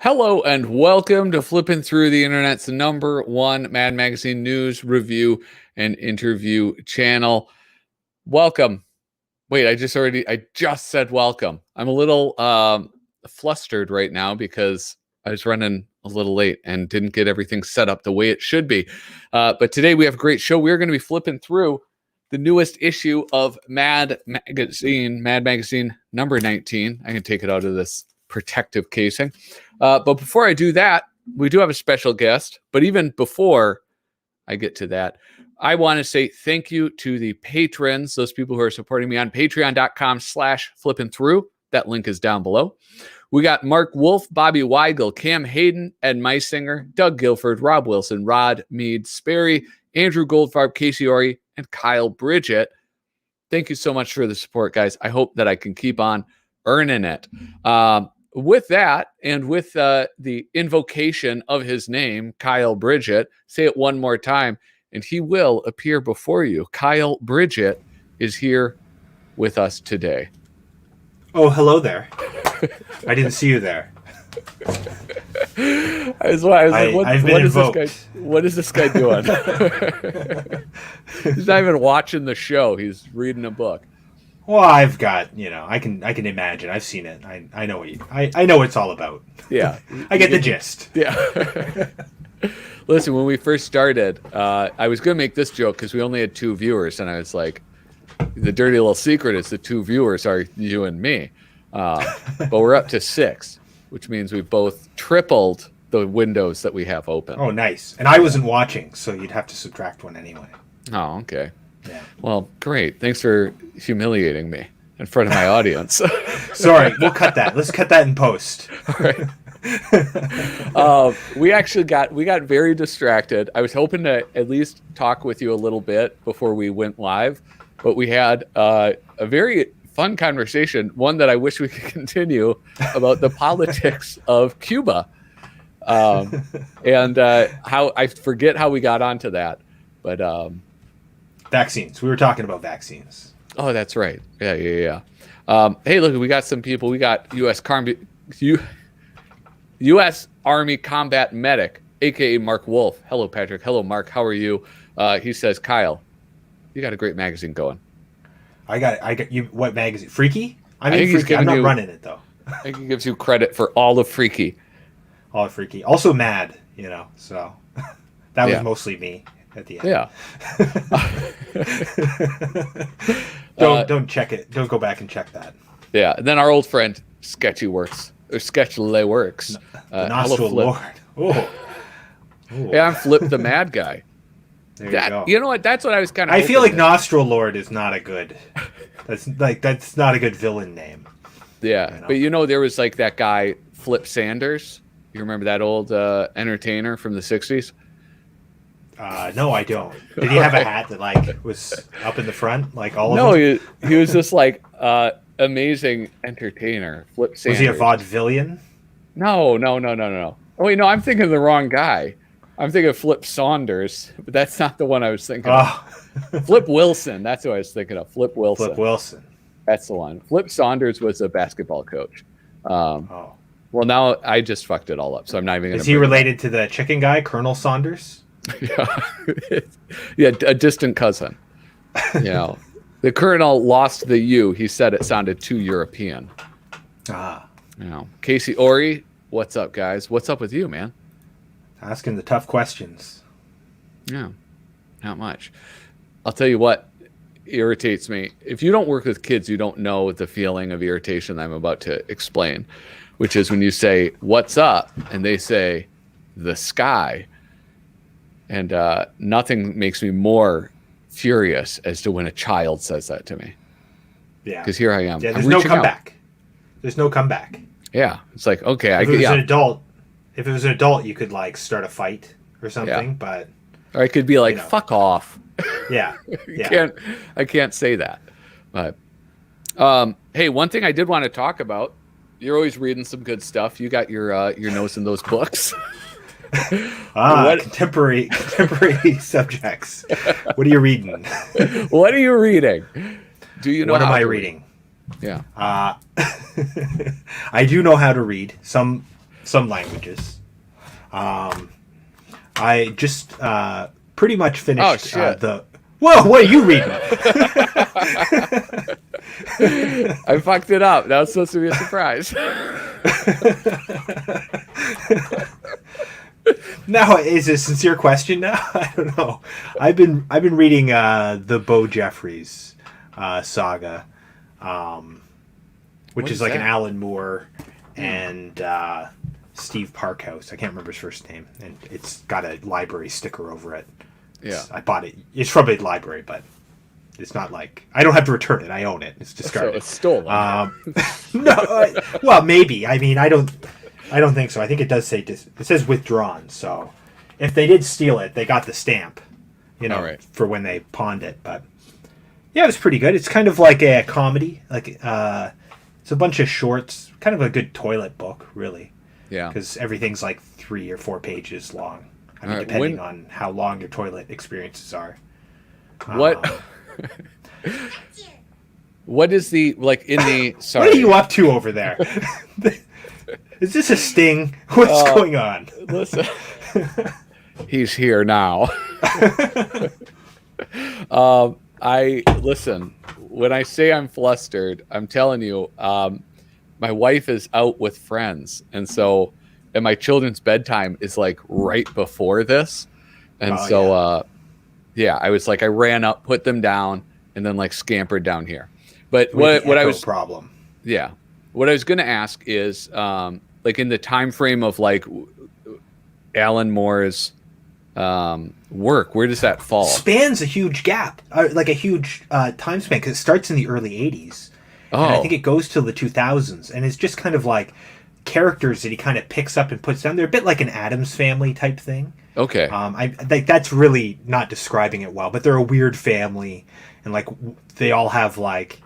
Hello and welcome to Flippin' Through the Internet's #1 Mad Magazine news, review, and interview channel. Welcome. Wait, I just said welcome. I'm a little flustered right now because I was running a little late and didn't get everything set up the way it should be. But today we have a great show. We're going to be flipping through the newest issue of Mad Magazine #19. I can take it out of this protective casing. But before I do that, we do have a special guest. But even before I get to that, I want to say thank you to the patrons, those people who are supporting me on patreon.com/flippinthrough. That link is down below. We got Mark Wolf, Bobby Weigel, Cam Hayden, Ed Meisinger, Doug Guilford, Rob Wilson, Rod Mead Sperry, Andrew Goldfarb, Casey Ori, and Kyle Bridgett. Thank you so much for the support, guys. I hope that I can keep on earning it. With that, and with the invocation of his name, Kyle Bridgett, say it one more time, and he will appear before you. Kyle Bridgett is here with us today. Oh, hello there. I didn't see you there. What is this guy doing? He's not even watching the show. He's reading a book. Well, I've got, I can imagine. I've seen it. I know I know what it's all about. Yeah. I get the gist. Yeah. Listen, when we first started, I was going to make this joke because we only had 2 viewers, and I was like, the dirty little secret is the 2 viewers are you and me. But we're up to 6, which means we've both tripled the windows that we have open. Oh, nice. And I wasn't watching, so you'd have to subtract one anyway. Oh, okay. Yeah. Well, great. Thanks for humiliating me in front of my audience. Sorry, we'll cut that. Let's cut that in post. All right. We got very distracted. I was hoping to at least talk with you a little bit before we went live, but we had a very fun conversation, one that I wish we could continue, about the politics of Cuba. And how I forget how we got onto that, but vaccines. We were talking about vaccines. Oh, that's right. Yeah. Hey, look, we got some people. We got U.S. Army combat medic, aka Mark Wolf. Hello, Patrick. Hello, Mark. How are you? He says, Kyle, you got a great magazine going. I got you. What magazine? Freaky? I mean, Freaky. I'm not running it though. I think he gives you credit for all of Freaky. All of Freaky. Also Mad. So that was mostly me at the end. Yeah. Don't check it. Don't go back and check that. Yeah. And then our old friend Sketchy Works or Sketchle Works. Nostril Lord. Oh. Yeah, I'm Flip the Mad Guy. There you go. You know what? That's what I was kind of. I feel like Nostril Lord is not a good. That's not a good villain name. Yeah, but there was like that guy Flip Sanders. You remember that old entertainer from the '60s? No, I don't. Did he have a hat that was up in the front, like all of them? No, he was just like amazing entertainer. Flip Sanders. Was he a vaudevillian? No. Oh wait, no, I'm thinking of the wrong guy. I'm thinking of Flip Saunders, but that's not the one I was thinking of. Flip Wilson, that's who I was thinking of. Flip Wilson. Flip Wilson. That's the one. Flip Saunders was a basketball coach. Well, now I just fucked it all up, so I'm not even going to. Is he related to the chicken guy, Colonel Saunders? Yeah, a distant cousin. The colonel lost the U. He said it sounded too European. Casey Ori, what's up, guys? What's up with you, man? Asking the tough questions. Yeah, not much. I'll tell you what irritates me. If you don't work with kids, you don't know the feeling of irritation I'm about to explain, which is when you say, "What's up?" and they say, "The sky." And nothing makes me more furious as to when a child says that to me. Yeah. Because here I am. Yeah, there's no comeback. There's no comeback. Yeah. It's like, okay. If it was an adult, you could start a fight or something, but... Or I could be like, fuck off. Yeah. I can't say that. But, hey, one thing I did want to talk about, you're always reading some good stuff. You got your nose in those books. Contemporary subjects. What are you reading? What are you reading? Do you know what am I reading? Yeah. I do know how to read. Some some languages. I just pretty much finished the. Whoa! What are you reading? I fucked it up. That was supposed to be a surprise. Now, is it a sincere question? Now, I don't know. I've been reading the Bo Jeffries saga, which is like an Alan Moore and Steve Parkhouse. I can't remember his first name, and it's got a library sticker over it. Yeah, I bought it. It's from a library, but it's not like I don't have to return it. I own it. It's discarded. So it's stolen. No, well, maybe. I mean, I don't think so. I think it does say it says withdrawn. So if they did steal it, they got the stamp, for when they pawned it. But yeah, it was pretty good. It's kind of like a comedy. Like it's a bunch of shorts. Kind of a good toilet book, really. Yeah. Because everything's like 3 or 4 pages long. I mean, depending on how long your toilet experiences are. What? What is the in the? Sorry. What are you up to over there? Is this a sting? What's going on? Listen, he's here now. I listen. When I say I'm flustered, I'm telling you, my wife is out with friends, and my children's bedtime is like right before this, and I was like, I ran up, put them down, and then like scampered down here. But what I was problem. Yeah, what I was going to ask is like in the time frame of like Alan Moore's work, where does that fall? Spans a huge gap, like a huge time span, because it starts in the early 80s. And I think it goes till the 2000s, and it's just kind of like characters that he kind of picks up and puts down. They're a bit like an Addams Family type thing. Okay. I think that's really not describing it well, but they're a weird family, and like they all have like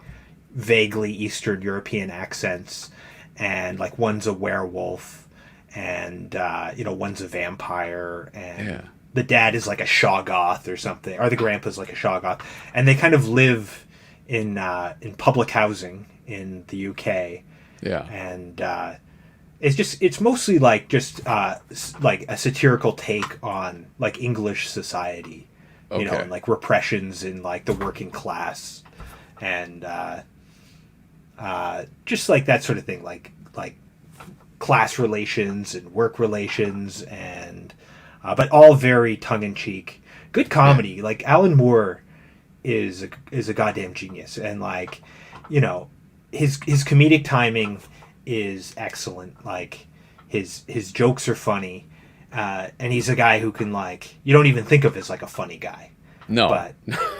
vaguely Eastern European accents, and like one's a werewolf, and one's a vampire, and the dad is like a Shoggoth or something, or the grandpa's like a Shoggoth, and they kind of live in public housing in the UK. Yeah. And it's mostly like just like a satirical take on like English society, and like repressions in like the working class, and just like that sort of thing, like class relations and work relations, and but all very tongue in cheek, good comedy. Yeah. Like Alan Moore is a goddamn genius, and like his comedic timing is excellent. Like his jokes are funny, and he's a guy who can you don't even think of as like a funny guy. No, but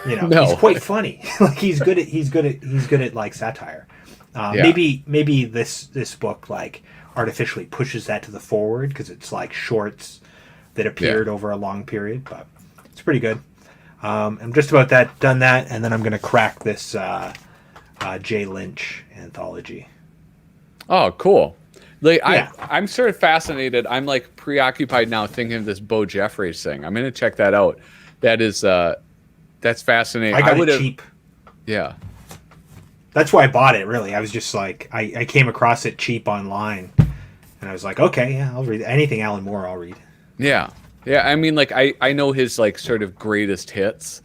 he's quite funny. Like he's good at like satire. Maybe this book like artificially pushes that to the forward because it's like shorts that appeared over a long period, but it's pretty good. I'm just about done that, and then I'm gonna crack this Jay Lynch anthology. Oh, cool. I'm sort of fascinated. I'm like preoccupied now thinking of this Bo Jeffries thing. I'm gonna check that out. That is that's fascinating. I got it cheap. Yeah. That's why I bought it, really. I was just like, I came across it cheap online, and I was like, okay, yeah, I'll read anything Alan Moore, I'll read. Yeah. Yeah, I mean, like, I know his, like, sort of greatest hits.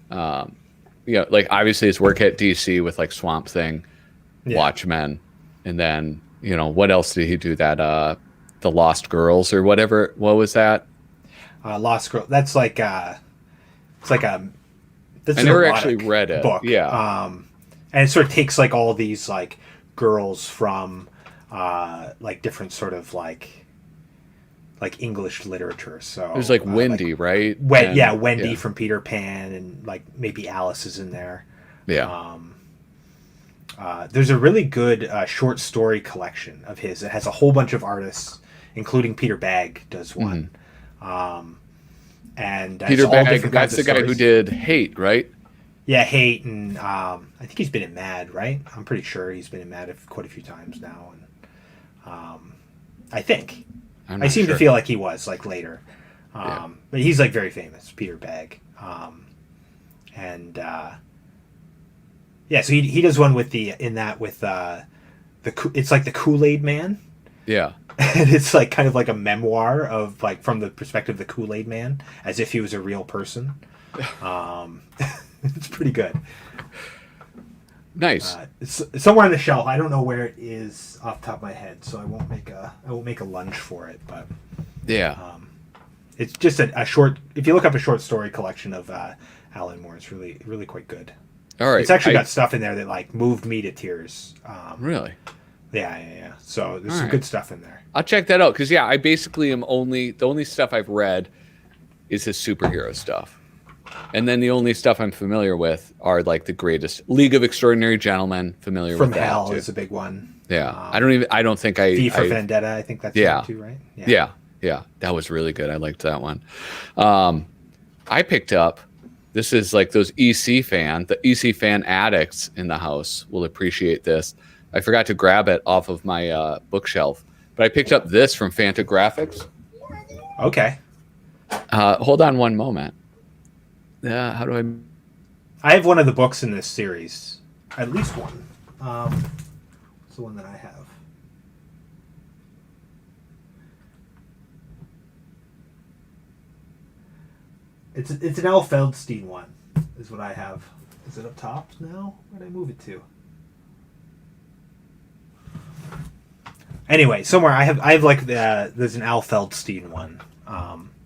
Like, obviously his work at DC with, like, Swamp Thing, Watchmen, and then, what else did he do? That, The Lost Girls or whatever. What was that? Lost Girls. That's like, it's like a... That's I never actually read it. Book. Yeah. And it sort of takes, like, all these, like, girls from, like, different sort of, like English literature. So it was like Wendy, right? Wendy from Peter Pan, and like maybe Alice is in there. Yeah. There's a really good short story collection of his. It has a whole bunch of artists, including Peter Bagg does one. Mm-hmm. And Peter Bagg, that's the guy who did Hate, right? Yeah, Hate, and I think he's been in Mad, right? I'm pretty sure he's been in Mad quite a few times now, and I think. I seem to feel like he was like later, but he's like very famous, Peter Bagg, and so he does one with it's like the Kool-Aid Man, and it's like kind of like a memoir of like from the perspective of the Kool-Aid Man, as if he was a real person. Um, it's pretty good. Nice. It's somewhere on the shelf. I don't know where it is off the top of my head, so I won't make a lunge for it. But Yeah. it's just a short. If you look up a short story collection of Alan Moore, it's really quite good. All right. It's actually got stuff in there that like moved me to tears. Really? Yeah. So there's All some right. good stuff in there. I'll check that out because I basically am the only stuff I've read is his superhero stuff. And then the only stuff I'm familiar with are like the greatest League of Extraordinary Gentlemen. Familiar From with that Hell too. is a big one. Yeah, I don't think I. V for Vendetta, I think that's Yeah. too, right? Yeah, that was really good. I liked that one. I picked up. This is like those the EC fan addicts in the house will appreciate this. I forgot to grab it off of my bookshelf, but I picked up this from Fantagraphics. Okay. Hold on one moment. How do I have one of the books in this series, at least one. What's the one that I have? It's an L. Feldstein one, is what I have. Is it up top now? Where did I move it to? Anyway, somewhere I have like there's an Al Feldstein one.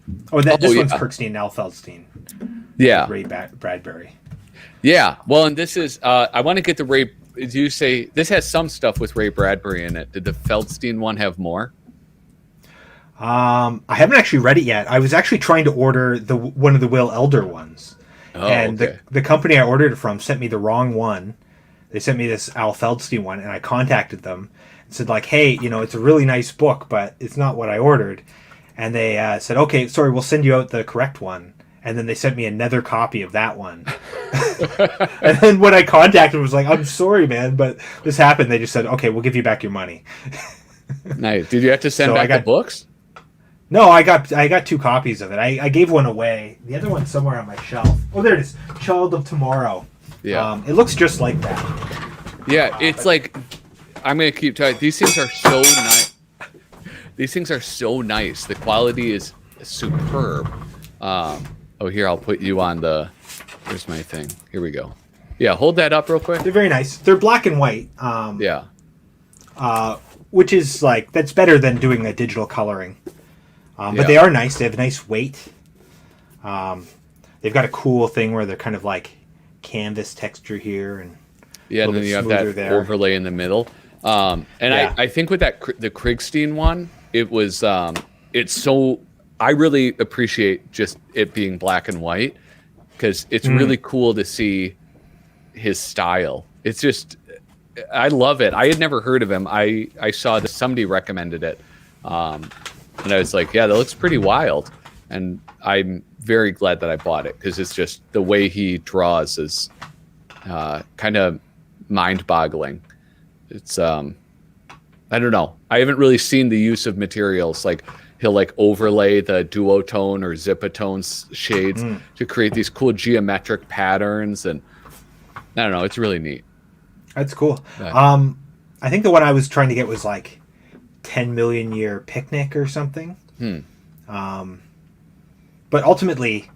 This one's Kirkstein and Al Feldstein. Yeah. Ray Bradbury. Yeah. Well, and this is I want to get the Ray. Did you say this has some stuff with Ray Bradbury in it? Did the Feldstein one have more? I haven't actually read it yet. I was actually trying to order one of the Will Elder ones, and okay. the company I ordered it from sent me the wrong one. They sent me this Al Feldstein one, and I contacted them and said like, "Hey, it's a really nice book, but it's not what I ordered." And they said, "Okay, sorry, we'll send you out the correct one." And then they sent me another copy of that one. And then when I contacted them, I was like, "I'm sorry, man, but this happened." They just said, "Okay, we'll give you back your money." Nice. Did you have to send back the books? No, I got two copies of it. I gave one away. The other one's somewhere on my shelf. Oh, there it is. Child of Tomorrow. Yeah. It looks just like that. Yeah, it's like I'm gonna keep talking. These things are so nice. These things are so nice. The quality is superb. Here, I'll put you on the. Here's my thing. Here we go. Yeah, hold that up real quick. They're very nice. They're black and white. Yeah. Which is like that's better than doing a digital coloring. But they are nice. They have a nice weight. They've got a cool thing where they're kind of like canvas texture here and and then you have that overlay in the middle. I think with the Krigstein one, it was it's so I really appreciate just it being black and white because it's really cool to see his style. It's just I love it. I had never heard of him. I saw that somebody recommended it. And I was like, yeah, that looks pretty wild. And I'm very glad that I bought it because it's just the way he draws is kind of mind-boggling. It's I don't know. I haven't really seen the use of materials like he'll like overlay the duotone or zipatone shades to create these cool geometric patterns, and I don't know. It's really neat. That's cool. I think the one I was trying to get was like 10 Million Year Picnic or something. But ultimately,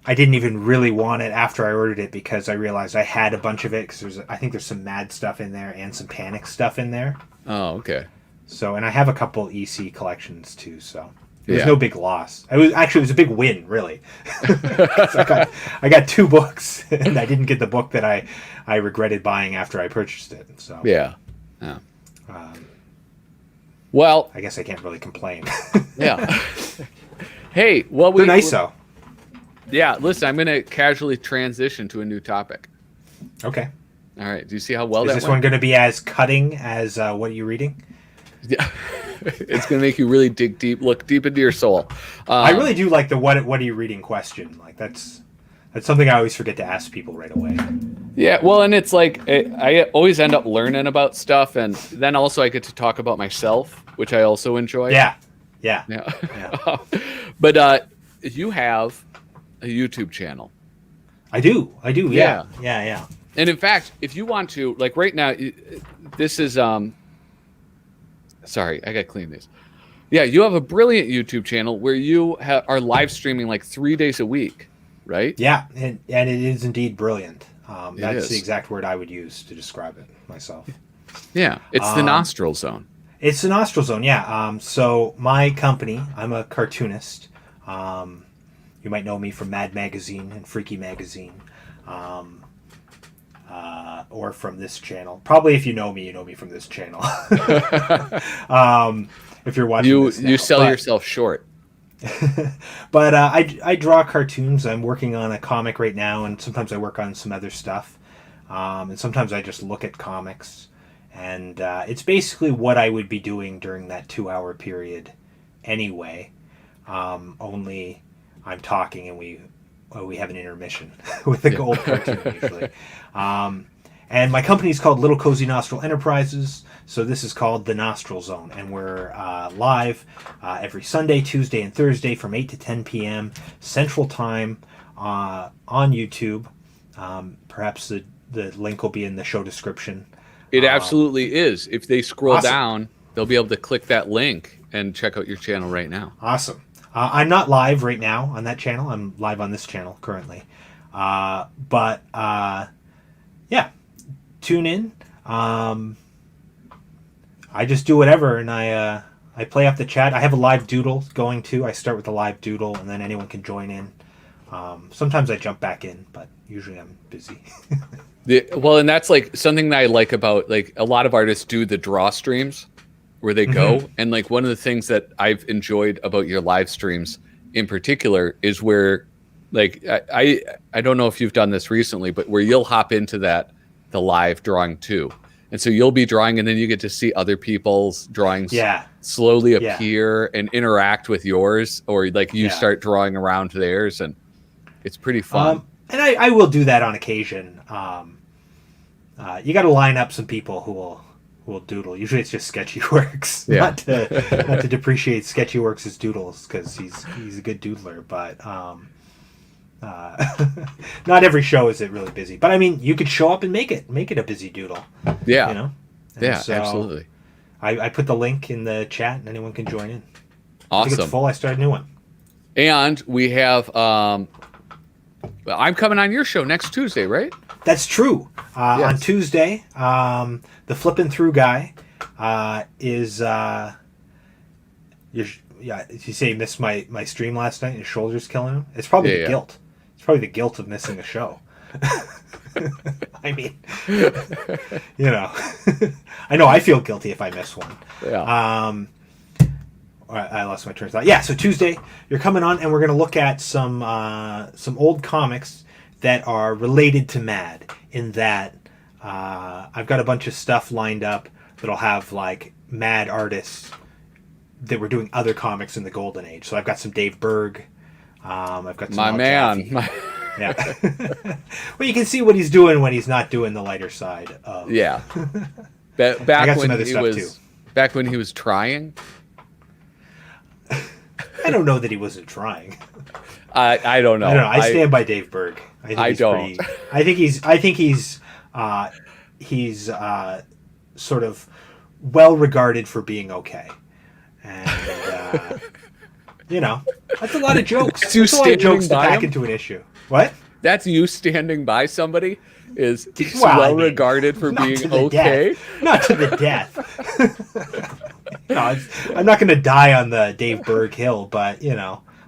I didn't even really want it after I ordered it because I realized I had a bunch of it because I think there's some Mad stuff in there and some Panic stuff in there. Oh, okay. So, and I have a couple EC collections too, so it was no big loss. It was a big win, really. So I got two books, and I didn't get the book that I regretted buying after I purchased it. So yeah. Well, I guess I can't really complain. Yeah. Hey, well, they're nice though. Yeah, listen, I'm going to casually transition to a new topic. Okay. All right. Do you see how well Is that this went? one going to be as cutting as what are you reading? Yeah. It's going to make you really look deep into your soul. I really do like the what are you reading question. Like that's something I always forget to ask people right away. Yeah, well, and it's like I always end up learning about stuff, and then also I get to talk about myself, which I also enjoy. Yeah. But you have a YouTube channel. I do. Yeah. And in fact, if you want to, like right now, this is Sorry, I got to clean these. Yeah, you have a brilliant YouTube channel where you are live streaming like 3 days a week, right? Yeah, and it is indeed brilliant. It That's the is. exact word I would use to describe it myself. Yeah, it's the nostril zone. It's the nostril zone, yeah. So my company, I'm a cartoonist. Um, you might know me from Mad Magazine and Freaky Magazine, or from this channel. Probably, if you know me from this channel. If you're watching, You sell yourself short. But I draw cartoons. I'm working on a comic right now, and sometimes I work on some other stuff. And sometimes I just look at comics. And it's basically what I would be doing during that 2 hour period anyway. Only I'm talking and we have an intermission with a gold cartoon usually. And my company is called Little Cozy Nostril Enterprises. So this is called The Nostril Zone. And we're live every Sunday, Tuesday, and Thursday from 8 to 10 p.m. Central Time on YouTube. Perhaps the link will be in the show description. It absolutely is. If they scroll Awesome. down, they'll be able to click that link and check out your channel right now. Awesome. I'm not live right now on that channel. I'm live on this channel currently. But yeah, tune in. I just do whatever, and I play up the chat. I have a live doodle going too. I start with a live doodle, and then anyone can join in. Sometimes I jump back in, but usually I'm busy. Well, and that's like something that I like about like a lot of artists do the draw streams where they go. And like one of the things that I've enjoyed about your live streams in particular is where like I don't know if you've done this recently, but where you'll hop into the live drawing too. And so you'll be drawing and then you get to see other people's drawings slowly appear and interact with yours, or like you start drawing around theirs, and it's pretty fun. And I will do that on occasion. You got to line up some people who will doodle. Usually it's just Sketchy Works. Not to depreciate Sketchy Works' doodles, because he's a good doodler, but not every show is it really busy. But I mean, you could show up and make it a busy doodle. Yeah. You know? So absolutely. I put the link in the chat and anyone can join in. Awesome. I think it's full. I started a new one. And we have I'm coming on your show next Tuesday, right? That's true. On Tuesday, the Flippin' Through guy is. Did you say he missed my stream last night? His shoulder's killing him. It's probably the guilt. It's probably the guilt of missing a show. I mean, I know I feel guilty if I miss one. Yeah. I lost my train of thought. Yeah, so Tuesday you're coming on, and we're going to look at some old comics that are related to Mad. In that, I've got a bunch of stuff lined up that'll have like Mad artists that were doing other comics in the Golden Age. So I've got some Dave Berg. I've got some my man. Yeah. Well, you can see what he's doing when he's not doing the lighter side of. Yeah. Back when he was trying. I don't know that he wasn't trying. I don't know. I stand by Dave Berg. I think he's sort of well regarded for being okay, and that's a lot of jokes. That's a lot of jokes to pack into an issue. What? That's you standing by somebody is well regarded for being okay. Not to the death. No, I'm not going to die on the Dave Berg hill, but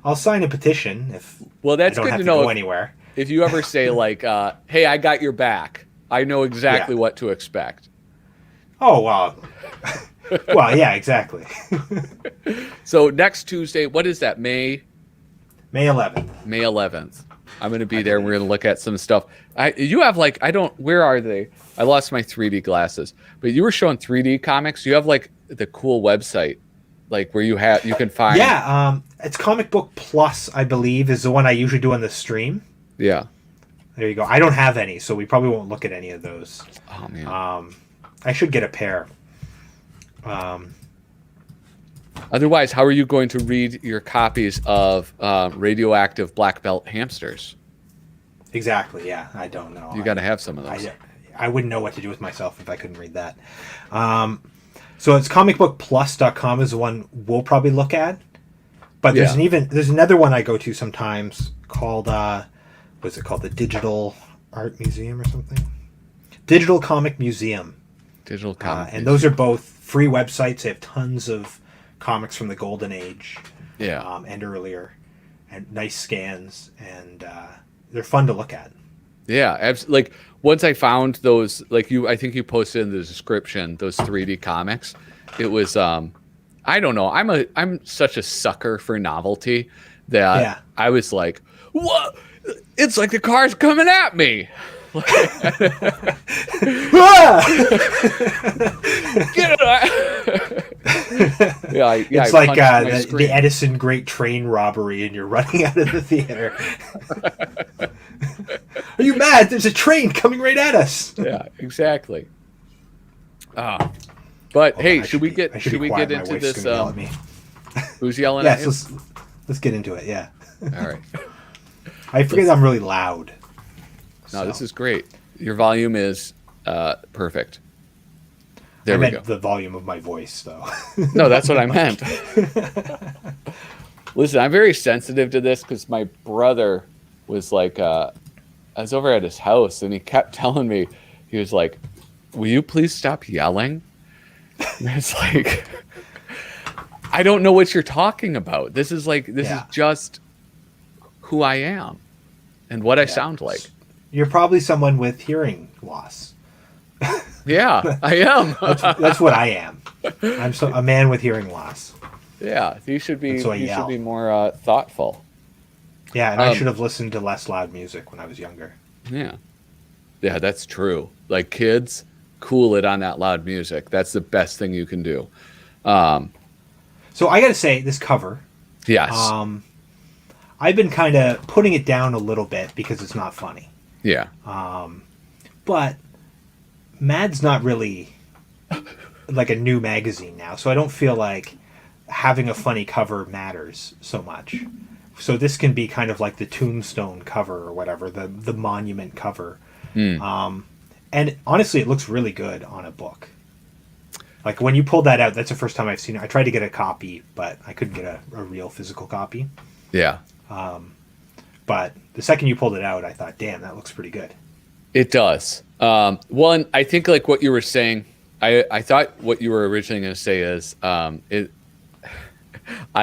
I'll sign a petition if. Well, that's I don't good have to know. Go anywhere. If you ever say like, "Hey, I got your back," I know exactly what to expect. Oh wow. Well, yeah, exactly. So next Tuesday, what is that? May 11th. May 11th. I'm going to be there. We're going to look at some stuff. You have like, where are they? I lost my 3D glasses, but you were showing 3D comics. You have like the cool website, like where you can find. Yeah. It's Comic Book Plus, I believe, is the one I usually do on the stream. Yeah. There you go. I don't have any, so we probably won't look at any of those. Oh man. I should get a pair. Otherwise, how are you going to read your copies of Radioactive Black Belt Hamsters? Exactly, yeah. I don't know. You got to have some of those. I wouldn't know what to do with myself if I couldn't read that. So it's comicbookplus.com is the one we'll probably look at. But Yeah. there's another one I go to sometimes called what's it called? The Digital Art Museum or something? Digital Comic Museum. Digital comic. And those are both free websites. They have tons of comics from the Golden Age. Yeah. And earlier. And nice scans. And they're fun to look at. Yeah, like once I found those, like I think you posted in the description those 3D comics. It was, I don't know. I'm such a sucker for novelty that I was like, what? It's like the car's coming at me. Get it! It's like the Edison Great Train Robbery, and you're running out of the theater. Are you mad? There's a train coming right at us. Yeah, exactly. But hey, should we get into this? Who's yelling at you? Let's get into it. Yeah. All right. I forget I'm really loud. No, this is great. Your volume is perfect. There we go. The volume of my voice, though. No, that's what I meant. Listen, I'm very sensitive to this because my brother was like, I was over at his house and he kept telling me, he was like, will you please stop yelling? And it's like, I don't know what you're talking about. This is just who I am and what I sound like. You're probably someone with hearing loss. Yeah, I am. That's what I am. I'm a man with hearing loss. Yeah, you should be. You should be more thoughtful. Yeah, and I should have listened to less loud music when I was younger. Yeah, that's true. Like kids, cool it on that loud music. That's the best thing you can do. So I got to say, this cover. Yes. I've been kind of putting it down a little bit because it's not funny. Yeah. But Mad's not really like a new magazine now, so I don't feel like having a funny cover matters so much. So this can be kind of like the tombstone cover or whatever, the monument cover. And honestly, it looks really good on a book. Like when you pulled that out, that's the first time I've seen it. I tried to get a copy, but I couldn't get a real physical copy. Yeah. But the second you pulled it out, I thought, damn, that looks pretty good. It does. Well, and I think like what you were saying, I thought what you were originally going to say is, I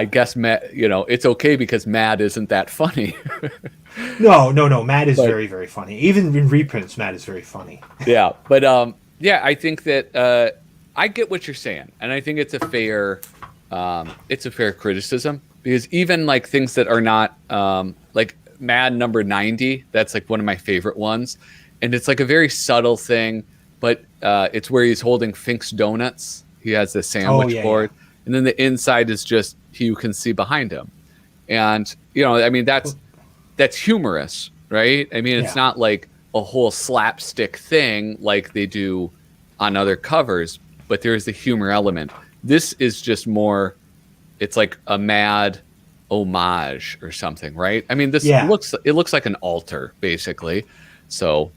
guess, it's okay because Mad isn't that funny. No. Mad is very, very funny. Even in reprints, Mad is very funny. Yeah. But, I think that I get what you're saying. And I think it's a fair criticism because even like things that are not like Mad number 90, that's like one of my favorite ones. And it's like a very subtle thing, but it's where he's holding Fink's Donuts. He has the sandwich board. Yeah. And then the inside is just you can see behind him. And, I mean, that's humorous, right? I mean, it's not like a whole slapstick thing like they do on other covers, but there is the humor element. This is just more, it's like a Mad homage or something, right? I mean, it looks like an altar, basically. So,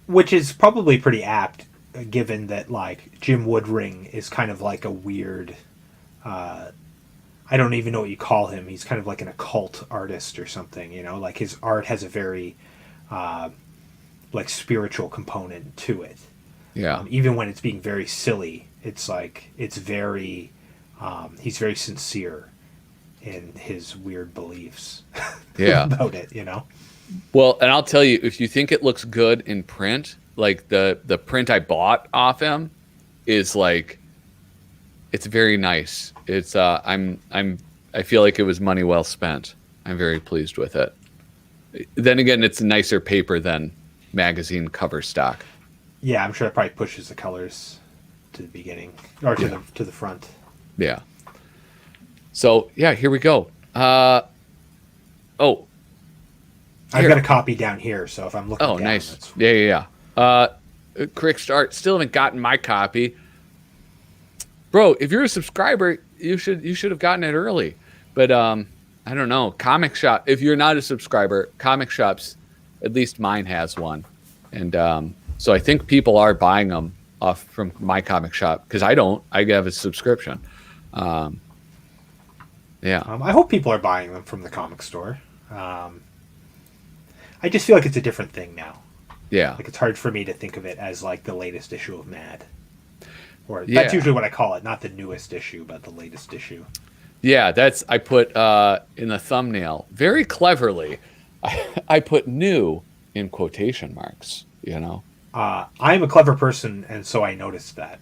which is probably pretty apt, given that like Jim Woodring is kind of like a weird, I don't even know what you call him. He's kind of like an occult artist or something, like his art has a very like spiritual component to it. Yeah. Even when it's being very silly, it's like it's very he's very sincere in his weird beliefs about it, Well, and I'll tell you, if you think it looks good in print, like the print I bought off him is like, it's very nice. It's I feel like it was money well spent. I'm very pleased with it. Then again, it's a nicer paper than magazine cover stock. Yeah, I'm sure it probably pushes the colors to the beginning or to the front. Yeah. So yeah, here we go. I've got a copy down here, so if I'm looking down, nice. Yeah. Quick start. Still haven't gotten my copy. Bro, if you're a subscriber, you should have gotten it early. But I don't know. Comic shop. If you're not a subscriber, comic shops, at least mine has one. And so I think people are buying them off from my comic shop because I don't. I have a subscription. Yeah. I hope people are buying them from the comic store. I just feel like it's a different thing now. Yeah. Like it's hard for me to think of it as like the latest issue of Mad. Or that's usually what I call it, not the newest issue, but the latest issue. Yeah, that's I put in the thumbnail very cleverly. I put new in quotation marks, you know. I'm a clever person, and so I noticed that.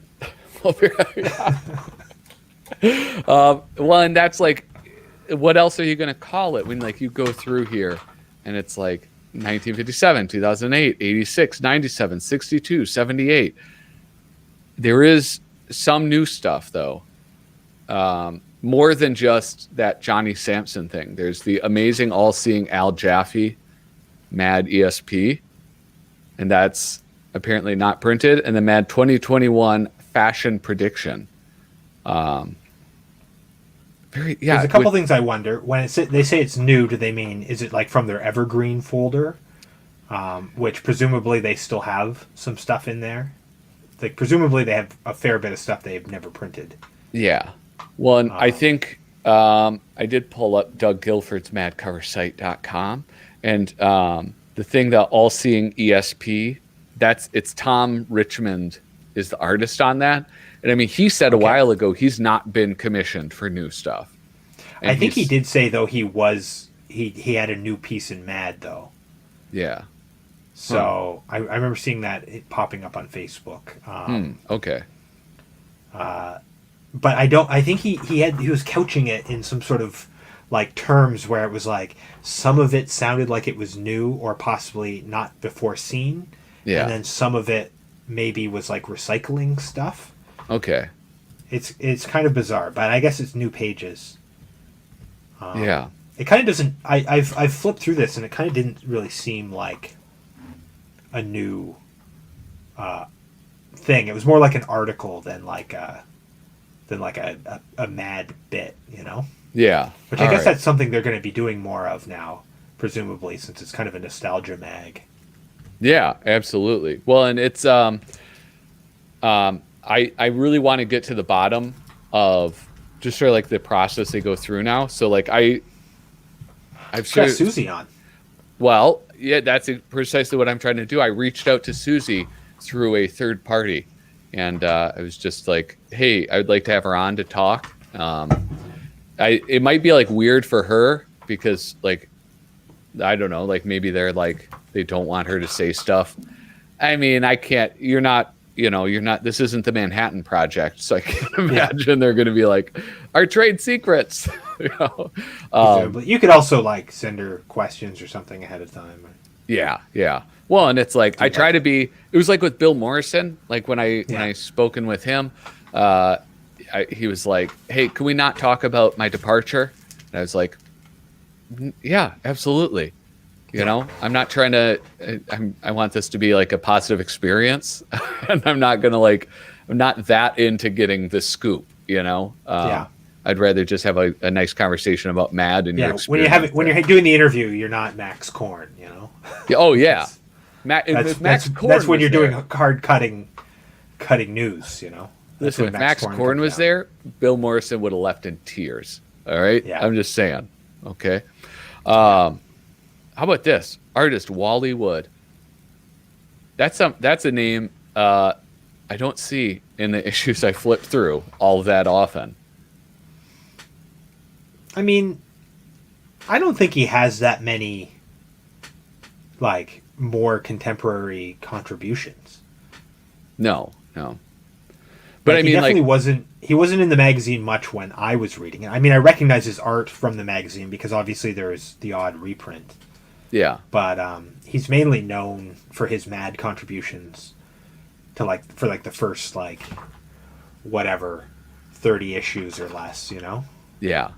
Well, and that's like, what else are you going to call it when like you go through here and it's like 1957, 2008, 86, 97, 62, 78. There is some new stuff though. More than just that Johnny Sampson thing. There's the amazing all-seeing Al Jaffe Mad ESP, and that's apparently not printed. And the Mad 2021 fashion prediction. There's a couple things I wonder. When they say it's new, do they mean, is it like from their Evergreen folder? Which presumably they still have some stuff in there. Like presumably they have a fair bit of stuff they've never printed. Yeah. Well, and I think I did pull up Doug Guilford's madcoversite.com, and the thing that all-seeing ESP, it's Tom Richmond is the artist on that. And I mean, he said a while ago he's not been commissioned for new stuff. And I think he did say though he had a new piece in Mad though. Yeah. So I remember seeing that popping up on Facebook. Okay. But I think he was couching it in some sort of like terms where it was like some of it sounded like it was new or possibly not before seen. Yeah. And then some of it maybe was like recycling stuff. Okay. It's kind of bizarre, but I guess it's new pages. Yeah. It kind of doesn't. I've flipped through this and it kind of didn't really seem like a new thing. It was more like an article than like a Mad bit, you know? Yeah. Which I guess that's something they're going to be doing more of now, presumably, since it's kind of a nostalgia mag. Yeah, absolutely. Well, and it's I really want to get to the bottom of just sort of like the process they go through now. So like I've got Susie on. Well, yeah, that's precisely what I'm trying to do. I reached out to Susie through a third party, and I was just like, hey, I would like to have her on to talk. It might be like weird for her because like, I don't know, like maybe they're like, they don't want her to say stuff. I mean, you're not, this isn't the Manhattan Project. So I can't imagine they're going to be like, our trade secrets, you know? You could also like send her questions or something ahead of time. Yeah. Yeah. Well, and it's like, I try to be, it was like with Bill Morrison, like when I spoken with him, he was like, hey, can we not talk about my departure? And I was like, yeah, absolutely. You know, I'm not trying to, I want this to be like a positive experience. And I'm not going to I'm not that into getting the scoop, you know? I'd rather just have a nice conversation about Mad and your experience. When you're doing the interview, you're not Max Korn, you know? Oh, yeah. Max Korn that's when you're doing hard cutting news, you know? Listen, if Max Korn was there, Bill Morrison would have left in tears. All right? Yeah. I'm just saying. Okay? How about this? Artist Wally Wood. That's a name I don't see in the issues I flip through all that often. I mean, I don't think he has that many like more contemporary contributions. No. But I mean, he definitely wasn't in the magazine much when I was reading it. I mean, I recognize his art from the magazine because obviously there's the odd reprint. Yeah. But he's mainly known for his Mad contributions to the first 30 issues or less, you know? Yeah.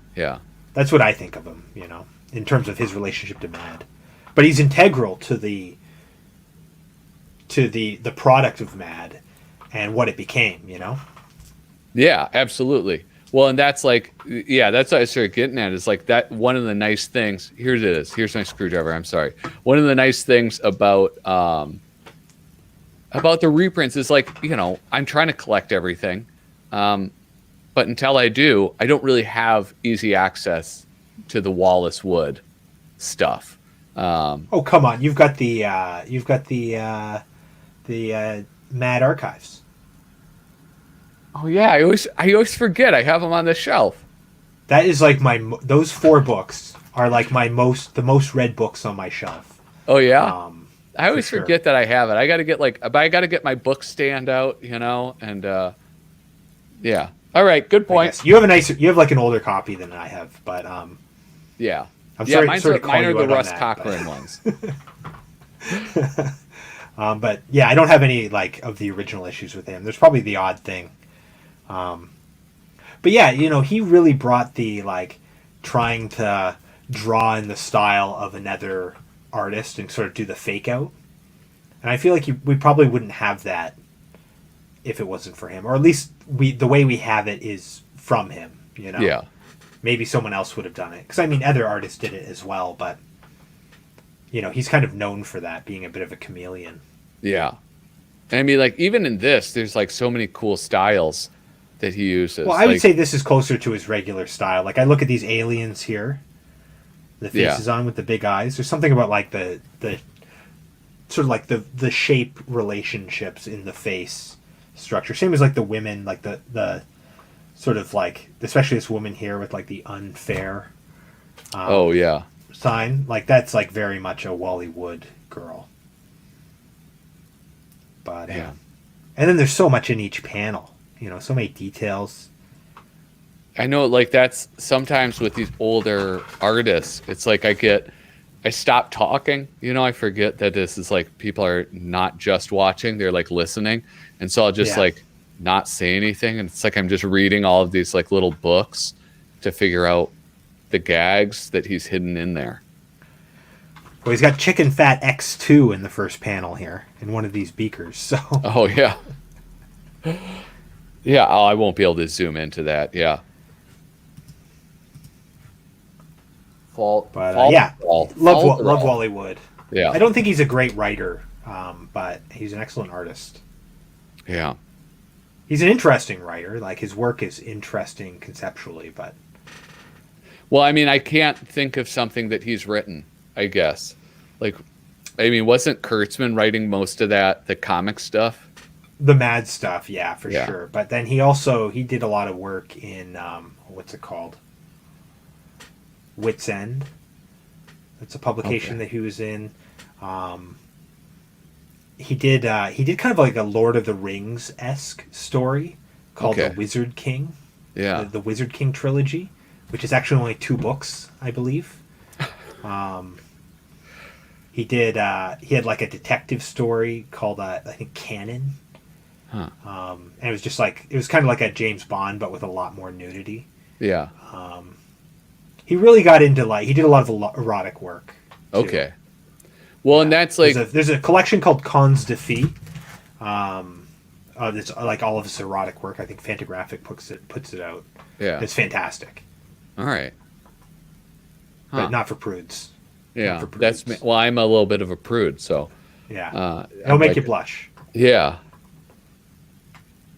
That's what I think of him, you know, in terms of his relationship to Mad. But he's integral to the product of Mad and what it became, you know? Yeah, absolutely. Well, and that's that's what I started getting at is like that one of the nice things. Here it is. Here's my screwdriver. I'm sorry. One of the nice things about about the reprints is like, I'm trying to collect everything. But until I do, I don't really have easy access to the Wallace Wood stuff. Oh, come on! You've got the Mad Archives. Oh yeah, I always forget I have them on the shelf. That is like those 4 books are like the most read books on my shelf. Oh yeah. I always sure. forget that I have it. I got to get my book stand out, and yeah. All right, good point. You have like an older copy than I have, but yeah. I'm sorry, mine are the Russ Cochran ones. But yeah, I don't have any like of the original issues with him. There's probably the odd thing. But yeah, he really brought the like trying to draw in the style of another artist and sort of do the fake out. And I feel like we probably wouldn't have that if it wasn't for him, or at least the way we have it is from him. Yeah. Maybe someone else would have done it, because I mean, other artists did it as well, but he's kind of known for that, being a bit of a chameleon. Yeah. And I mean, like, even in this, there's like so many cool styles that he uses. Well, I would say this is closer to his regular style. Like, I look at these aliens here, the faces on with the big eyes. There's something about like the sort of like the shape relationships in the face structure. Same as like the women, like the sort of like, especially this woman here with like the unfair sign. Like, that's like very much a Wally Wood girl. But yeah. And then there's so much in each panel, so many details. I know, like, that's sometimes with these older artists, it's like I stop talking, I forget that this is like, people are not just watching, they're like listening. And so I'll just like not say anything. And it's like, I'm just reading all of these like little books to figure out the gags that he's hidden in there. Well, he's got chicken fat X2 in the first panel here in one of these beakers. So. Oh yeah. Yeah. Oh, I won't be able to zoom into that. Yeah. Love Wally Wood. Yeah. I don't think he's a great writer, but he's an excellent artist. Yeah. He's an interesting writer. Like, his work is interesting conceptually, but. Well, I mean, I can't think of something that he's written, I guess. Like, I mean, wasn't Kurtzman writing most of the comic stuff? The Mad stuff, yeah, for sure. But then he did a lot of work in, what's it called? Wit's End. It's a publication that he was in. He did kind of like a Lord of the Rings-esque story called The Wizard King. Yeah. The Wizard King trilogy, which is actually only 2 books, I believe. He had like a detective story called, I think, Canon. Huh. And it was just like, it was kind of like a James Bond, but with a lot more nudity. Yeah. He really got into he did a lot of erotic work. Too. Okay. Well, and that's like, there's a collection called Cons de Fille. It's like all of his erotic work. I think Fantagraphic puts it out. Yeah. It's fantastic. All right. But not for prudes. Yeah. That's me. Well, I'm a little bit of a prude, so. Yeah. It'll make you blush. Yeah.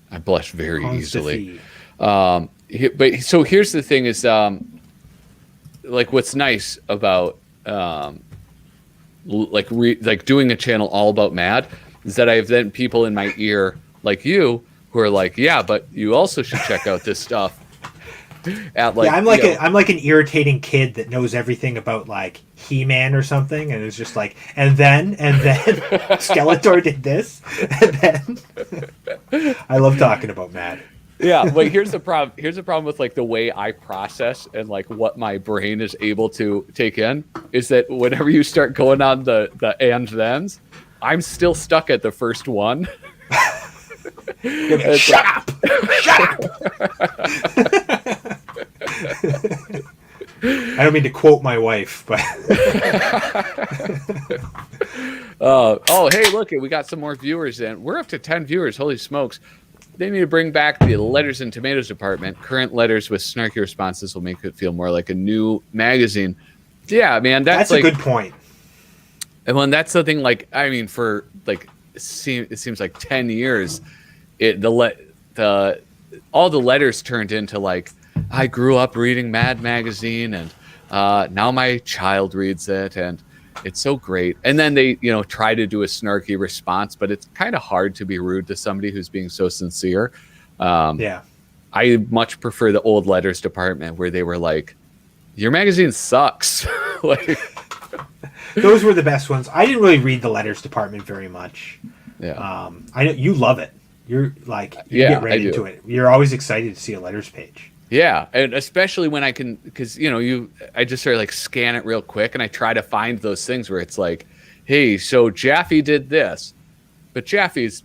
I blush very easily. But so here's the thing is, like, what's nice about like doing a channel all about Mad is that I have then people in my ear like you who are like, yeah, but you also should check out this stuff. I'm like an irritating kid that knows everything about like He-Man or something, and it's just like, and then Skeletor did this, and then I love talking about Mad. Yeah, but here's the problem. Here's the problem with like the way I process and like what my brain is able to take in is that whenever you start going on the and thens, I'm still stuck at the first one. Shut up! Shut up! I don't mean to quote my wife, but oh, hey, look, we got some more viewers in. We're up to 10 viewers. Holy smokes. They need to bring back the letters and tomatoes department. Current letters with snarky responses will make it feel more like a new magazine. Yeah, man, that's like a good point. And when that's something like, I mean, for like it seems like 10 years, the all the letters turned into like, I grew up reading Mad Magazine, and now my child reads it, and it's so great. And then they, try to do a snarky response, but it's kind of hard to be rude to somebody who's being so sincere. Yeah. I much prefer the old letters department where they were like, your magazine sucks. Like, those were the best ones. I didn't really read the letters department very much. yeah. I know you love it. You're like, you Yeah, get right I into do. it. You're always excited to see a letters page. Yeah, and especially when I can, because I just sort of like scan it real quick, and I try to find those things where it's like, hey, so Jaffe did this, but Jaffe's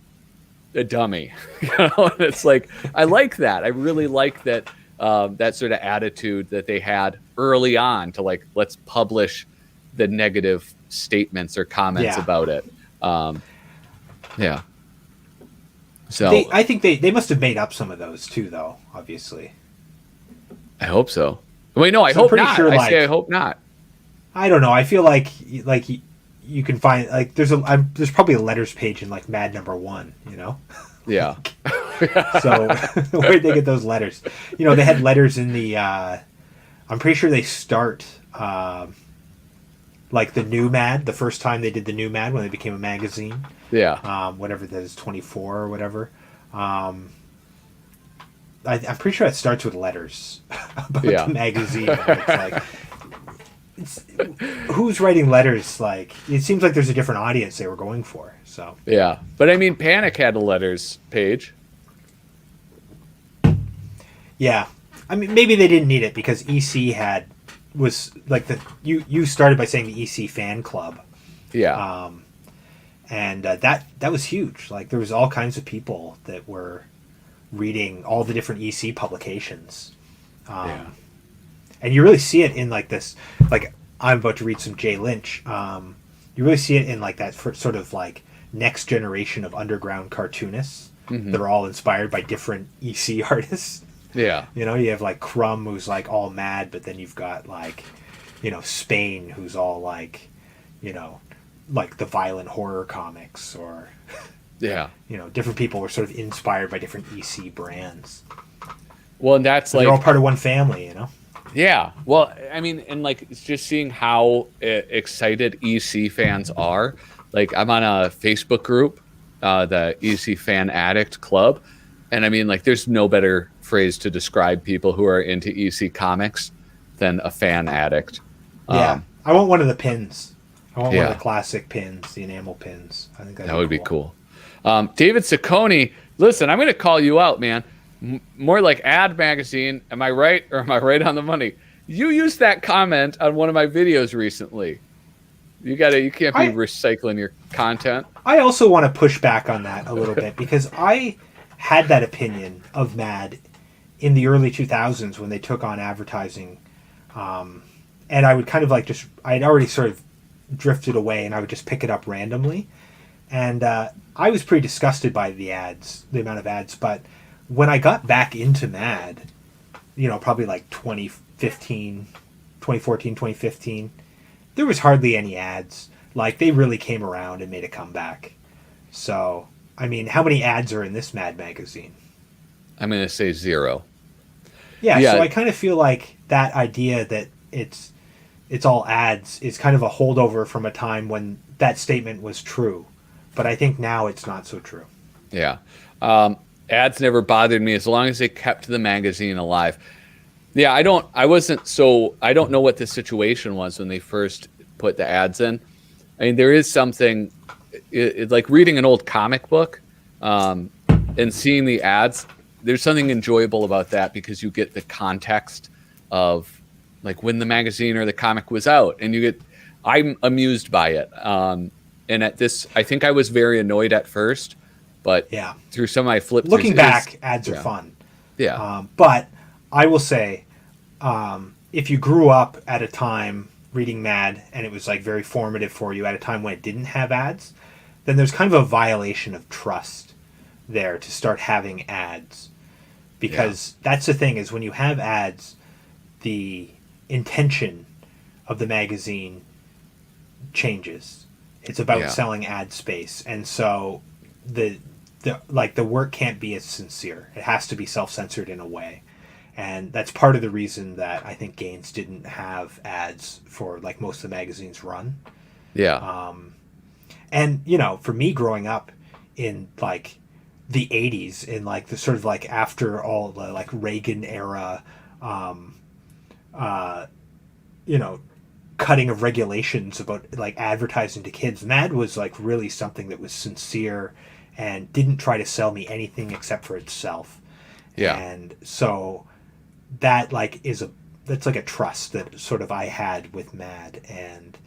a dummy, And it's like, I like that. I really like that that sort of attitude that they had early on to like, let's publish the negative statements or comments Yeah. about it. Yeah. So I think they must have made up some of those too, though. Obviously, I hope so. Wait, no, I So I'm hope pretty not. sure, I say I like- hope not. I don't know. I feel like you can find like there's probably a letters page in like Mad Number One. Yeah. So where'd they get those letters? They had letters in the. I'm pretty sure they start like the new Mad. The first time they did the new Mad when they became a magazine. Yeah. Whatever that is, 24 or whatever. I'm pretty sure it starts with letters about Yeah. the magazine. It's like, who's writing letters? Like, it seems like there's a different audience they were going for. So Yeah. But I mean, Panic had a letters page. yeah, I mean, maybe they didn't need it because EC was like you started by saying the EC fan club. Yeah. And that was huge. Like there was all kinds of people that were reading all the different EC publications, Yeah. and you really see it in like this. Like I'm about to read some Jay Lynch. You really see it in like that sort of like next generation of underground cartoonists Mhm. that are all inspired by different EC artists. Yeah. You have like Crumb, who's like all mad, but then you've got like, Spain, who's all like, like the violent horror comics, or Yeah. different people were sort of inspired by different EC brands. Well, and that's They're all like, part of one family. yeah. Well, I mean, and like, it's just seeing how excited EC fans are. Like, I'm on a Facebook group, the EC Fan Addict Club. And I mean, like, there's no better phrase to describe people who are into EC comics than a fan addict. Yeah, I want one of the pins. I want one Yeah. of the classic pins, the enamel pins. I think That would be cool. David Ciccone, listen, I'm going to call you out, man. More like Ad Magazine. Am I right, or am I right on the money? You used that comment on one of my videos recently. You can't be recycling your content. I also want to push back on that a little bit because I had that opinion of Mad in the early 2000s when they took on advertising, and I would kind of like I'd already sort of drifted away, and I would just pick it up randomly, and I was pretty disgusted by the amount of ads. But when I got back into Mad, probably like 2014, 2015, there was hardly any ads. Like they really came around and made a comeback. So, I mean, how many ads are in this Mad magazine? I'm going to say 0. Yeah, Yeah. so I kind of feel like that idea that it's all ads is kind of a holdover from a time when that statement was true. But I think now it's not so true. Yeah. Ads never bothered me as long as they kept the magazine alive. Yeah, I don't know what the situation was when they first put the ads in. I mean, there is something like reading an old comic book and seeing the ads. There's something enjoyable about that because you get the context of like when the magazine or the comic was out, and I'm amused by it. And at this, I think I was very annoyed at first, but Yeah. through some of my flip throughs, Looking back, ads are fun. Yeah. But I will say, if you grew up at a time reading Mad and it was like very formative for you at a time when it didn't have ads, then there's kind of a violation of trust there to start having ads. Because that's the thing, is when you have ads, the intention of the magazine changes. It's about Yeah. selling ad space, and so the work can't be as sincere. It has to be self-censored in a way, and that's part of the reason that I think Gaines didn't have ads for like most of the magazine's run. Yeah. And you know, for me growing up in like the 80s, in like the sort of like after all the like Reagan era, you know, cutting of regulations about like advertising to kids, Mad was like really something that was sincere and didn't try to sell me anything except for itself. Yeah. And so that like is a that's like a trust that sort of I had with Mad, and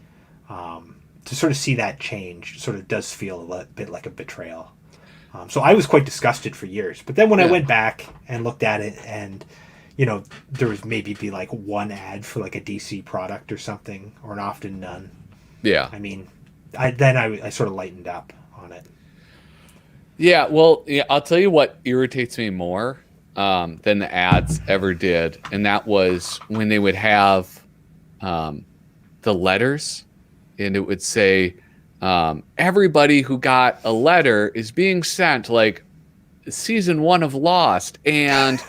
to sort of see that change sort of does feel a bit like a betrayal. So I was quite disgusted for years, but then when I Yeah. went back and looked at it, and you know, there was maybe be like one ad for like a DC product or something, or an often none. Yeah. I mean, I sort of lightened up on it. Yeah, well, yeah, I'll tell you what irritates me more than the ads ever did, and that was when they would have the letters, and it would say, everybody who got a letter is being sent like season 1 of Lost, and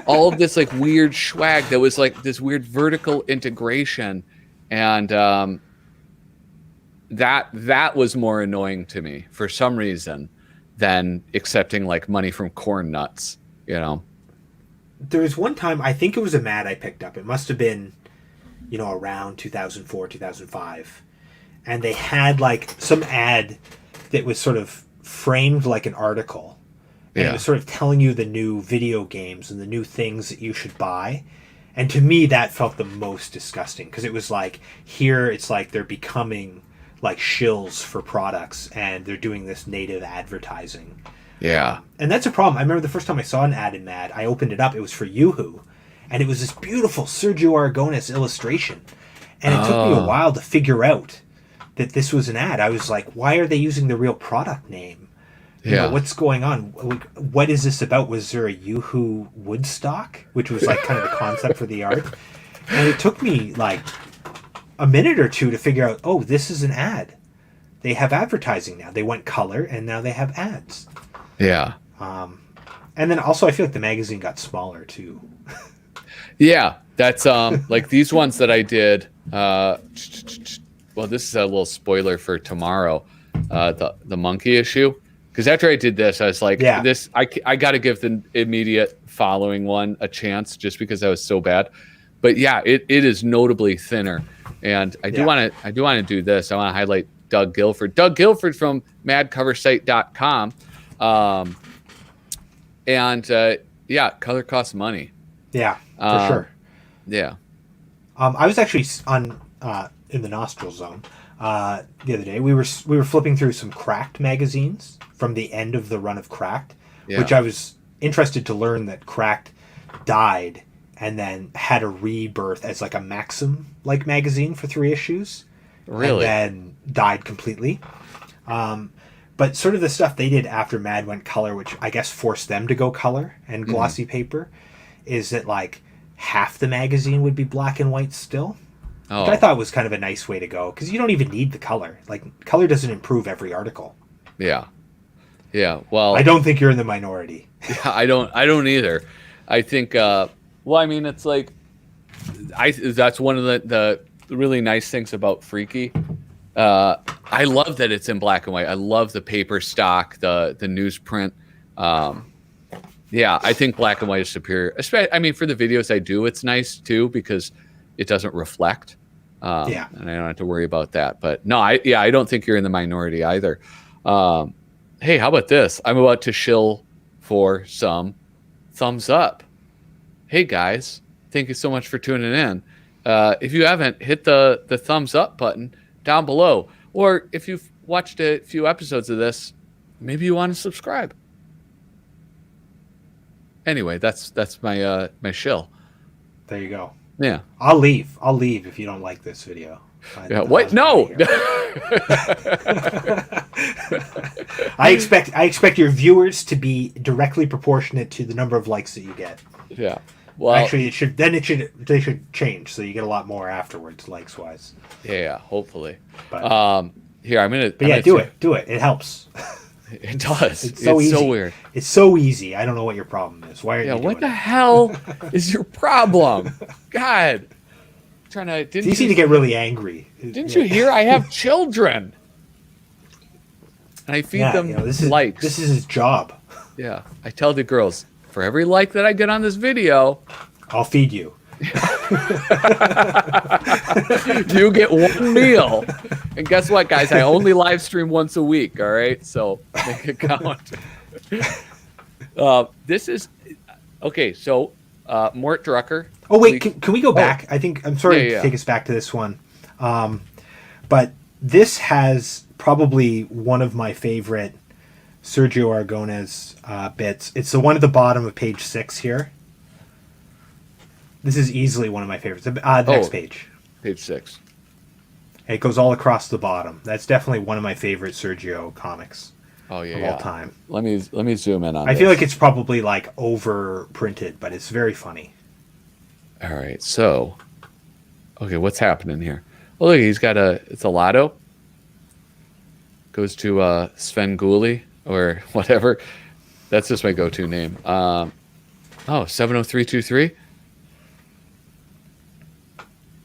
all of this like weird swag that was like this weird vertical integration, and that was more annoying to me for some reason than accepting like money from corn nuts, you know. There was one time, I think it was a Mad I picked up. It must have been, you know, around 2004, 2005. And they had like some ad that was sort of framed like an article. And it Yeah. was sort of telling you the new video games and the new things that you should buy. And to me, that felt the most disgusting, because it was like, here it's like they're becoming like shills for products, and they're doing this native advertising. Yeah. And that's a problem. I remember the first time I saw an ad in Mad, I opened it up. It was for Yoo-Hoo. And it was this beautiful Sergio Aragonés illustration. And it took me a Oh. while to figure out that this was an ad. I was like, why are they using the real product name? You know, Yeah. what's going on? What is this about? Was there a Yoo-Hoo Woodstock? Which was like kind of the concept for the art. And it took me like a minute or two to figure out, oh, this is an ad. They have advertising now. They went color, and now they have ads. Yeah. And then also, I feel like the magazine got smaller too. Yeah. That's like these ones that I did. Well, this is a little spoiler for tomorrow. The monkey issue. Because after I did this, I was like, Yeah. this I got to give the immediate following one a chance, just because I was so bad. But yeah, it is notably thinner. And I do Yeah. want to do this. I want to highlight Doug Guilford. Doug Guilford from madcoversite.com. Yeah, color costs money. Yeah, for sure. Yeah. I was actually on in the nostril zone the other day. We were flipping through some Cracked magazines from the end of the run of Cracked, Yeah. which I was interested to learn that Cracked died and then had a rebirth as like a Maxim like magazine for 3 issues. Really? And then died completely. But sort of the stuff they did after Mad went color, which I guess forced them to go color and glossy paper, is that like half the magazine would be black and white still. Oh. Which I thought was kind of a nice way to go, because you don't even need the color. Like, color doesn't improve every article. Yeah. Yeah. Well, I don't think you're in the minority. yeah, I don't either. I think well, I mean, it's like that's one of the really nice things about Freaky. I love that it's in black and white. I love the paper stock, the newsprint. Yeah, I think black and white is superior. Especially, I mean, for the videos I do, it's nice too, because it doesn't reflect. Yeah. And I don't have to worry about that. But no, I don't think you're in the minority either. Hey, how about this? I'm about to shill for some thumbs up. Hey guys, thank you so much for tuning in. If you haven't, hit the thumbs up button down below. Or if you've watched a few episodes of this, maybe you want to subscribe. Anyway, that's my my shill. There you go. Yeah. I'll leave if you don't like this video. Yeah. What? No. I expect your viewers to be directly proportionate to the number of likes that you get. Yeah. Well, actually, they should change, so you get a lot more afterwards, likes wise. Yeah. Hopefully. But Here, I'm gonna. But yeah, do it. Do it. It helps. It does. It's so easy. So weird. It's so easy. I don't know what your problem is. Why are you doing what the it? hell is your problem? God. It's easy to get really angry. Didn't you hear? I have children. And I feed them likes. This is his job. Yeah. I tell the girls, for every like that I get on this video, I'll feed you. You get one meal. And guess what, guys? I only live stream once a week, all right? So make it count. This is... Okay, so Mort Drucker. Oh, wait. Can we go back? I'm sorry to take us back to this one. But this has probably one of my favorite Sergio Aragonés bits. It's the one at the bottom of page 6 here. This is easily one of my favorites. Next page. Page 6. It goes all across the bottom. That's definitely one of my favorite Sergio comics of all time. Let me zoom in on I feel like it's probably like over printed, but it's very funny. All right, so okay, what's happening here? Oh, look, he's got it's a lotto. Goes to Sven Gulli or whatever. That's just my go-to name. 70323.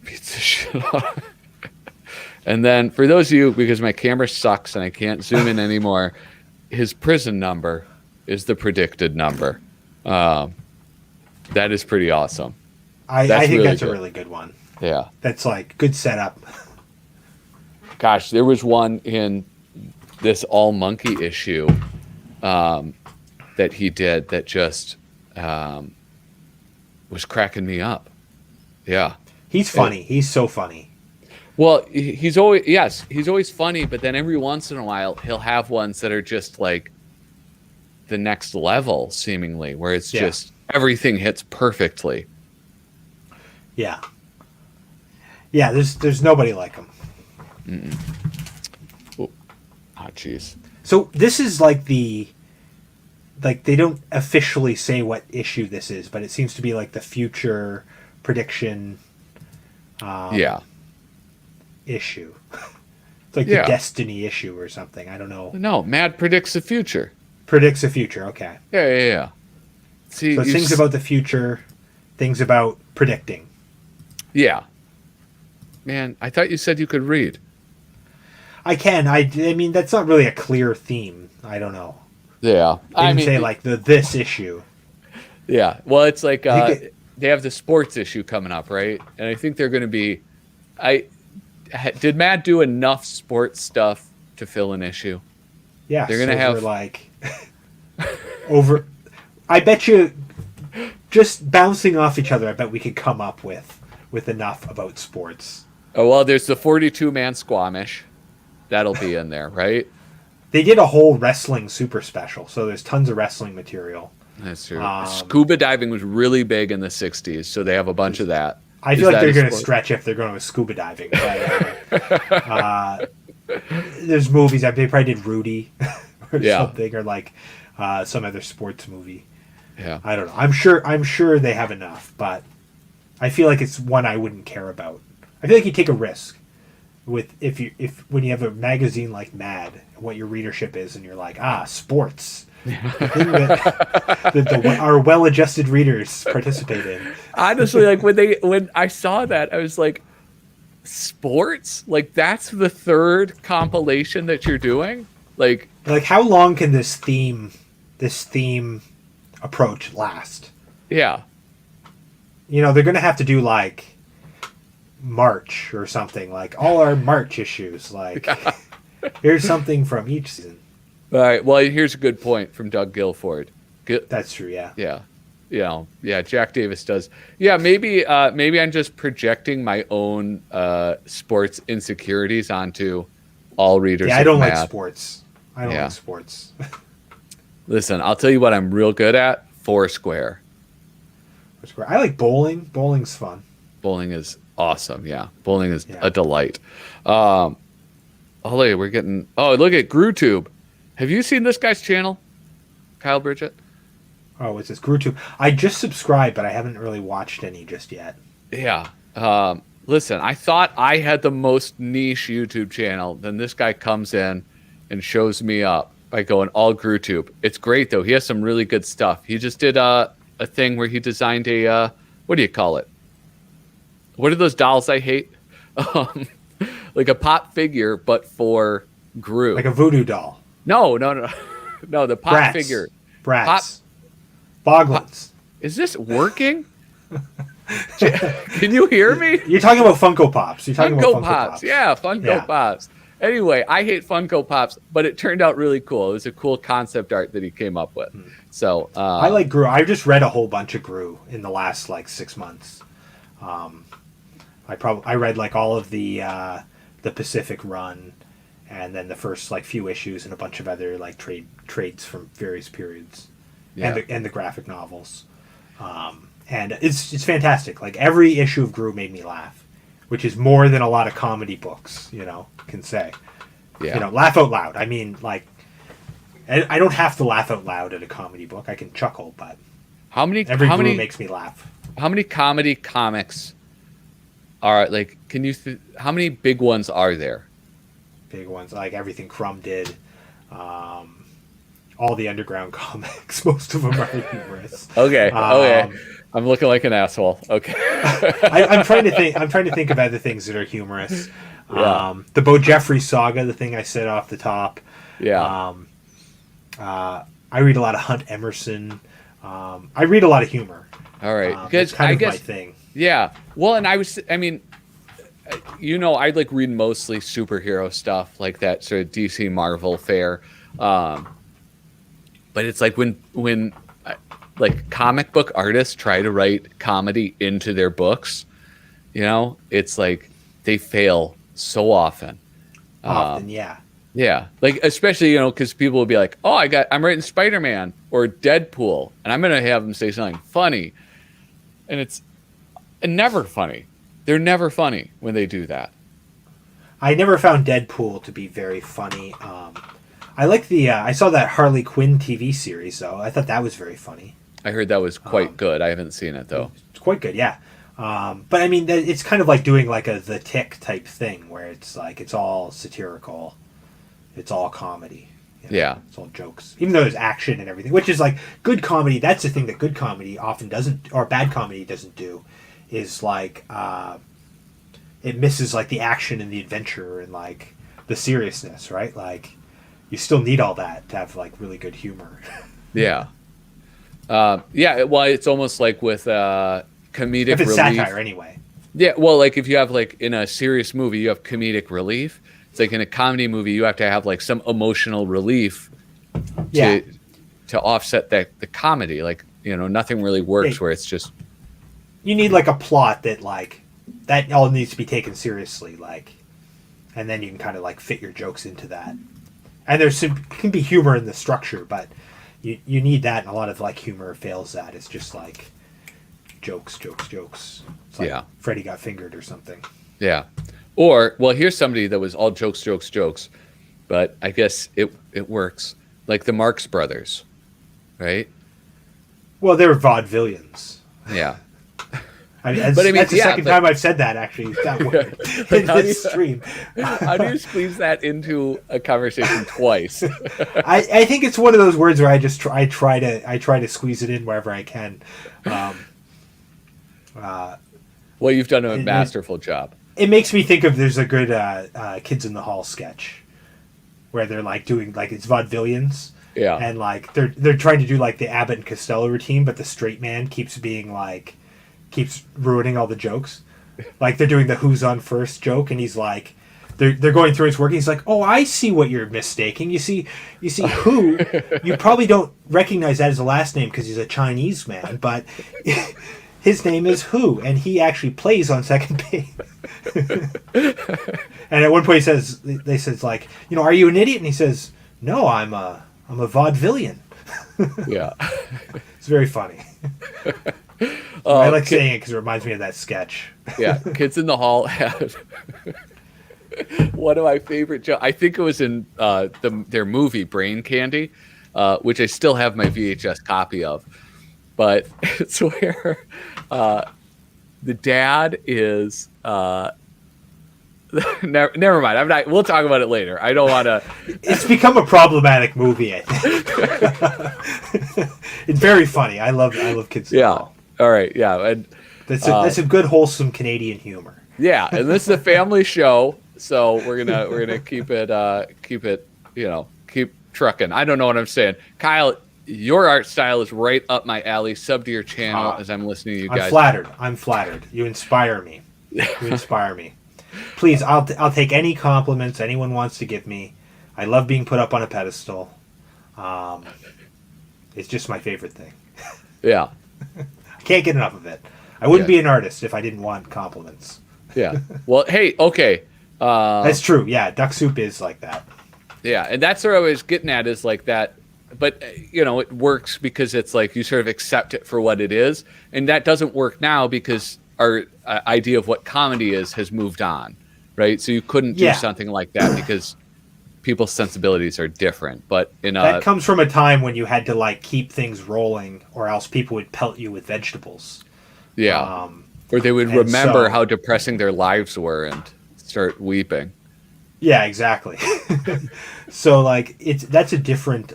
Beats the shit out. And then for those of you, because my camera sucks and I can't zoom in anymore, his prison number is the predicted number. That is pretty awesome. I think really that's good. A really good one. Yeah. That's like good setup. Gosh, there was one in this All Monkey issue that he did that just was cracking me up. Yeah. He's funny. He's so funny. Well, he's always funny, but then every once in a while he'll have ones that are just like the next level, seemingly, where it's just everything hits perfectly. Yeah. Yeah, there's nobody like him. Oh, jeez. So this is like they don't officially say what issue this is, but it seems to be like the future prediction issue. It's like the Destiny issue or something. I don't know. No, Mad predicts the future. Predicts the future, okay. Yeah. See, so things about the future, things about predicting. Yeah. Man, I thought you said you could read. I can. I mean, that's not really a clear theme. I don't know. Yeah. I mean, say like this issue. Yeah. Well, it's like they have the sports issue coming up, right? And I think they're going to be... Did Matt do enough sports stuff to fill an issue? Yeah. They're going to have... like... over... I bet you... Just bouncing off each other, I bet we could come up with enough about sports. Oh, well, there's the 42-man Squamish. That'll be in there, right? They did a whole wrestling super special, so there's tons of wrestling material. That's true. Scuba diving was really big in the 60s, so they have a bunch of that. I feel like they're going to stretch if they're going with scuba diving. But, there's movies. They probably did Rudy or something, or like some other sports movie. Yeah. I don't know. I'm sure they have enough, but I feel like it's one I wouldn't care about. I feel like you take a risk with when you have a magazine like Mad, what your readership is, and you're like, sports. The thing that our well-adjusted readers participate in. Honestly, like when I saw that, I was like, sports? Like that's the third compilation that you're doing? Like how long can this theme approach last? Yeah. You know, they're going to have to do like March or something, like all our March issues. Like, here's something from each season. All right. Well, here's a good point from Doug Guilford. That's true. Yeah. Yeah. Jack Davis does. Yeah. Maybe I'm just projecting my own sports insecurities onto all readers. Yeah. I don't like sports. I don't like sports. Listen, I'll tell you what I'm real good at. Foursquare. I like bowling. Bowling's fun. Bowling is awesome. Yeah. Bowling is a delight. Look, we're getting... Oh, look at GrewTube. Have you seen this guy's channel? Kyle Bridgett? Oh, it's this GrewTube. I just subscribed, but I haven't really watched any just yet. Yeah. Listen, I thought I had the most niche YouTube channel. Then this guy comes in and shows me up by going all GrewTube. It's great though. He has some really good stuff. He just did a thing where he designed a what do you call it? What are those dolls I hate? Um, like a pop figure, but for Gru. Like a voodoo doll. No, no, no, no. The pop Brats. figure. Brats. Boglins. Is this working? Can you hear me? You're talking about Funko Pops. You're talking about Funko Pops. Yeah, Funko Pops. Anyway, I hate Funko Pops, but it turned out really cool. It was a cool concept art that he came up with. So I like Gru. I just read a whole bunch of Gru in the last like 6 months. I read like all of the Pacific Run, and then the first like few issues and a bunch of other like trades from various periods, and the graphic novels. And it's fantastic. Like every issue of Gru made me laugh, which is more than a lot of comedy books, can say. Yeah. Laugh out loud. I mean, like, I don't have to laugh out loud at a comedy book. I can chuckle, but every Gru makes me laugh. How many comedy comics are like? How many big ones are there? Big ones like everything Crumb did. All the underground comics. Most of them are humorous. Okay. Okay. I'm looking like an asshole. Okay. I'm trying to think of other things that are humorous. Yeah. The Bo Jeffrey saga, the thing I said off the top. Yeah. I read a lot of Hunt Emerson. I read a lot of humor. All right. Because I guess my thing. Yeah. Well, and I like read mostly superhero stuff, like that sort of DC Marvel fare. But it's like when like comic book artists try to write comedy into their books, it's like they fail so often. Yeah. Yeah, like especially because people will be like, "Oh, I'm writing Spider-Man or Deadpool, and I'm gonna have them say something funny," and it's never funny. They're never funny when they do that. I never found Deadpool to be very funny. I like I saw that Harley Quinn TV series though. I thought that was very funny. I heard that was quite good. I haven't seen it though. It's quite good, yeah. But I mean, it's kind of like doing like The Tick type thing, where it's like it's all satirical. It's all comedy. Yeah. It's all jokes. Even though there's action and everything, which is like good comedy. That's the thing that good comedy often doesn't, or bad comedy doesn't do, is like it misses like the action and the adventure and like the seriousness, right? Like you still need all that to have like really good humor. Yeah. Yeah. Well, it's almost like with comedic if it's relief. Satire anyway. Yeah. Well, like if you have like in a serious movie, you have comedic relief. It's like in a comedy movie, you have to have like some emotional relief to offset the comedy. Like, nothing really works where it's just. You need like a plot that all needs to be taken seriously, like, and then you can kind of like fit your jokes into that. And there's can be humor in the structure, but you need that, and a lot of like humor fails that. It's just like jokes. It's like Freddy got fingered or something. Yeah. Or, well, here's somebody that was all jokes, but I guess it works. Like the Marx Brothers, right? Well, they're vaudevillians. Yeah. That's the second time I've said that, actually, that word in this stream. How do you squeeze that into a conversation twice? I think it's one of those words where I try to squeeze it in wherever I can. Well, you've done a masterful job. It makes me think of there's a good Kids in the Hall sketch where they're like doing like it's vaudevillians. Yeah. And like they're trying to do like the Abbott and Costello routine, but the straight man keeps ruining all the jokes. Like they're doing the who's on first joke, and he's like they're going through his work. He's like, "Oh, I see what you're mistaking. You see who you probably don't recognize that as a last name because he's a Chinese man, but his name is Who, and he actually plays on second base." And at one point they says like, "Are you an idiot?" And he says, "No, I'm a vaudevillian." Yeah. It's very funny. I like saying it because it reminds me of that sketch. Yeah, Kids in the Hall had one of my favorite jokes. I think it was in their movie Brain Candy, which I still have my VHS copy of. But it's where The dad is never mind. I'm not. We'll talk about it later. I don't want to. It's become a problematic movie, I think. It's very funny. I love Kids. Yeah. All right. Yeah. And that's a good wholesome Canadian humor. yeah, and this is a family show, so we're gonna keep it keep trucking. I don't know what I'm saying, Kyle. Your art style is right up my alley. Sub to your channel as I'm listening to you guys. I'm flattered. You inspire me. Please, I'll take any compliments anyone wants to give me. I love being put up on a pedestal. It's just my favorite thing. Yeah. I can't get enough of it. I wouldn't be an artist if I didn't want compliments. Yeah. Well, hey, okay. That's true. Yeah, Duck Soup is like that. Yeah, and that's what I was getting at is like that. But, it works because it's like you sort of accept it for what it is. And that doesn't work now because our idea of what comedy is has moved on, right? So you couldn't do something like that because people's sensibilities are different. But that comes from a time when you had to like keep things rolling or else people would pelt you with vegetables. Yeah. Or they would remember how depressing their lives were and start weeping. Yeah, exactly. So like that's a different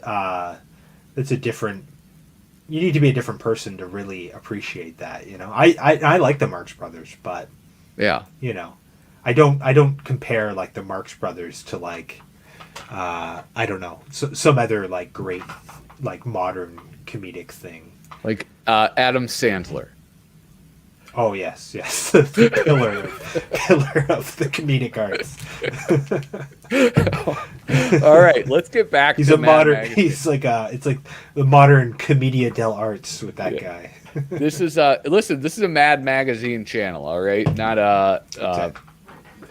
you need to be a different person to really appreciate that, I like the Marx Brothers, but yeah, I don't compare like the Marx Brothers to like I don't know, some other like great like modern comedic thing like Adam Sandler. Oh yes, the pillar of the comedic arts. All right, let's get back. He's to a modern. Magazine. He's like it's like the modern Commedia dell'arts with that guy. This is listen. This is a Mad Magazine channel. All right, not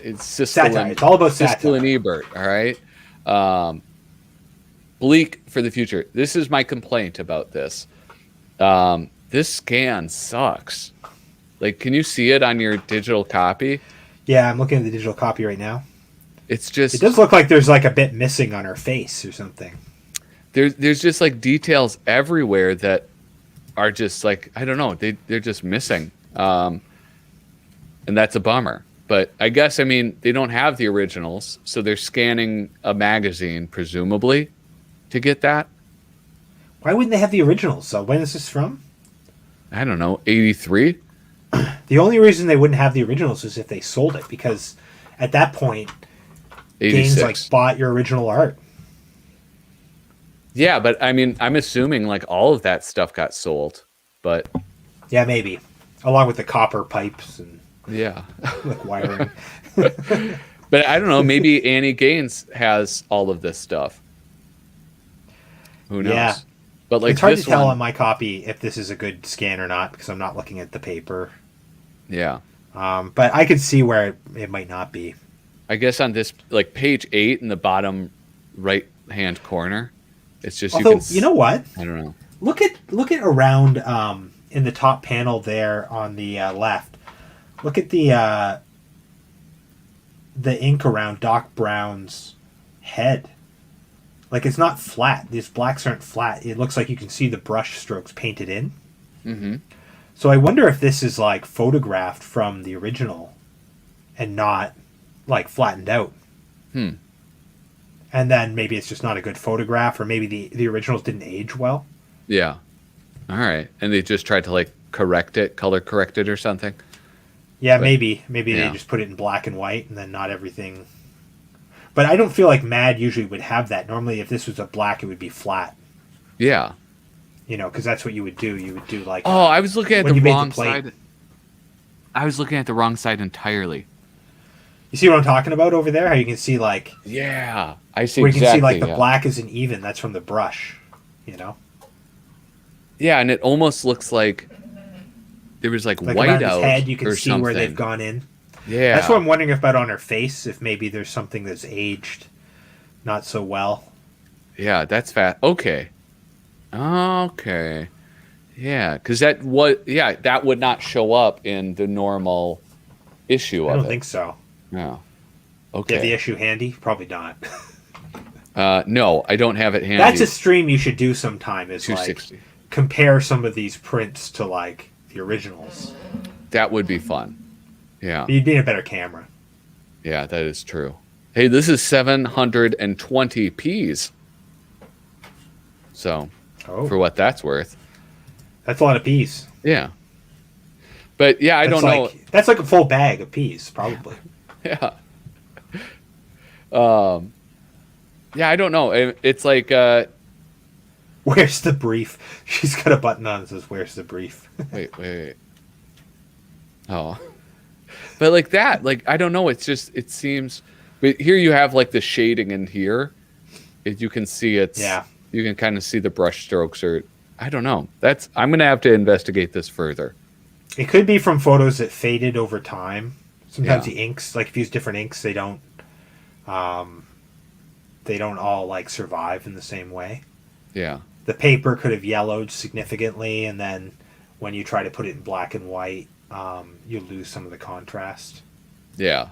it's satire. It's all about Siskel and satire. Ebert. All right. Bleak for the future. This is my complaint about this. This scan sucks. Like, can you see it on your digital copy? Yeah, I'm looking at the digital copy right now. It does look like there's like a bit missing on her face or something. There's just like details everywhere that are just like, I don't know, they're just missing. And that's a bummer. But I guess, they don't have the originals, so they're scanning a magazine, presumably, to get that. Why wouldn't they have the originals? So when is this from? I don't know, 83? The only reason they wouldn't have the originals is if they sold it, because at that point, 86. Gaines like bought your original art. Yeah, but I'm assuming like all of that stuff got sold, but yeah, maybe along with the copper pipes and like wiring. But I don't know. Maybe Annie Gaines has all of this stuff. Who knows? Yeah. But like, it's hard to tell on my copy if this is a good scan or not because I'm not looking at the paper. Yeah. But I could see where it might not be. I guess on this, like page 8 in the bottom right hand corner, it's just. Although, you know what? I don't know. Look at around in the top panel there on the left. Look at the ink around Doc Brown's head. Like, it's not flat. These blacks aren't flat. It looks like you can see the brush strokes painted in. Mm-hmm. So I wonder if this is, like, photographed from the original and not, like, flattened out. And then maybe it's just not a good photograph, or maybe the originals didn't age well. Yeah. All right. And they just tried to, like, color correct it or something? Yeah, but, maybe they just put it in black and white and then not everything... But I don't feel like Mad usually would have that. Normally, if this was a black, it would be flat. Yeah. Because that's what you would do. You would do like... Oh, I was looking at the wrong side. I was looking at the wrong side entirely. You see what I'm talking about over there? How you can see like... Yeah, I see where you exactly. Can see like the black isn't even. That's from the brush, Yeah, and it almost looks like there was like white around out his head, you can or see something. where they've gone in. Yeah. That's what I'm wondering about on her face, if maybe there's something that's aged not so well. Yeah, that's fat. Okay. Yeah, because that would not show up in the normal issue of it. I don't think so. No. Okay. Do you have the issue handy? Probably not. No, I don't have it handy. That's a stream you should do sometime. Is 260. Like compare some of these prints to like the originals. That would be fun. Yeah. You'd need a better camera. Yeah, that is true. Hey, this is 720 Ps. So, for what that's worth. That's a lot of peas. Yeah. But yeah, I don't know. That's like a full bag of peas, probably. Yeah. Yeah, I don't know. It's like where's the brief? She's got a button on that says "Where's the brief?" wait. Oh. But like that, like I don't know, it seems, but here you have like the shading in here. You can see you can kind of see the brush strokes, or I don't know. I'm going to have to investigate this further. It could be from photos that faded over time. Sometimes the inks, like if you use different inks, they don't all like survive in the same way. Yeah. The paper could have yellowed significantly, and then when you try to put it in black and white, you lose some of the contrast. Yeah.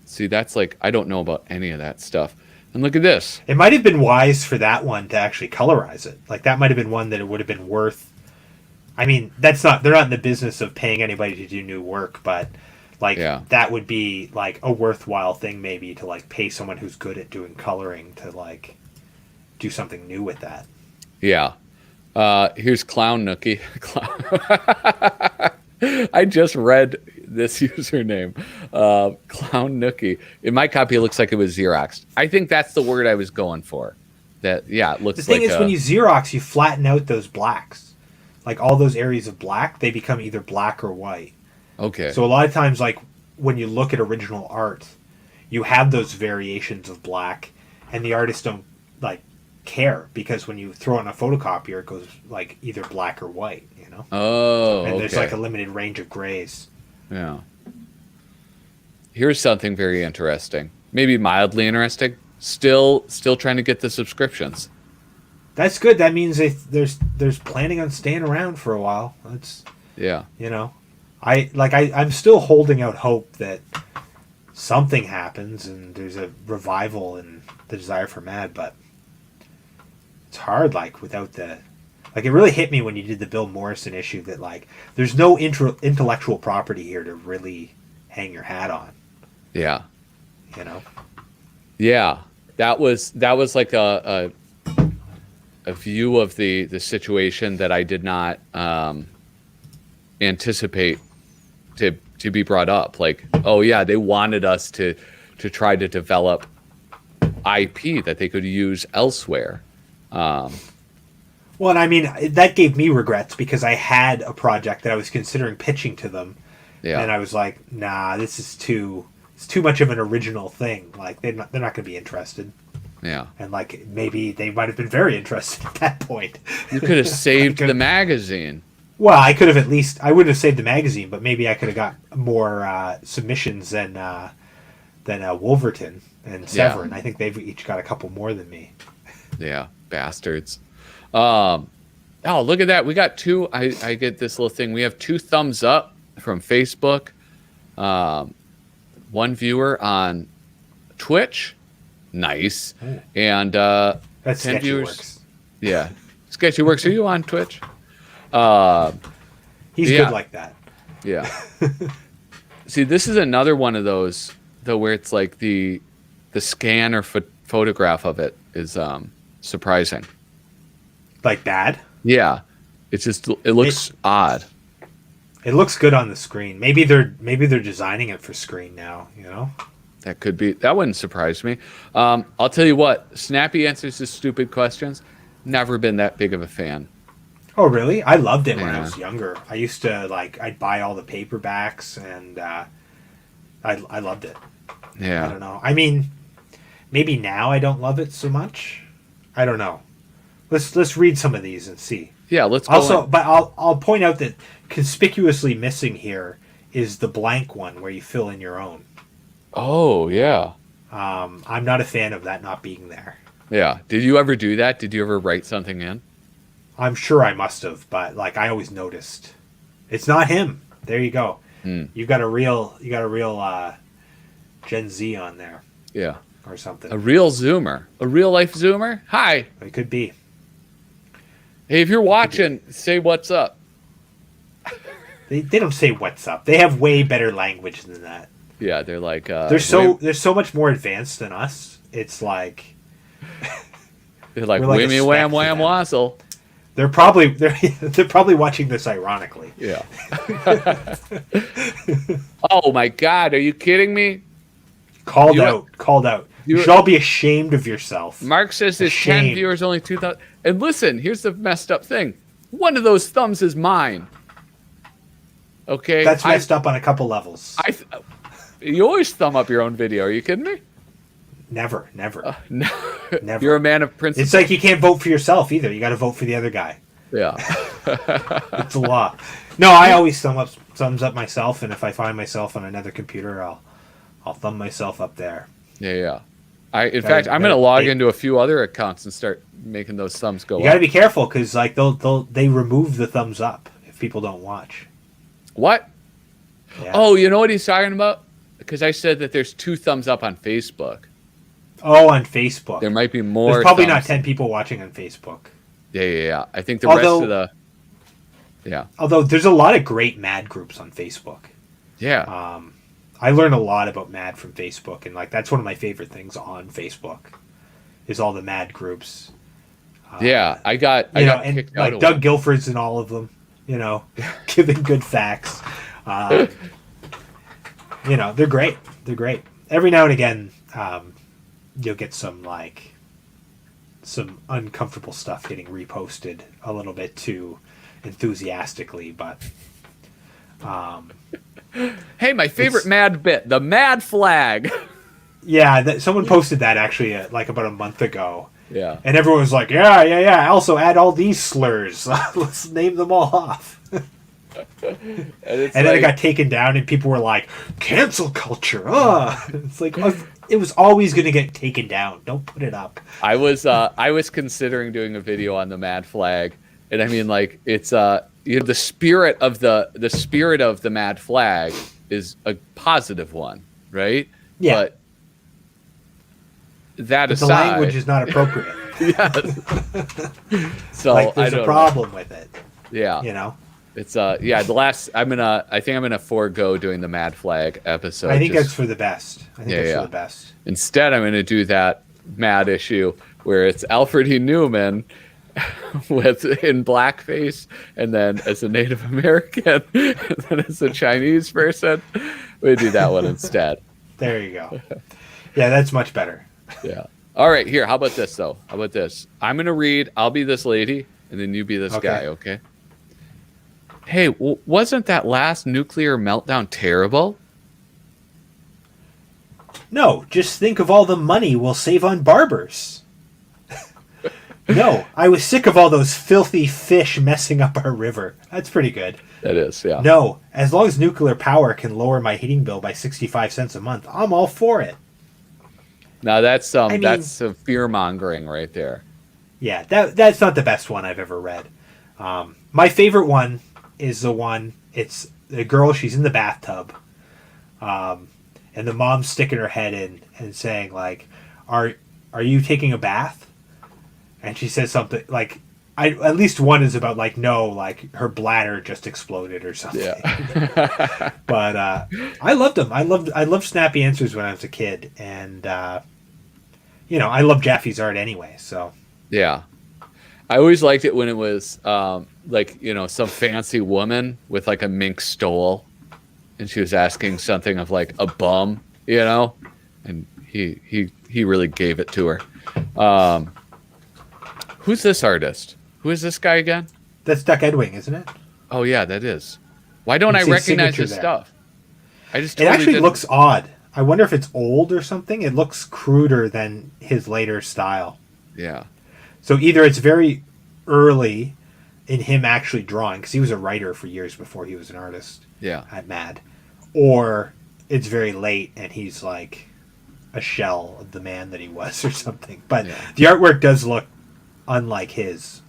See, that's like, I don't know about any of that stuff. And look at this. It might have been wise for that one to actually colorize it. Like that might have been one that it would have been worth. I mean, they're not in the business of paying anybody to do new work, but like that would be like a worthwhile thing maybe to like pay someone who's good at doing coloring to like do something new with that. Yeah. Here's Clown Nookie. I just read this username. Clown Nookie. In my copy, it looks like it was Xeroxed. I think that's the word I was going for. It looks like... The thing is, when you Xerox, you flatten out those blacks. Like, all those areas of black, they become either black or white. Okay. So a lot of times, like, when you look at original art, you have those variations of black, and the artists don't, like, care, because when you throw it on a photocopier, it goes, like, either black or white, you know? Oh, and there's, like, a limited range of grays. Yeah. Here's something very interesting. Maybe mildly interesting. Still trying to get the subscriptions. That's good. That means there's planning on staying around for a while. That's you know, I'm still holding out hope that something happens and there's a revival in the desire for Mad, but it's hard like without the like it really hit me when you did the Bill Morrison issue that like there's no intellectual property here to really hang your hat on. Yeah. You know. Yeah. That was like a view of the situation that I did not anticipate to be brought up. Like, oh yeah, they wanted us to try to develop IP that they could use elsewhere. Well, and I mean that gave me regrets because I had a project that I was considering pitching to them, and I was like, nah, this is too much of an original thing. Like they're not going to be interested. Yeah. And like maybe they might have been very interested at that point. You could have saved the magazine. Well, I could have I wouldn't have saved the magazine, but maybe I could have got more submissions than Wolverton and Severin. I think they've each got a couple more than me. Yeah, bastards. Oh, look at that. We got two. I get this little thing. We have 2 thumbs up from Facebook. 1 viewer on Twitch. Nice. Ooh. And that's 10 viewers. Works. Yeah. Sketchy Works. Are you on Twitch? He's good like that. Yeah. See, this is another one of those though where it's like the scan or photograph of it is surprising. Like bad? Yeah. It looks odd. It looks good on the screen. Maybe they're designing it for screen now, you know? That could be. That wouldn't surprise me. I'll tell you what. Snappy answers to stupid questions. Never been that big of a fan. Oh, really? I loved it when I was younger. I used to I'd buy all the paperbacks, and I loved it. Yeah. I don't know. I mean, maybe now I don't love it so much. I don't know. Let's read some of these and see. Yeah, let's go. Also, but I'll point out that conspicuously missing here is the blank one where you fill in your own. Oh, yeah. I'm not a fan of that not being there. Yeah. Did you ever do that? Did you ever write something in? I'm sure I must have, but I always noticed. It's not him. There you go. You got a real Gen Z on there. Yeah. Or something. A real Zoomer. A real life Zoomer? Hi. It could be. Hey, if you're watching, say what's up. They don't say what's up. They have way better language than that. Yeah, they're like They're so much more advanced than us. It's like they're like we're like a whammy speck wham to wham them. wassle. They're probably watching this ironically. Yeah. Oh my God, are you kidding me? Called You- out. You should all be ashamed of yourself. Mark says there's 10 Ashamed. viewers, only 2,000. And listen, here's the messed up thing. One of those thumbs is mine. Okay? That's messed up on a couple levels. You always thumb up your own video. Are you kidding me? Never. No. Never. You're a man of principle. It's like you can't vote for yourself either. You got to vote for the other guy. Yeah. It's a law. No, I always thumbs up myself, and if I find myself on another computer, I'll thumb myself up there. Yeah. In fact, I'm going to log into a few other accounts and start making those thumbs go You got to up. be careful because like they remove the thumbs up if people don't watch. What? Yeah. Oh, you know what he's talking about? Because I said that there's 2 thumbs up on Facebook. Oh, on Facebook. There might be more. There's probably not thumbs. 10 people watching on Facebook. Yeah. I think the rest of the. Yeah. Although there's a lot of great Mad groups on Facebook. Yeah. I learn a lot about Mad from Facebook, and like that's one of my favorite things on Facebook is all the Mad groups. Yeah. I got and kicked out like of Doug one. Guilford's in all of them. Giving good facts. They're great. They're great. Every now and again, you'll get some uncomfortable stuff getting reposted a little bit too enthusiastically, but Hey, my favorite Mad bit, the Mad flag. yeah, someone posted that actually like about a month ago. Yeah. And everyone was like, yeah. Also add all these slurs. Let's name them all off. And And then it got taken down, and people were like, "Cancel culture." It's like it was always going to get taken down. Don't put it up. I was considering doing a video on the Mad flag, and I mean, like, it's the spirit of the Mad flag is a positive one, right? Yeah. But that But the aside, language is not appropriate. so Like there's I don't a problem with it. know. Yeah, it's the last. I think I'm gonna forego doing the Mad flag episode. I think that's for the best. For the best. Instead, I'm gonna do that Mad issue where it's Alfred E. Newman in blackface, and then as a Native American, and then as a Chinese person. We do that one instead. There you go. Yeah, that's much better. Yeah. All right. Here. How about this though? How about this? I'm gonna read. I'll be this lady, and then you be this guy. Okay. Hey, wasn't that last nuclear meltdown terrible? No, just think of all the money we'll save on barbers. No, I was sick of all those filthy fish messing up our river. That's pretty good. That is, yeah. No, as long as nuclear power can lower my heating bill by 65 cents a month, I'm all for it. Now that's mean- some fear mongering right there. Yeah, that's not the best one I've ever read. My favorite one is it's the girl, she's in the bathtub, and the mom's sticking her head in and saying, like, are you taking a bath? And she says something like, at least one is about, like, no, like, her bladder just exploded or something. Yeah. But I loved them. I loved snappy answers when I was a kid, and I love Jaffe's art anyway, so. Yeah. I always liked it when it was some fancy woman with like a mink stole, and she was asking something of like a bum, and he really gave it to her. Who's this artist? Who is this guy again? That's Duck Edwing, isn't it? Oh yeah, that is. Why don't I It's his recognize signature his there. stuff? I just It totally actually didn't. looks odd. I wonder if it's old or something. It looks cruder than his later style. Yeah. So either it's very early in him actually drawing, because he was a writer for years before he was an artist Yeah. at Mad, or it's very late and he's like a shell of the man that he was or something. But Yeah. the artwork does look unlike his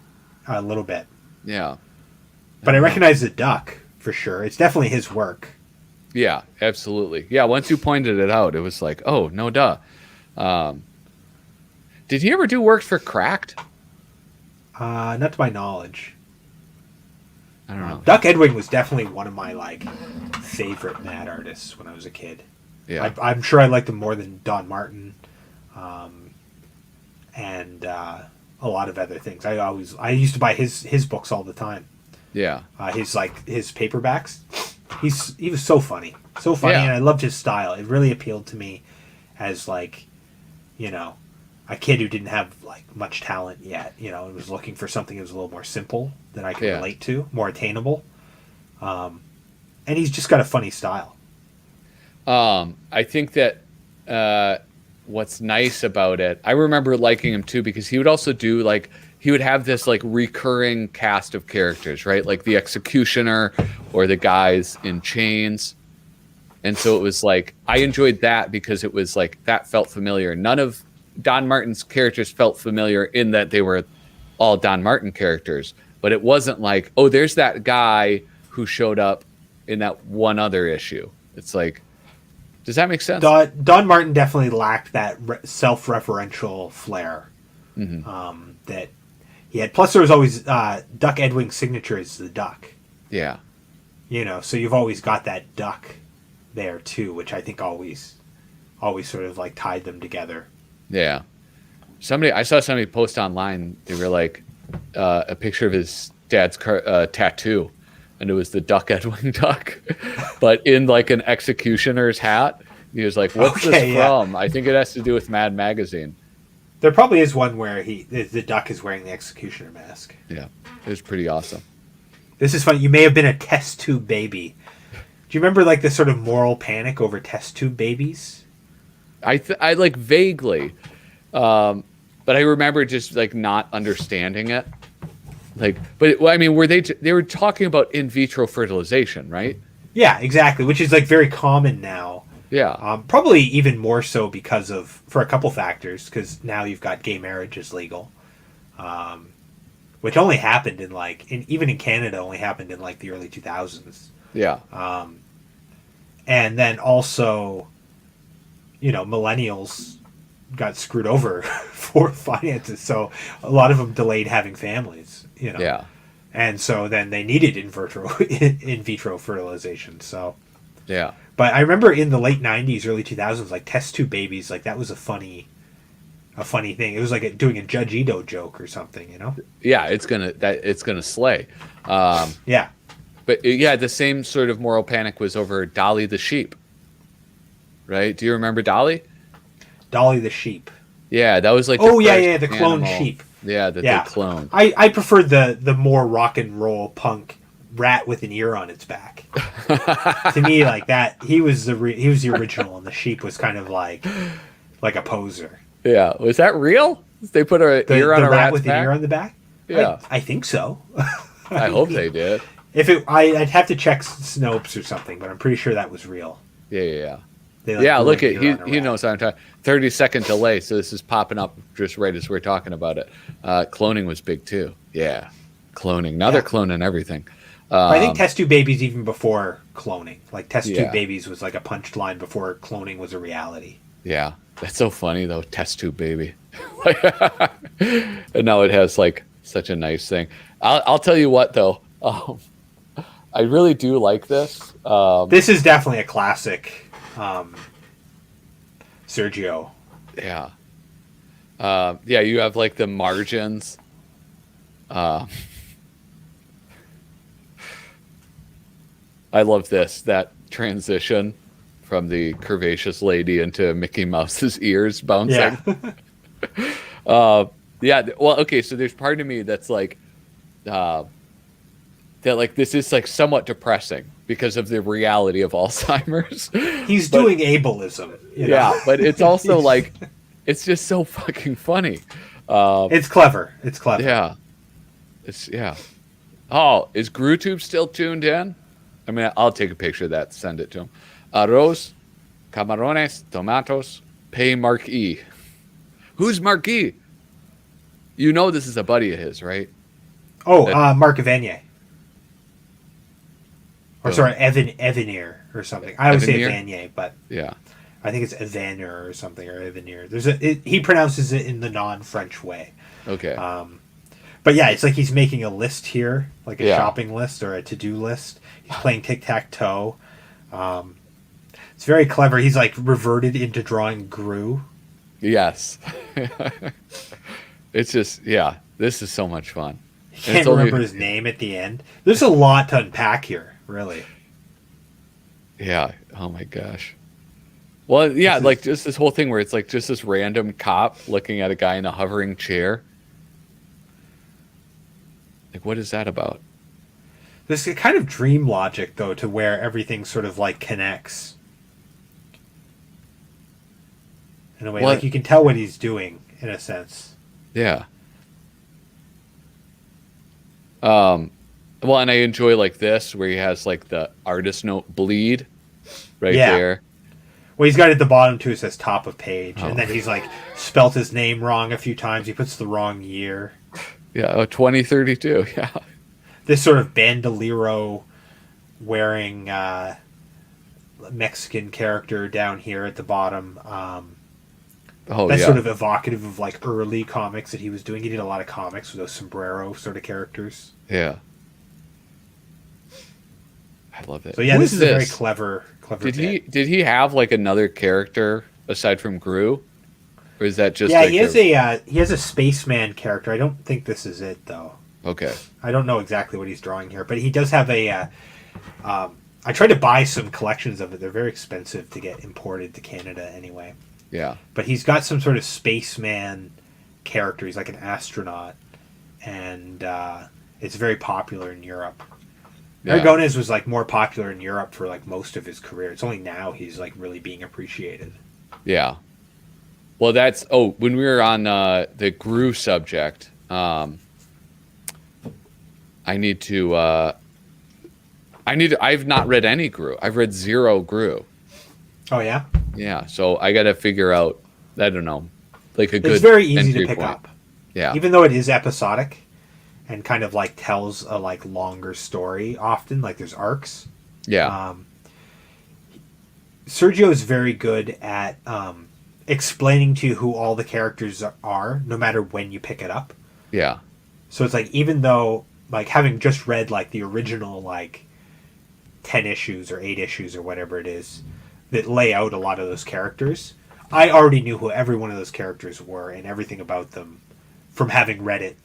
a little bit. Yeah. But I recognize the duck for sure. It's definitely his work. Yeah, absolutely. Yeah, once you pointed it out, it was like, oh, no duh. Did he ever do work for Cracked? Not to my knowledge. I don't know. Duck Edwing was definitely one of my like favorite Mad artists when I was a kid. Yeah. I'm sure I liked him more than Don Martin, and a lot of other things. I used to buy his books all the time. Yeah. His paperbacks. He was so funny, Yeah. and I loved his style. It really appealed to me as like, you know, a kid who didn't have like much talent yet. You know, and was looking for something that was a little more simple that I could relate to, more attainable. And he's just got a funny style. I think that what's nice about it, I remember liking him too because he would also do like he would have this like recurring cast of characters, right? Like the executioner or the guys in chains. And so it was like I enjoyed that because it was like that felt familiar. None of Don Martin's characters felt familiar in that they were all Don Martin characters, but it wasn't like, oh, there's that guy who showed up in that one other issue. It's like, does that make sense? Don Martin definitely lacked that self-referential flair that he had. Plus, there was always Duck Edwing's signature is the duck. Yeah. You know, so you've always got that duck there too, which I think always sort of like tied them together. Yeah. I saw somebody post online. They were like a picture of his dad's tattoo, and it was the Duck Edwin duck, but in like an executioner's hat. He was like, "What's this from?" I think it has to do with Mad Magazine. There probably is one where the duck is wearing the executioner mask. Yeah, it was pretty awesome. This is funny. You may have been a test tube baby. Do you remember like the sort of moral panic over test tube babies? I like vaguely, but I remember just like not understanding it. Like, but I mean, they were talking about in vitro fertilization, right? Yeah, exactly. Which is like very common now. Yeah. Probably even more so for a couple factors, because now you've got gay marriage is legal, which only happened even in Canada, only happened in like the early 2000s. Yeah. And then also, you know, millennials got screwed over for finances, so a lot of them delayed having families. You know. Yeah. And so then they needed in vitro fertilization. So. Yeah. But I remember in the late 90s, early 2000s, like test tube babies, like that was a funny thing. It was like doing a Judge Ito joke or something, you know? Yeah, it's gonna slay. Yeah. But yeah, the same sort of moral panic was over Dolly the sheep. Right? Do you remember Dolly? Dolly the sheep. Yeah, that was like the cloned sheep. Yeah, they cloned. I preferred the more rock and roll punk rat with an ear on its back. To me, like that, he was the original, and the sheep was kind of like a poser. Yeah, was that real? They put an ear on a rat's with back? an ear on the back. Yeah, I think so. I hope they did. I'd have to check Snopes or something, but I'm pretty sure that was real. Yeah. Yeah, look at he knows how I'm talking. 30-second delay, so this is popping up just right as we're talking about it. Cloning was big too. Yeah, cloning. Now they're cloning everything. I think test tube babies even before cloning. Like test tube babies was like a punchline before cloning was a reality. Yeah, that's so funny though. Test tube baby, and now it has like such a nice thing. I'll tell you what though. I really do like this. This is definitely a classic. Sergio. Yeah. You have like the margins. I love that transition from the curvaceous lady into Mickey Mouse's ears bouncing. Yeah. Well, okay. So there's part of me that's like, that like this is like somewhat depressing because of the reality of Alzheimer's. He's doing ableism. You know? Yeah, but it's also like, it's just so fucking funny. It's clever. Yeah. Oh, is GrooTube still tuned in? I mean, I'll take a picture of that, send it to him. Arroz, camarones, tomatos, pay Marquis. Who's Marquis? You know this is a buddy of his, right? Oh, Mark Evanier. Or sorry, Evanier or something. I always say Evanier, but yeah, I think it's Evanier or something, or Evanier. He pronounces it in the non-French way. Okay. But yeah, it's like he's making a list here, like a Yeah. shopping list or a to-do list. He's playing tic-tac-toe. It's very clever. He's like reverted into drawing Gru. Yes. It's just, yeah, this is so much fun. He can't remember his name at the end. There's a lot to unpack here, really. Yeah. Oh my gosh. Well, yeah, like just this whole thing where it's like just this random cop looking at a guy in a hovering chair. Like, what is that about? There's a kind of dream logic, though, to where everything sort of like connects. In a way, like you can tell what he's doing, in a sense. Yeah. Well, and I enjoy like this where he has like the artist note bleed right there. Well, he's got it at the bottom too. It says top of page, and then he's like spelt his name wrong a few times. He puts the wrong year. Yeah, 2032. Yeah. This sort of bandolero wearing Mexican character down here at the bottom. That's sort of evocative of like early comics that he was doing. He did a lot of comics with those sombrero sort of characters. Yeah. I love it. So yeah, this is a very clever Did he have like another character aside from Gru? Or is that just he has a spaceman character. I don't think this is it though. Okay. I don't know exactly what he's drawing here, but he does have a I tried to buy some collections of it. They're very expensive to get imported to Canada anyway. Yeah. But he's got some sort of spaceman character. He's like an astronaut, and it's very popular in Europe. Yeah. Aragonés was like more popular in Europe for like most of his career. It's only now he's like really being appreciated. Yeah. Well, that's when we were on the Gru subject, I've not read any Gru. I've read 0 Gru. Oh yeah? Yeah, so I got to figure out, I don't know, like a good. It's very easy to pick up. Yeah. Even though it is episodic and kind of like tells a like longer story often, like there's arcs. Yeah. Sergio is very good at explaining to you who all the characters are, no matter when you pick it up. Yeah. So it's like, even though, like, having just read like the original like 10 issues or 8 issues or whatever it is that lay out a lot of those characters, I already knew who every one of those characters were and everything about them from having read it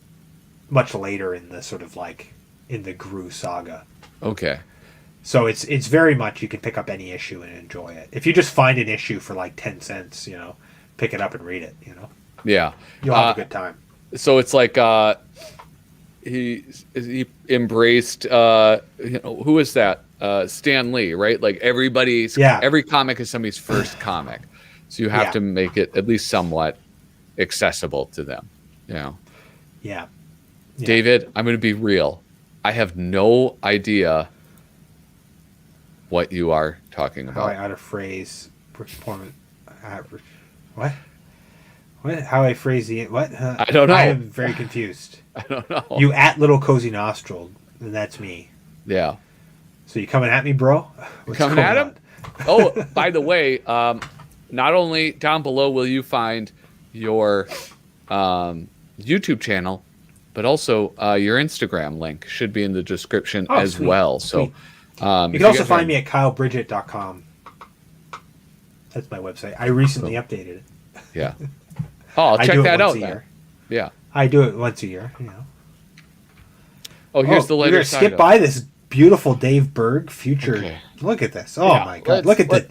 much later in the sort of like in the Gru saga. Okay. So it's very much, you can pick up any issue and enjoy it. If you just find an issue for like 10 cents, pick it up and read it, Yeah. You'll have a good time. So it's like he embraced who is that? Stan Lee, right? Like every comic is somebody's first comic. So you have to make it at least somewhat accessible to them. Yeah. David, I'm going to be real. I have no idea what you are talking about. How I out of phrase performance. What? What? How I phrase the what? I don't know. I am very confused. I don't know. You at Little Cozy Nostril, and that's me. Yeah. So you coming at me, bro? What's coming at him? Oh, by the way, not only down below will you find your YouTube channel, but also your Instagram link should be in the description as sweet. Well. Sweet. So you can also find me at kylebridgett.com. That's my website. I recently updated it. Yeah. Oh, I'll check that out then. Yeah. I do it once a year. Oh, here's the letter. We're gonna skip by this beautiful Dave Berg future. Okay. Look at this. Oh my god! Look at the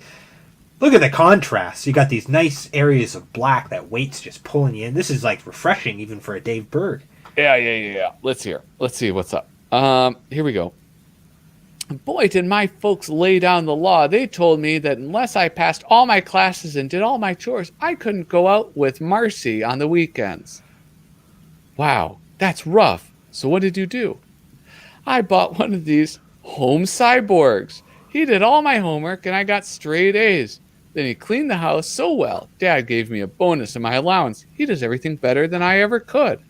contrast. You got these nice areas of black that weight's just pulling you in. This is like refreshing even for a Dave Berg. Yeah. Let's see what's up. Here we go. Boy, did my folks lay down the law. They told me that unless I passed all my classes and did all my chores, I couldn't go out with Marcy on the weekends. Wow, that's rough. So what did you do? I bought one of these home cyborgs. He did all my homework and I got straight A's. Then he cleaned the house so well. Dad gave me a bonus in my allowance. He does everything better than I ever could.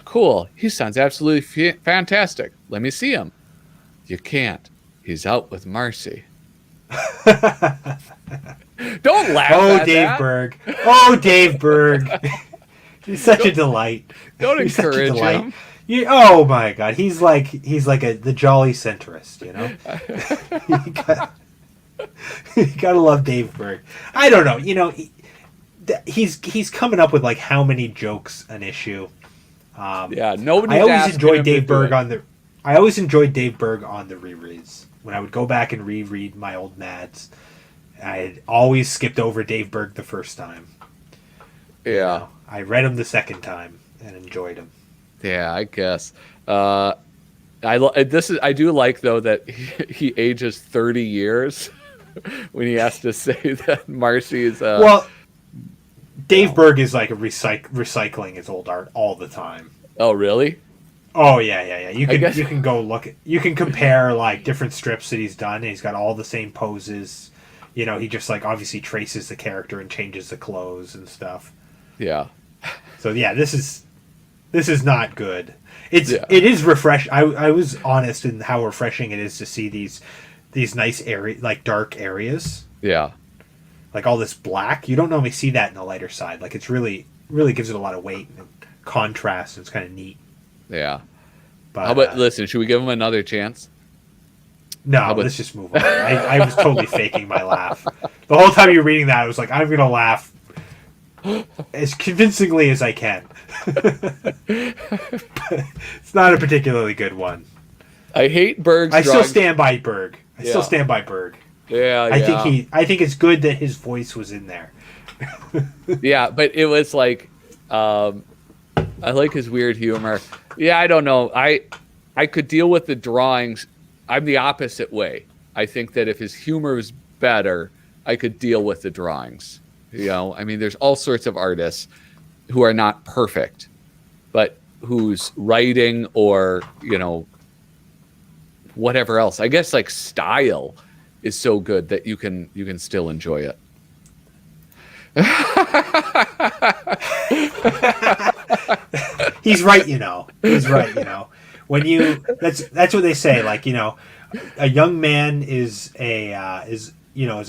Cool. He sounds absolutely fantastic. Let me see him. You can't. He's out with Marcy. Don't laugh at Dave that. Berg. Oh, Dave Berg. He's such a delight. Don't encourage him. Oh my god, he's like the jolly centrist, you know. you, got, you gotta love Dave Berg. I don't know, you know, he's coming up with like how many jokes an issue. Yeah, nobody's I always asking enjoyed him to Dave do Berg it. on the. I always enjoyed Dave Berg on the rereads when I would go back and reread my old Mads. I had always skipped over Dave Berg the first time. You Yeah, know, I read him the second time and enjoyed him. yeah, I guess. I do like though that he ages 30 years when he has to say that Marcy's Well, Dave no. Berg is like recycling his old art all the time. Oh, really? Oh yeah. You I can guess. you can go look at, you can compare like different strips that he's done. And he's got all the same poses. You know, he just like obviously traces the character and changes the clothes and stuff. Yeah. So yeah, this is not good. Yeah. It is refresh. I was honest in how refreshing it is to see these nice area like dark areas, Yeah. like all this black. You don't normally see that in the lighter side. Like it's really gives it a lot of weight and contrast. And it's kind of neat. Yeah. But How about listen? Should we give him another chance? no, how about- let's just move on. I was totally faking my laugh the whole time you're reading that. I was like, I'm gonna laugh as convincingly as I can. It's not a particularly good one. I hate Berg's. I still drawings. stand by Berg. I Yeah. still stand by Berg. Yeah. I think it's good that his voice was in there. Yeah, but it was like, I like his weird humor. Yeah, I don't know. I could deal with the drawings. I'm the opposite way. I think that if his humor was better, I could deal with the drawings. You know, I mean, there's all sorts of artists who are not perfect, but whose writing or, you know, whatever else, I guess like style is so good that you can still enjoy it. He's right, you know. He's right, you know. When you that's what they say. Like, you know, a young man is is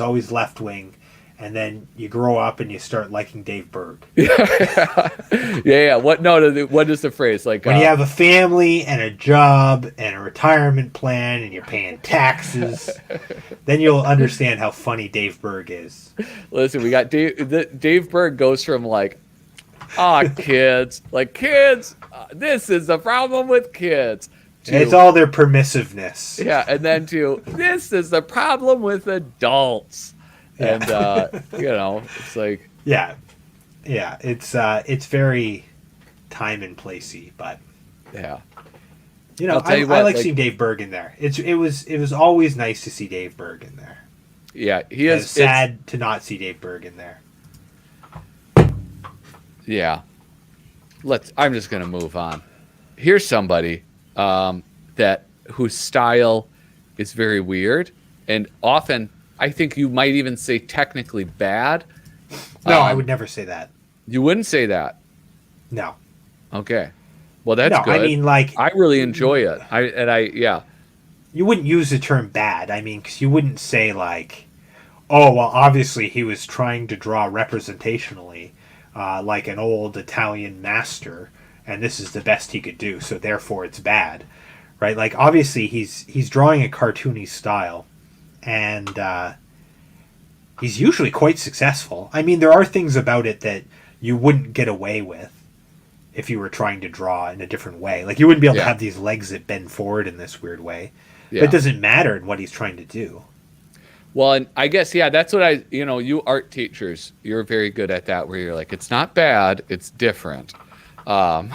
always left wing, and then you grow up and you start liking Dave Berg. Yeah. What? No. What is the phrase? Like When you have a family and a job and a retirement plan and you're paying taxes, then you'll understand how funny Dave Berg is. listen, we got Dave Berg goes from like, kids, like kids. This is the problem with kids. It's all their permissiveness. Yeah, and then to this is the problem with adults. Yeah. And you know, it's like Yeah, it's very time and placey, but yeah. you know, I'll tell you I what, like like- seeing Dave Berg in there. It was always nice to see Dave Berg in there. Yeah, he It's is sad to not see Dave Berg in there. Yeah. I'm just gonna move on. Here's somebody that whose style is very weird, and often I think you might even say technically bad. No, I would never say that. You wouldn't say that. No, Okay. Well, that's no. good. I mean, like, I really enjoy it. Yeah. you wouldn't use the term bad. I mean, because you wouldn't say like, oh, well, obviously he was trying to draw representationally, like an old Italian master, and this is the best he could do, so therefore it's bad, right? Like, obviously he's drawing a cartoony style, and he's usually quite successful. I mean, there are things about it that you wouldn't get away with if you were trying to draw in a different way. Like, you wouldn't be able to have these legs that bend forward in this weird way. Yeah. But it doesn't matter in what he's trying to do. Well, and I guess, yeah, that's what you art teachers, you're very good at that, where you're like, it's not bad, it's different. Well,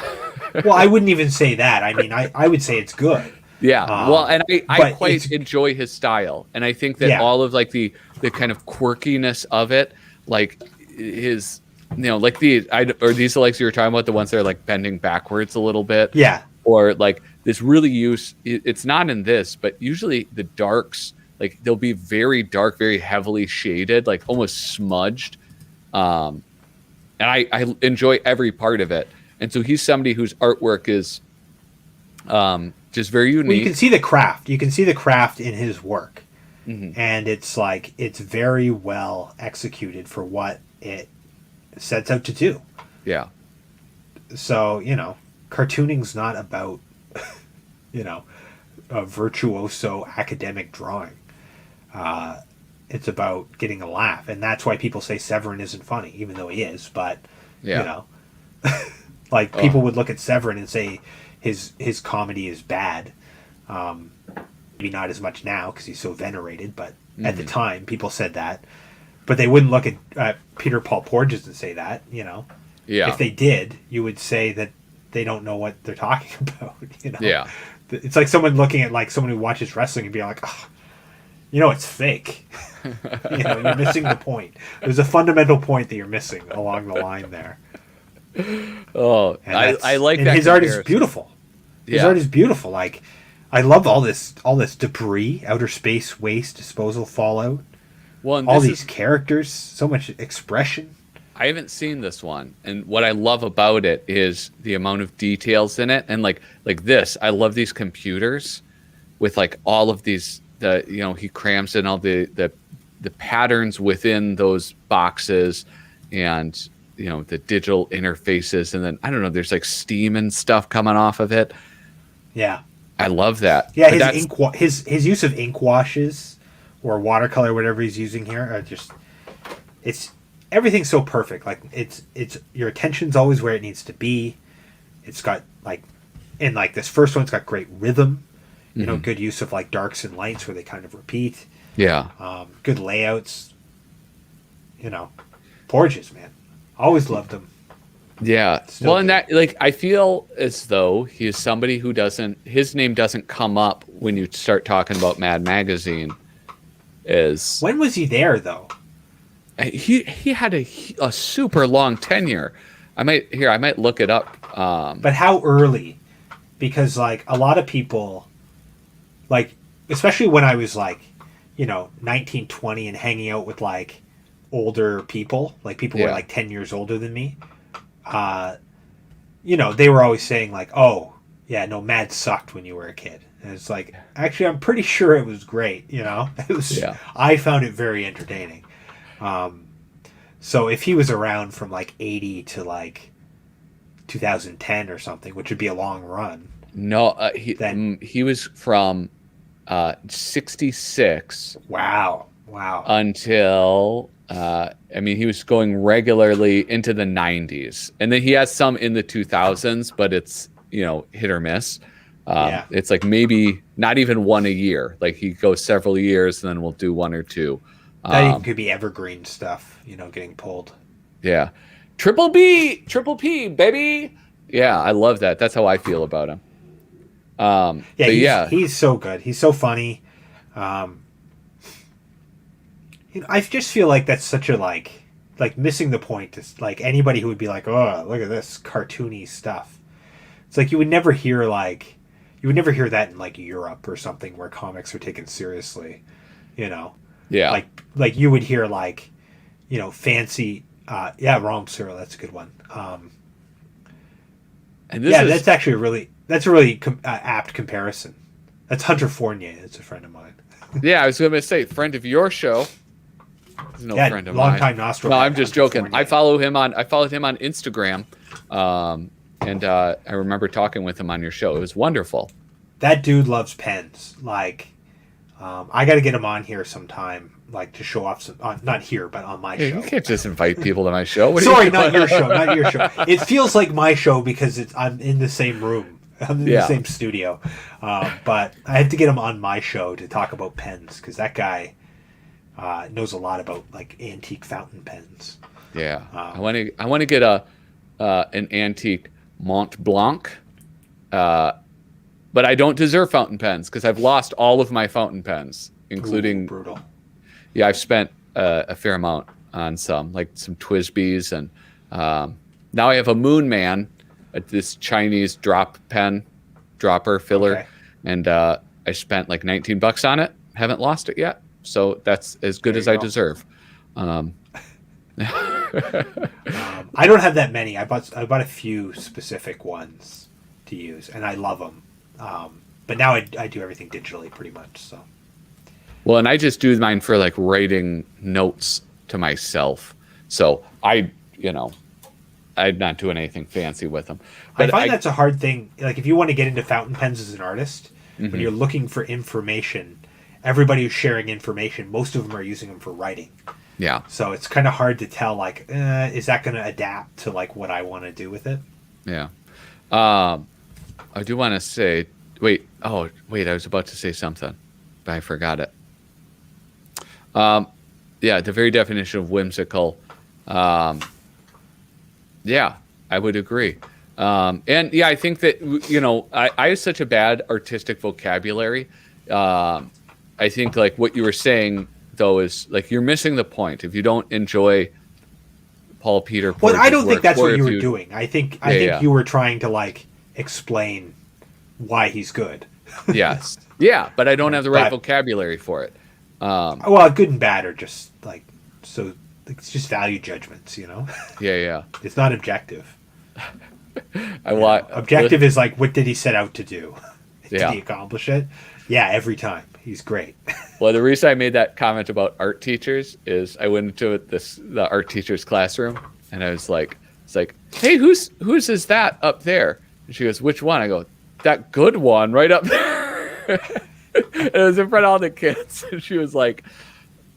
I wouldn't even say that. I mean, I would say it's good. Yeah. Well, and I but quite enjoy his style. And I think that Yeah. all of like the kind of quirkiness of it, like his, like these are like you were talking about, the ones that are like bending backwards a little bit. Yeah. Or like this really it's not in this, but usually the darks, like they'll be very dark, very heavily shaded, like almost smudged. And I enjoy every part of it. And so he's somebody whose artwork is just very unique. Well, you can see the craft. You can see the craft in his work. Mm-hmm. And it's like, it's very well executed for what it sets out to do. Yeah. So, cartooning's not about, you know, a virtuoso academic drawing. It's about getting a laugh, and that's why people say Severin isn't funny, even though he is. But Yeah. you know, like people would look at Severin and say his comedy is bad. Maybe not as much now because he's so venerated, but at the time people said that. But they wouldn't look at Peter Paul Porges and say that. You know, Yeah. if they did, you would say that they don't know what they're talking about. You know, Yeah. it's like someone looking at like someone who watches wrestling and being like, oh, you know, it's fake. You know, you're missing the point. There's a fundamental point that you're missing along the line there. Oh, I like and that. His art is beautiful. His Yeah. art is beautiful. Like, I love all this debris, outer space waste disposal, fallout. Well, and All this these is, characters, so much expression. I haven't seen this one, and what I love about it is the amount of details in it, and like this, I love these computers with like all of these. He crams in all the patterns within those boxes, and the digital interfaces, and then I don't know, there's like steam and stuff coming off of it. Yeah, I love that. Yeah, his use of ink washes or watercolor, whatever he's using here, are just everything's so perfect. Like it's your attention's always where it needs to be. It's got this first one's got great rhythm. You know, good use of like darks and lights where they kind of repeat. Yeah. Good layouts. You know, Porges, man, always loved him. Yeah. Well, and that, like, I feel as though he is somebody who his name doesn't come up when you start talking about Mad Magazine. When was he there though? He had a super long tenure. I might look it up. But how early? Because like a lot of people, like especially when I was like, 19, 20 and hanging out with like older people, like people who were like 10 years older than me, they were always saying like, oh yeah, no, Mad sucked when you were a kid. And it's like, actually, I'm pretty sure it was great. It was. Yeah. I found it very entertaining. So if he was around from like 80 to like 2010 or something, which would be a long run. No, he was from 66. Wow. Until he was going regularly into the 90s, and then he has some in the 2000s, but it's hit or miss. It's like maybe not even one a year. Like he goes several years, and then we'll do one or two. That even could be evergreen stuff, getting pulled. Yeah, Triple P, baby. Yeah, I love that. That's how I feel about him. He's so good. He's so funny. I just feel like that's such a like missing the point. Is like anybody who would be like, oh, look at this cartoony stuff. It's like you would never hear that in like Europe or something where comics are taken seriously. Yeah. Like you would hear like, fancy. Rom Cyril. That's a good one. That's actually a really apt comparison. That's Hunter Fournier. That's a friend of mine. Yeah, I was going to say, friend of your show. He's no friend of mine. Long-time Nostro. No, I'm just joking. I followed him on Instagram, and I remember talking with him on your show. It was wonderful. That dude loves pens. Like, I got to get him on here sometime, like to show off some. Not here, but on my show. You can't just invite people to my show. Sorry, not your show. Not your show. It feels like my show because I'm in the same room. I'm in the same studio. But I had to get him on my show to talk about pens because that guy knows a lot about like antique fountain pens. Yeah, I want to get an antique Mont Blanc, but I don't deserve fountain pens because I've lost all of my fountain pens, including. Ooh, brutal. Yeah, I've spent a fair amount on some Twisbys, and now I have a Moon Man, this Chinese dropper filler, and I spent like $19 on it. Haven't lost it yet, so that's as good as I deserve. I don't have that many. I bought a few specific ones to use, and I love them. But now I do everything digitally pretty much. So. Well, and I just do mine for like writing notes to myself. So I'm not doing anything fancy with them. I But find that's a hard thing. Like if you want to get into fountain pens as an artist, Mhm. when you're looking for information, everybody who's sharing information, most of them are using them for writing. yeah. So it's kind of hard to tell, like, is that going to adapt to like what I want to do with it? Yeah. I do want to say, wait, I was about to say something, but I forgot it. Yeah, the very definition of whimsical. Yeah, I would agree. And yeah, I think that, I have such a bad artistic vocabulary. I think like what you were saying though is like you're missing the point. If you don't enjoy Paul Peter Porges' Well, I don't think work, that's or what if you were doing. I think you were trying to like explain why he's good. Yes. Yeah, but I don't have the right But- vocabulary for it. Well, good and bad are just like so. It's just value judgments, Yeah. It's not objective. Objective. Objective is like, what did he set out to do? Did Yeah. he accomplish it? Yeah, every time. He's great. Well, the reason I made that comment about art teachers is I went into the art teacher's classroom and I was like, hey, whose is that up there? And she goes, which one? I go, that good one right up there. And it was in front of all the kids. And she was like,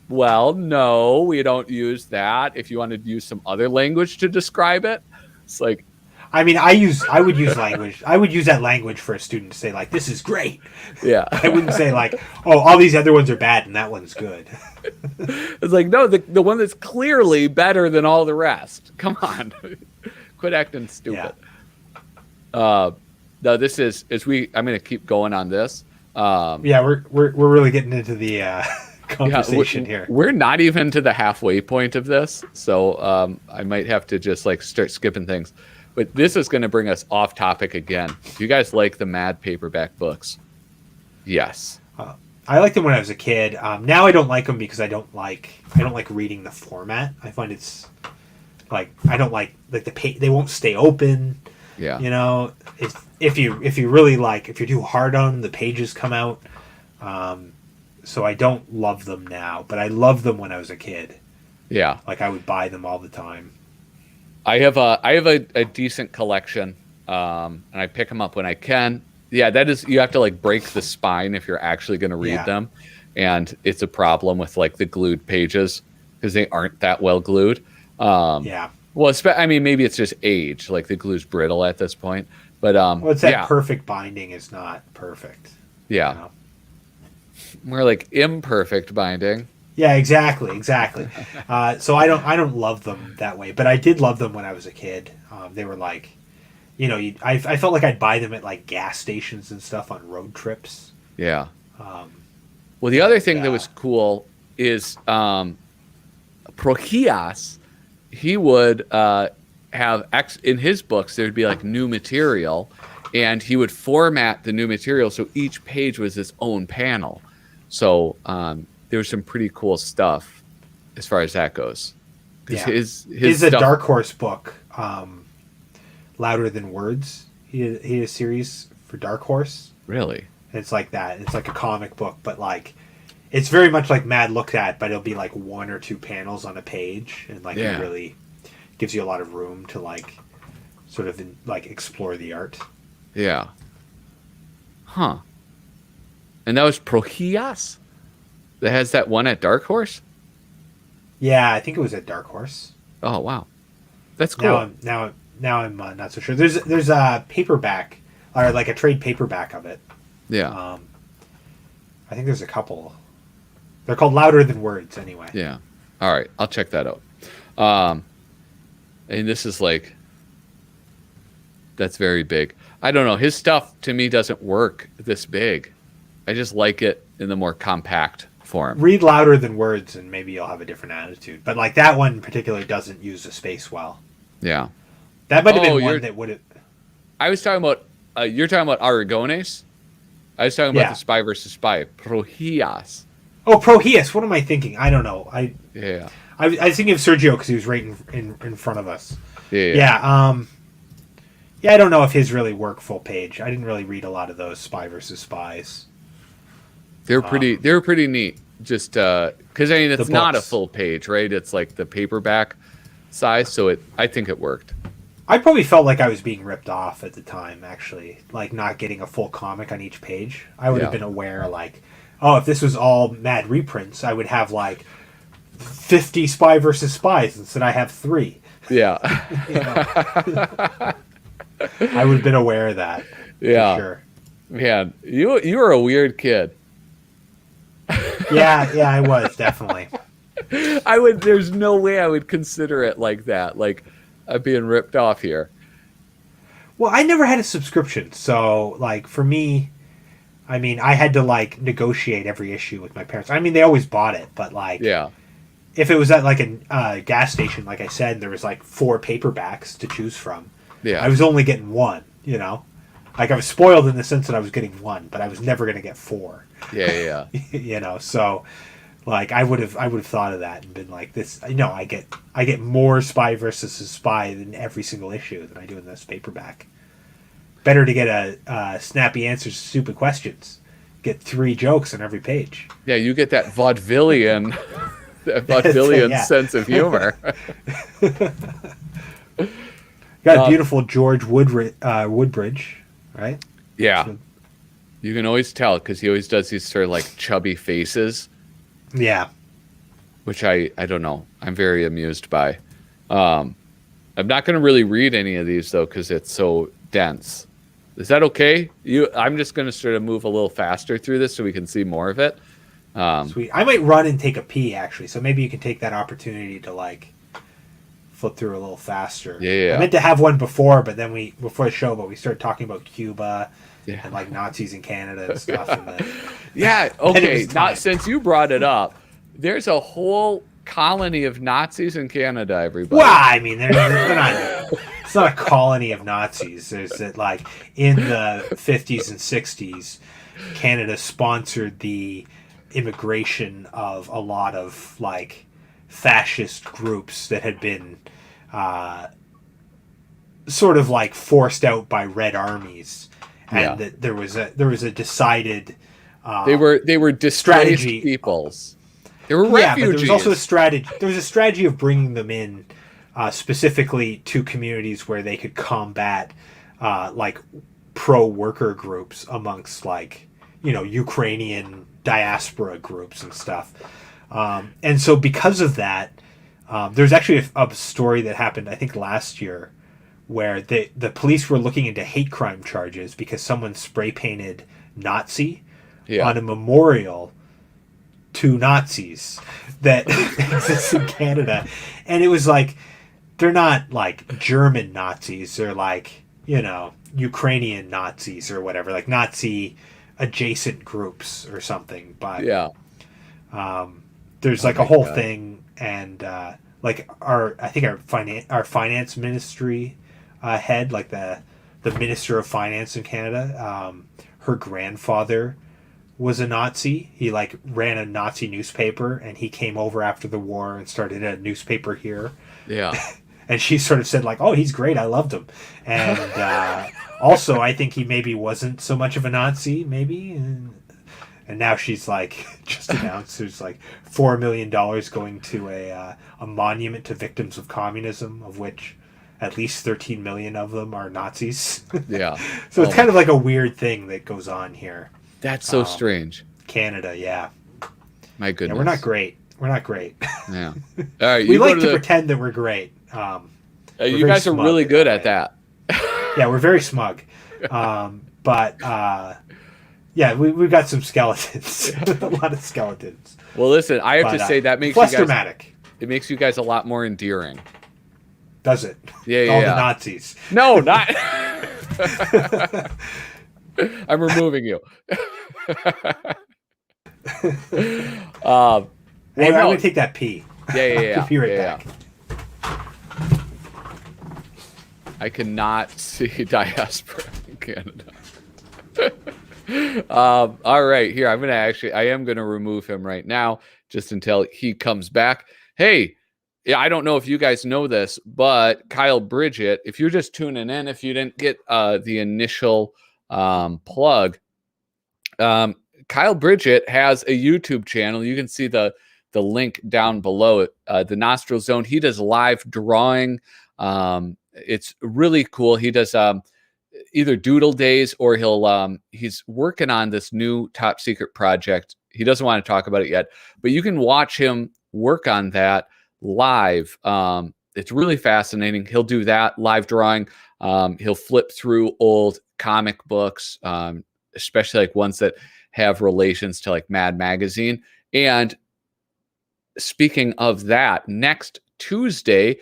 well, no, we don't use that. If you want to use some other language to describe it, it's like, I mean, I would use language. I would use that language for a student to say like, this is great. yeah. I wouldn't say like, oh, all these other ones are bad and that one's good. It's like, no, the one that's clearly better than all the rest. Come on. Quit acting stupid. Yeah. No, this is I'm going to keep going on this. Yeah, we're really getting into the conversation here. We're not even to the halfway point of this, so I might have to just like start skipping things. But this is going to bring us off topic again. Do you guys like the Mad paperback books? Yes. I liked them when I was a kid. Now I don't like them because I don't like reading the format. I find it's like I don't like the they won't stay open. Yeah. If you really like, if you're too hard on them, the pages come out. So I don't love them now, but I loved them when I was a kid. Yeah. Like I would buy them all the time. I have a decent collection, and I pick them up when I can. Yeah, that is, you have to like break the spine if you're actually going to read them, and it's a problem with like the glued pages because they aren't that well glued. Yeah. Well, I mean, maybe it's just age, like the glue's brittle at this point. But well, it's that perfect binding is not perfect. Yeah. More like imperfect binding. Yeah, exactly. So I don't love them that way, but I did love them when I was a kid. They were like, I felt like I'd buy them at like gas stations and stuff on road trips. Yeah. Well, the other thing that was cool is Prohias. He would have in his books there'd be like new material, and he would format the new material so each page was its own panel. So there was some pretty cool stuff as far as that goes. Yeah. His a stuff, Dark Horse book, Louder Than Words. He had a series for Dark Horse. Really? It's like that. It's like a comic book, but like it's very much like Mad Looked At, but it'll be like one or two panels on a page, and like it really gives you a lot of room to like sort of explore the art. Yeah. Huh. And that was Prohias? That has that one at Dark Horse? Yeah, I think it was at Dark Horse. Oh, wow. That's cool. Now I'm not so sure. There's a paperback, or like a trade paperback of it. Yeah. I think there's a couple. They're called Louder Than Words, anyway. Yeah. All right. I'll check that out. And this is like, that's very big. I don't know. His stuff to me doesn't work this big. I just like it in the more compact form. Read Louder Than Words and maybe you'll have a different attitude. But like that one in particular doesn't use the space well. Yeah. That might have been one that would have... I was talking about, you're talking about Aragones? I was talking about the Spy versus Spy. Prohias. Oh, Prohias. What am I thinking? I don't know. I was thinking of Sergio because he was right in front of us. Yeah. Yeah, I don't know if his really work full page. I didn't really read a lot of those Spy versus Spies. They're pretty neat. Just because I mean it's not a full page, right? It's like the paperback size, so I think it worked. I probably felt like I was being ripped off at the time, actually, like not getting a full comic on each page. I would have been aware, like, oh, if this was all mad reprints, I would have like 50 Spy versus Spies instead I have 3. Yeah. I would have been aware of that. Yeah. For sure. Man, you were a weird kid. Yeah, I was, definitely. There's no way I would consider it like that. Like, I'm being ripped off here. Well, I never had a subscription, so like for me, I mean, I had to like negotiate every issue with my parents. I mean, they always bought it, but like, if it was at like a gas station, like I said, there was like 4 paperbacks to choose from. Yeah, I was only getting 1. Like I was spoiled in the sense that I was getting 1, but I was never going to get 4. Yeah. So like I would have thought of that and been like, this. I get more Spy versus Spy than every single issue that I do in this paperback. Better to get a snappy answers to stupid questions. Get 3 jokes on every page. Yeah, you get that vaudevillian, sense of humor. Got beautiful George Woodbridge, right? Yeah. So, you can always tell because he always does these sort of like chubby faces. Yeah. Which I don't know. I'm very amused by. I'm not going to really read any of these though because it's so dense. Is that okay? I'm just going to sort of move a little faster through this so we can see more of it. Sweet. I might run and take a pee actually, so maybe you can take that opportunity to like flip through a little faster. Yeah. I meant to have one before, but then before the show, but we started talking about Cuba and like Nazis in Canada and stuff. And then, yeah. Okay. Not since you brought it up. There's a whole colony of Nazis in Canada. Everybody. Well, I mean, they're not. It's not a colony of Nazis. There's that like in the 50s and 60s, Canada sponsored the immigration of a lot of like fascist groups that had been sort of like forced out by red armies, and that there was a decided they were displaced peoples. They were refugees. But there was also a strategy. There was a strategy of bringing them in specifically to communities where they could combat like pro-worker groups amongst like Ukrainian diaspora groups and stuff. And so because of that, there's actually a story that happened I think last year where the police were looking into hate crime charges because someone spray painted Nazi on a memorial to Nazis that exists in Canada. And it was like, they're not like German Nazis, they're like, Ukrainian Nazis or whatever, like Nazi adjacent groups or something. But there's like a whole thing, and like our finance ministry head, like the minister of finance in Canada, her grandfather was a Nazi. He like ran a Nazi newspaper, and he came over after the war and started a newspaper here. Yeah. And she sort of said like, "Oh, he's great. I loved him." And also, I think he maybe wasn't so much of a Nazi, maybe. And now she's like just announced there's like $4 million going to a monument to victims of communism, of which at least 13 million of them are Nazis. Yeah. So it's kind of like a weird thing that goes on here. That's so strange. Canada, yeah. My goodness. Yeah, we're not great. Yeah. All right. We like to pretend that we're great. You guys are really good at that. Yeah, we're very smug. But yeah, we've got some skeletons. A lot of skeletons. Well, listen, I have to say that makes less you guys dramatic. It makes you guys a lot more endearing. Does it? Yeah. All the Nazis. No, not. I'm removing you. I'm going to take that pee. Yeah. I'll be right back. I cannot see diaspora in Canada. All right, here I am gonna remove him right now, just until he comes back. Hey, yeah, I don't know if you guys know this, but Kyle Bridgett, if you're just tuning in, if you didn't get the initial plug, Kyle Bridgett has a YouTube channel. You can see the link down below. The Nostril Zone. He does live drawing. It's really cool. He does either doodle days, or he's working on this new top secret project. He doesn't want to talk about it yet, but you can watch him work on that live. It's really fascinating. He'll do that live drawing. He'll flip through old comic books, especially like ones that have relations to like Mad Magazine. And speaking of that, next Tuesday,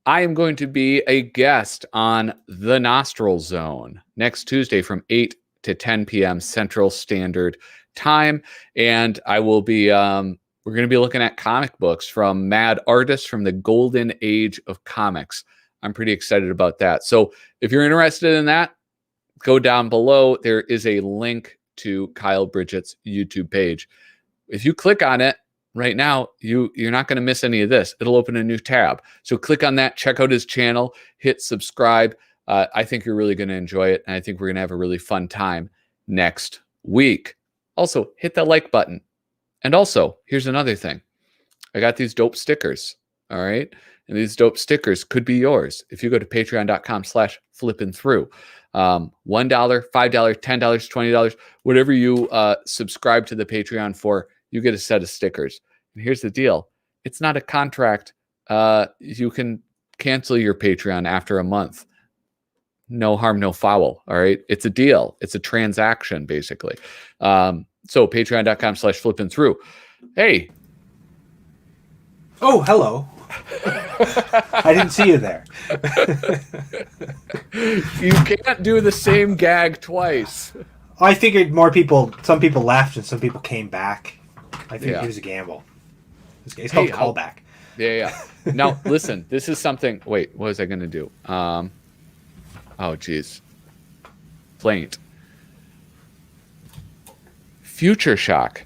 I am going to be a guest on The Nostril Zone next Tuesday from 8 to 10 p.m. Central Standard Time. And I will be, we're going to be looking at comic books from mad artists from the golden age of comics. I'm pretty excited about that. So if you're interested in that, go down below. There is a link to Kyle Bridgett's YouTube page. If you click on it right now, you're not going to miss any of this. It'll open a new tab. So click on that, check out his channel, hit subscribe. I think you're really going to enjoy it. And I think we're going to have a really fun time next week. Also, hit that like button. And also, here's another thing. I got these dope stickers. All right. And these dope stickers could be yours if you go to patreon.com/flippinthrough. $1, $5, $10, $20, whatever you subscribe to the Patreon for, you get a set of stickers. And here's the deal. It's not a contract. You can cancel your Patreon after a month. No harm, no foul. All right. It's a deal. It's a transaction, basically. So patreon.com/flippinthrough. Hey. Oh, hello. I didn't see you there. You can't do the same gag twice. I figured some people left and some people came back. I think it was a gamble. It's called callback. Yeah. Now, listen, this is something. Wait, what was I going to do? Oh, geez. Plaint. Future shock.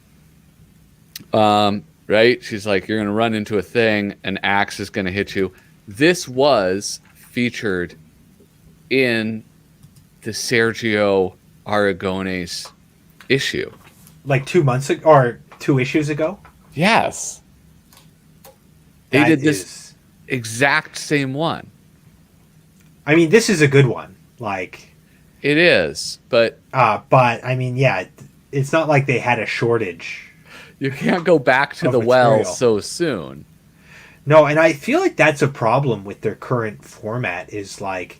Right? She's like, you're going to run into a thing, an axe is going to hit you. This was featured in the Sergio Aragones issue. Like 2 months ago, or 2 issues ago? Yes. They did this exact same one. I mean, this is a good one. Like, it is, but I mean, yeah, it's not like they had a shortage. You can't go back to the well so soon. No, and I feel like that's a problem with their current format is like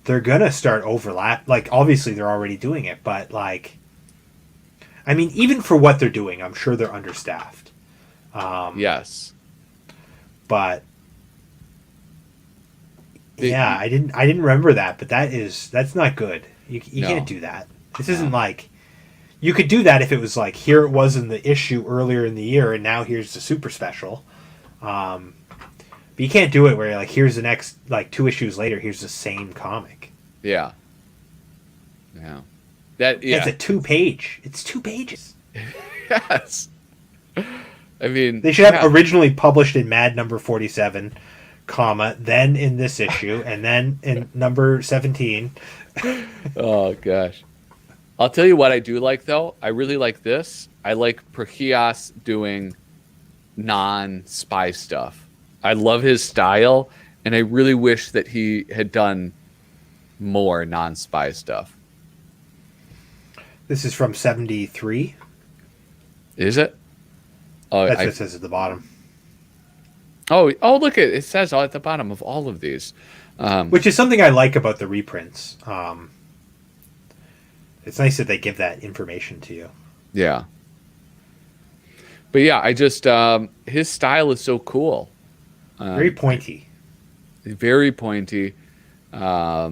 they're going to start overlap. Like, obviously they're already doing it, but like, I mean, even for what they're doing, I'm sure they're understaffed. Yes. But yeah, I didn't remember that, but that's not good. You can't do that. This isn't like, you could do that if it was like, here it was in the issue earlier in the year, and now here's the super special. But you can't do it where like, here's the next, like 2 issues later, here's the same comic. Yeah. It's a 2-page. It's 2 pages. Yes. I mean, they should have originally published in Mad number 47, then in this issue, and then in number 17. Oh gosh. I'll tell you what I do like, though. I really like this. I like Prochias doing non-spy stuff. I love his style, and I really wish that he had done more non-spy stuff. This is from 73. Is it? Oh, that's what it says at the bottom. Oh! Look, it says at the bottom of all of these. Which is something I like about the reprints. It's nice that they give that information to you. Yeah. But yeah, I just his style is so cool. Very pointy. Very pointy. I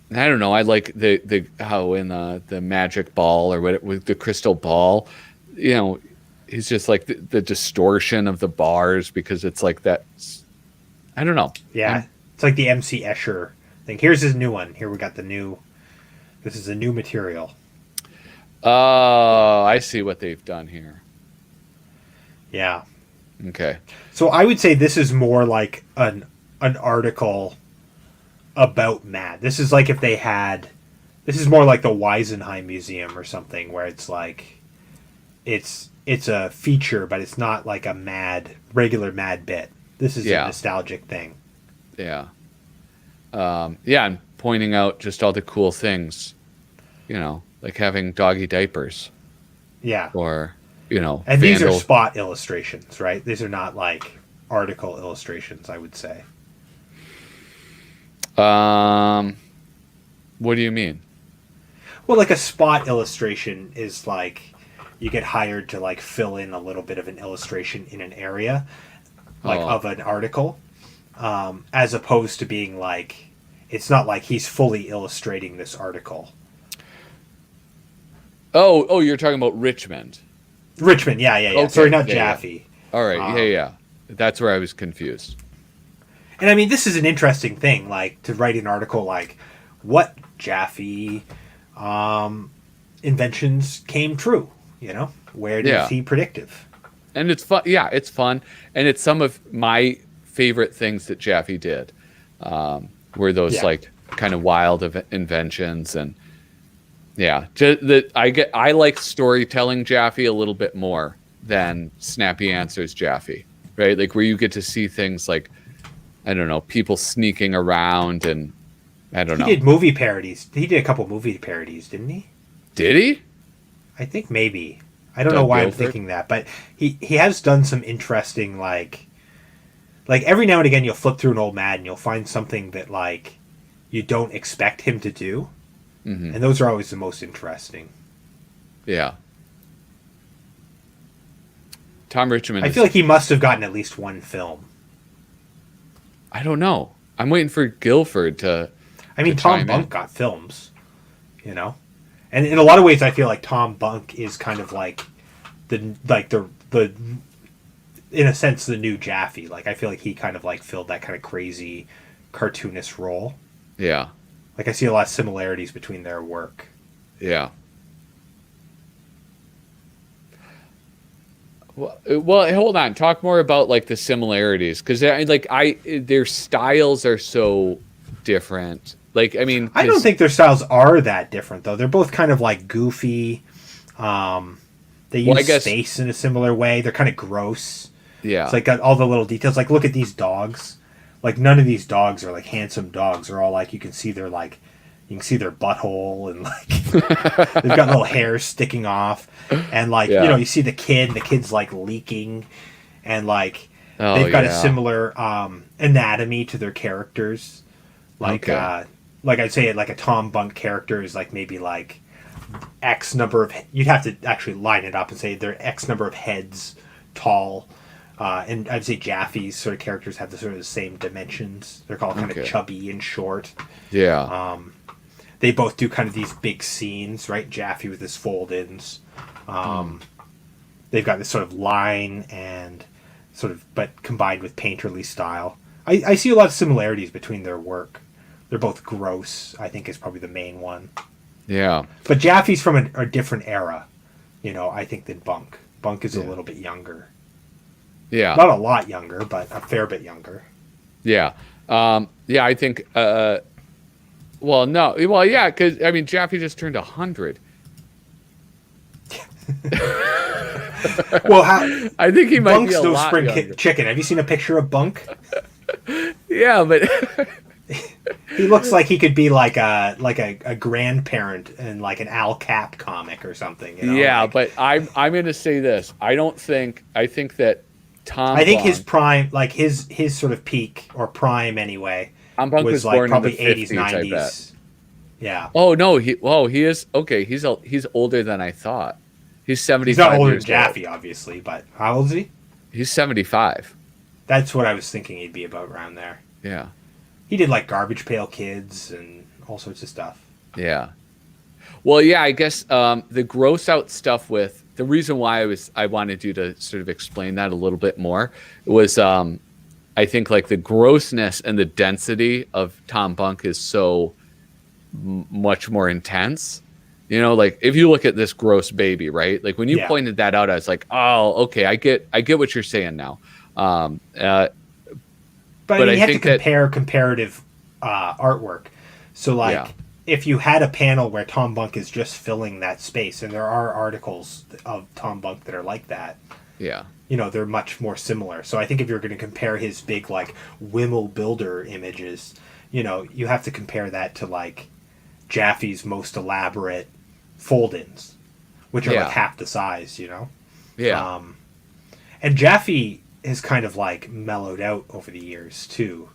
don't know. I like the how in the magic ball or what with the crystal ball, you know, he's just like the distortion of the bars because it's like that. I don't know. Yeah, it's like the MC Escher thing. Here's his new one. Here we got the new. This is a new material. Oh, I see what they've done here. Yeah. Okay. So I would say this is more like an article about Mad. This is like if they had. This is more like the Weisenheim Museum or something, where it's like, it's a feature, but it's not like a regular Mad bit. This is a nostalgic thing. Yeah. Yeah, and pointing out just all the cool things, like having doggy diapers Yeah. or, And these are vandal. spot illustrations, right? These are not like article illustrations, I would say. Um, what do you mean? Well, like a spot illustration is like you get hired to like fill in a little bit of an illustration in an area, like Oh, of an article, as opposed to being like, it's not like he's fully illustrating this article. oh, you're talking about Richmond. Richmond, yeah, yeah, yeah. Sorry, Okay, not yeah, yeah. Jaffe. All right, yeah, Um, yeah. That's where I was confused. and I mean, this is an interesting thing, like to write an article like what Jaffe inventions came true. You know, where did Yeah, he predictive? and it's fun. Yeah, it's fun, and it's some of my favorite things that Jaffe did. Were those Yeah, like kind of wild inventions and yeah, just that I like storytelling Jaffe a little bit more than snappy answers Jaffe, right? Like where you get to see things like I don't know, people sneaking around and I don't he know. did movie parodies. He did a couple movie parodies, didn't he? Did he? I think maybe. I don't know Doug why I'm Guilford? thinking that, but he has done some interesting like every now and again you'll flip through an old Madden, you'll find something that like you don't expect him to do, Hmm. and those are always the most interesting. Yeah. Tom Richmond I feel is like he must have gotten at least one film. I don't know. I'm waiting for Guilford to I to mean, Tom chime Bunk in. got films, you know, and in a lot of ways, I feel like Tom Bunk is kind of like the in a sense the new Jaffe. Like I feel like he kind of like filled that kind of crazy cartoonist role. Yeah. Like I see a lot of similarities between their work. Yeah. Well, hold on. Talk more about like the similarities because their styles are so different. Like, I mean, I don't because think their styles are that different though. They're both kind of like goofy. Um, they well, I use guess space in a similar way. They're kind of gross. It's yeah. like got all the little details. Like look at these dogs. Like none of these dogs are like handsome dogs. They're all like you can see their like you can see their butthole and like they've got little hairs sticking off and like you know Yeah. you see the kid and the kid's like leaking and like Oh they've got a yeah. similar anatomy to their characters. Like Okay. like I'd say like a Tom Bunk character is like maybe like X number of you'd have to actually line it up and say they're X number of heads tall. And I'd say Jaffe's sort of characters have the sort of the same dimensions. They're called kind of Okay. chubby and short. Yeah. They both do kind of these big scenes, right? Jaffe with his fold-ins. Hmm. They've got this sort of line and sort of, but combined with painterly style. I see a lot of similarities between their work. They're both gross. I think is probably the main one. Yeah. But Jaffe's from a different era, you know. I think than Bunk. Bunk is a Yeah. little bit younger. Yeah. Not a lot younger, but a fair bit younger. Yeah. Yeah. I think. Well, no. Well, yeah. Because I mean, Jaffe just turned 100. Well, how, I think he might be Bunk's a no lot spring younger. chicken. Have you seen a picture of Bunk? Yeah, but He looks like he could be like a grandparent in like an Al Cap comic or something. You know, yeah, like but I'm going to say this. I think that Tom I think his Bunk. prime, like his sort of peak or prime anyway, Tom Bunk was was like born in the probably 80s, 50s, I bet. 90s. Yeah, Oh no, he is okay. He's older than I thought. He's he's not 75 older than years old. Jaffe, obviously, but how old is he? He's 75. That's what I was thinking he'd be about around there. Yeah. He did like Garbage Pail Kids and all sorts of stuff. Yeah. Well, yeah, I guess the gross out stuff with the reason why I wanted you to sort of explain that a little bit more was I think like the grossness and the density of Tom Bunk is so much more intense. You know, like if you look at this gross baby, right? Like when you Yeah, pointed that out, I was like, oh, okay, I get what you're saying now. Um, uh, but I but mean, I you have to think that compare comparative artwork. So, yeah, like, if you had a panel where Tom Bunk is just filling that space, and there are articles of Tom Bunk that are like that, yeah, you know, they're much more similar. So, I think if you're going to compare his big, like, Wimmel Builder images, you have to compare that to like Jaffe's most elaborate fold-ins, which are like Yeah. half the size. Yeah. And Jaffe has kind of like mellowed out over the years too,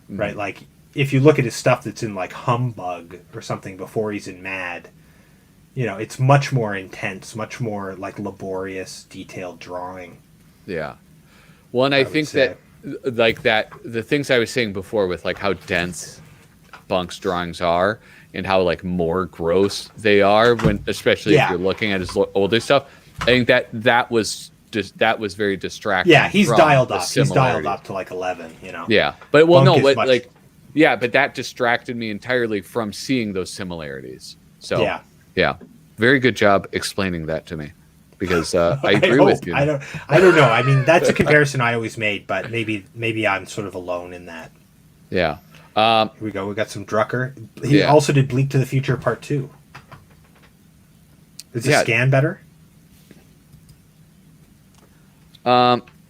right? Mhm. Like if you look at his stuff that's in like Humbug or something before he's in Mad, it's much more intense, much more like laborious, detailed drawing, Yeah. Well, and I I would think say. that like that the things I was saying before with like how dense Bunk's drawings are and how like more gross they are when especially if Yeah. you're looking at his older stuff. I think that was just that was very distracting Yeah, he's from dialed the up. He's dialed similarities. up to like 11. Yeah. But well Bunk no, is but much. like yeah, but that distracted me entirely from seeing those similarities. So, Yeah. yeah. Very good job explaining that to me because I agree hope. with you. I don't know. I mean, that's a comparison I always made, but maybe I'm sort of alone in that. Yeah. Here we go. We got some Drucker. He Yeah. also did Bleak to the Future Part 2. Is the Yeah. scan better?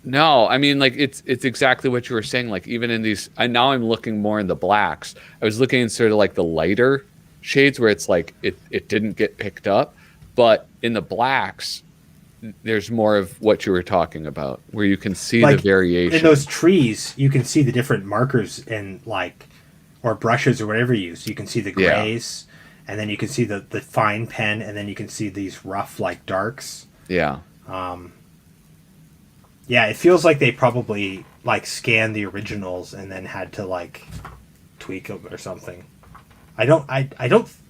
No, I mean like it's exactly what you were saying. Like even in these, now I'm looking more in the blacks. I was looking in sort of like the lighter shades where it's like it didn't get picked up, but in the blacks, there's more of what you were talking about, where you can see the Like variation. in those trees, you can see the different markers and like, or brushes or whatever you use. You can see the Yeah. grays, and then you can see the fine pen, and then you can see these rough like darks. Yeah, Yeah, it feels like they probably like scanned the originals and then had to like tweak them or something. I don't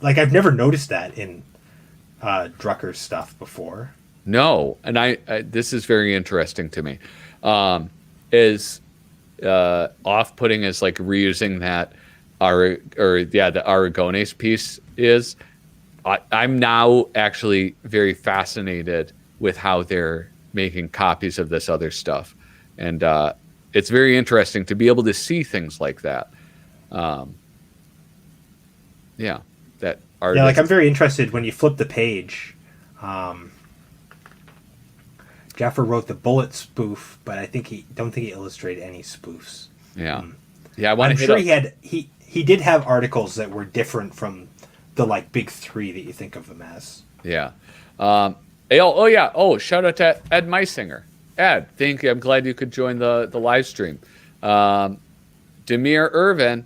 like. I've never noticed that in Drucker's stuff before. no, and I this is very interesting to me. Is off-putting as like reusing that the Aragones piece is. I'm now actually very fascinated with how they're making copies of this other stuff, and it's very interesting to be able to see things like that. Yeah, that Yeah, like artists. I'm very interested when you flip the page. Um, Jaffer wrote the bullet spoof, but I don't think he illustrated any spoofs. Yeah, yeah. I want I'm to hit sure up. he did have articles that were different from the like big three that you think of them as. Yeah. Oh yeah. Oh, shout out to Ed Meisinger. Ed, thank you. I'm glad you could join the live stream. Demir Irvin,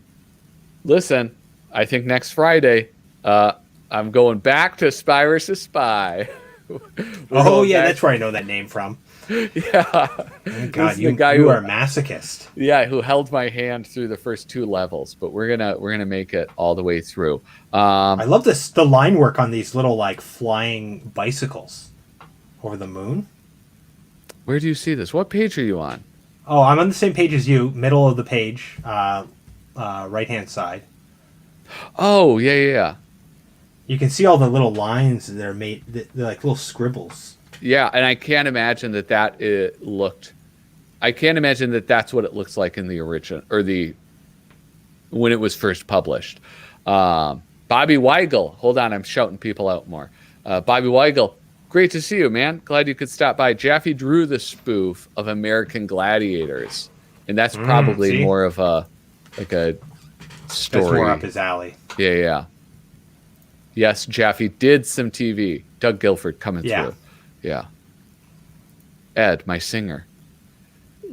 listen, I think next Friday, I'm going back to Spy vs. Spy. Oh yeah, that's where I know that name from. Yeah. Oh, This God, is you the guy you who, are a masochist. yeah, who held my hand through the first two levels, but we're gonna make it all the way through. I love the line work on these little like flying bicycles over the moon. Where do you see this? What page are you on? Oh, I'm on the same page as you, middle of the page, right hand side. Oh, yeah, yeah, yeah. You can see all the little lines that are made. They're like little scribbles. Yeah, and I can't imagine that it looked. I can't imagine that that's what it looks like in the origin or when it was first published. Bobby Weigel, hold on, I'm shouting people out more. Bobby Weigel, great to see you, man. Glad you could stop by. Jaffe drew the spoof of American Gladiators, and that's probably see? more of a story. That's more up his alley. Yeah, yeah. Yes, Jaffe did some TV. Doug Guilford coming Yeah. through. Yeah. Ed, my singer.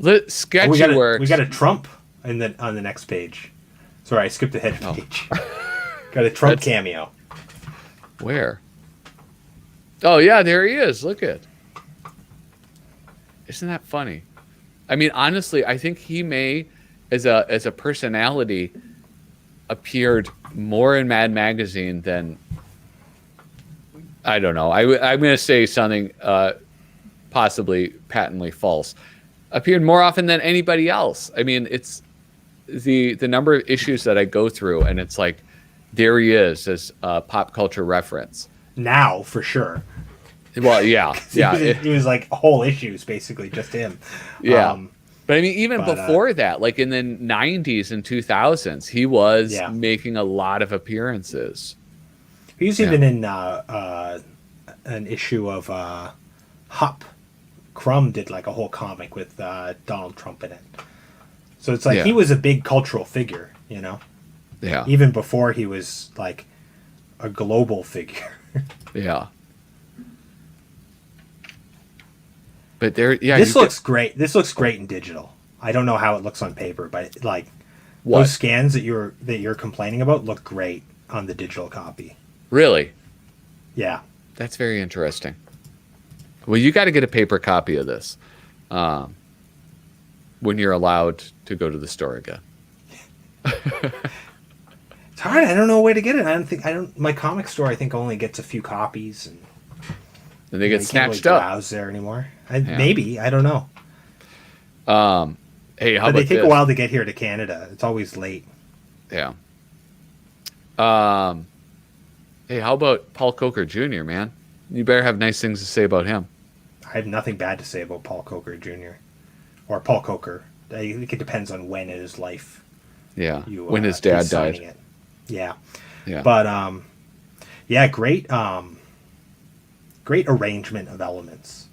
Oh, Sketchy works. we got a Trump on the next page. Sorry, I skipped ahead of page. Got a Trump cameo. Where? Oh yeah, there he is. Look at. Isn't that funny? I mean, honestly, I think he may, as a personality, appeared more in Mad Magazine than. I don't know. I'm going to say something possibly patently false. Appeared more often than anybody else. I mean, it's the number of issues that I go through, and it's like, there he is as a pop culture reference. Now, for sure. Well, yeah, yeah, It was like whole issues, basically, just him. yeah. But I mean, even but, before that, like in the 90s and 2000s, he was Yeah. making a lot of appearances. He was even in an issue of Hup. Crumb did like a whole comic with Donald Trump in it. So it's like Yeah. he was a big cultural figure, you know? Yeah. even before he was like a global figure. Yeah. But there, yeah. This looks great. This looks great in digital. I don't know how it looks on paper, but like what? those scans that you're complaining about look great on the digital copy. Really? Yeah. That's very interesting. Well, you got to get a paper copy of this when you're allowed to go to the store again. It's hard. I don't know a way to get it. My comic store I think only gets a few copies, and And they get you snatched can't really up. browse there anymore. Maybe, I don't know. Hey, how But about they take this? a while to get here to Canada. It's always late. Yeah. Hey, how about Paul Coker Jr., man? You better have nice things to say about him. I have nothing bad to say about Paul Coker Jr. or Paul Coker. I think it depends on when in his life. Yeah. You, When his dad he's signing died. it. Yeah. Yeah. But yeah, great great arrangement of elements.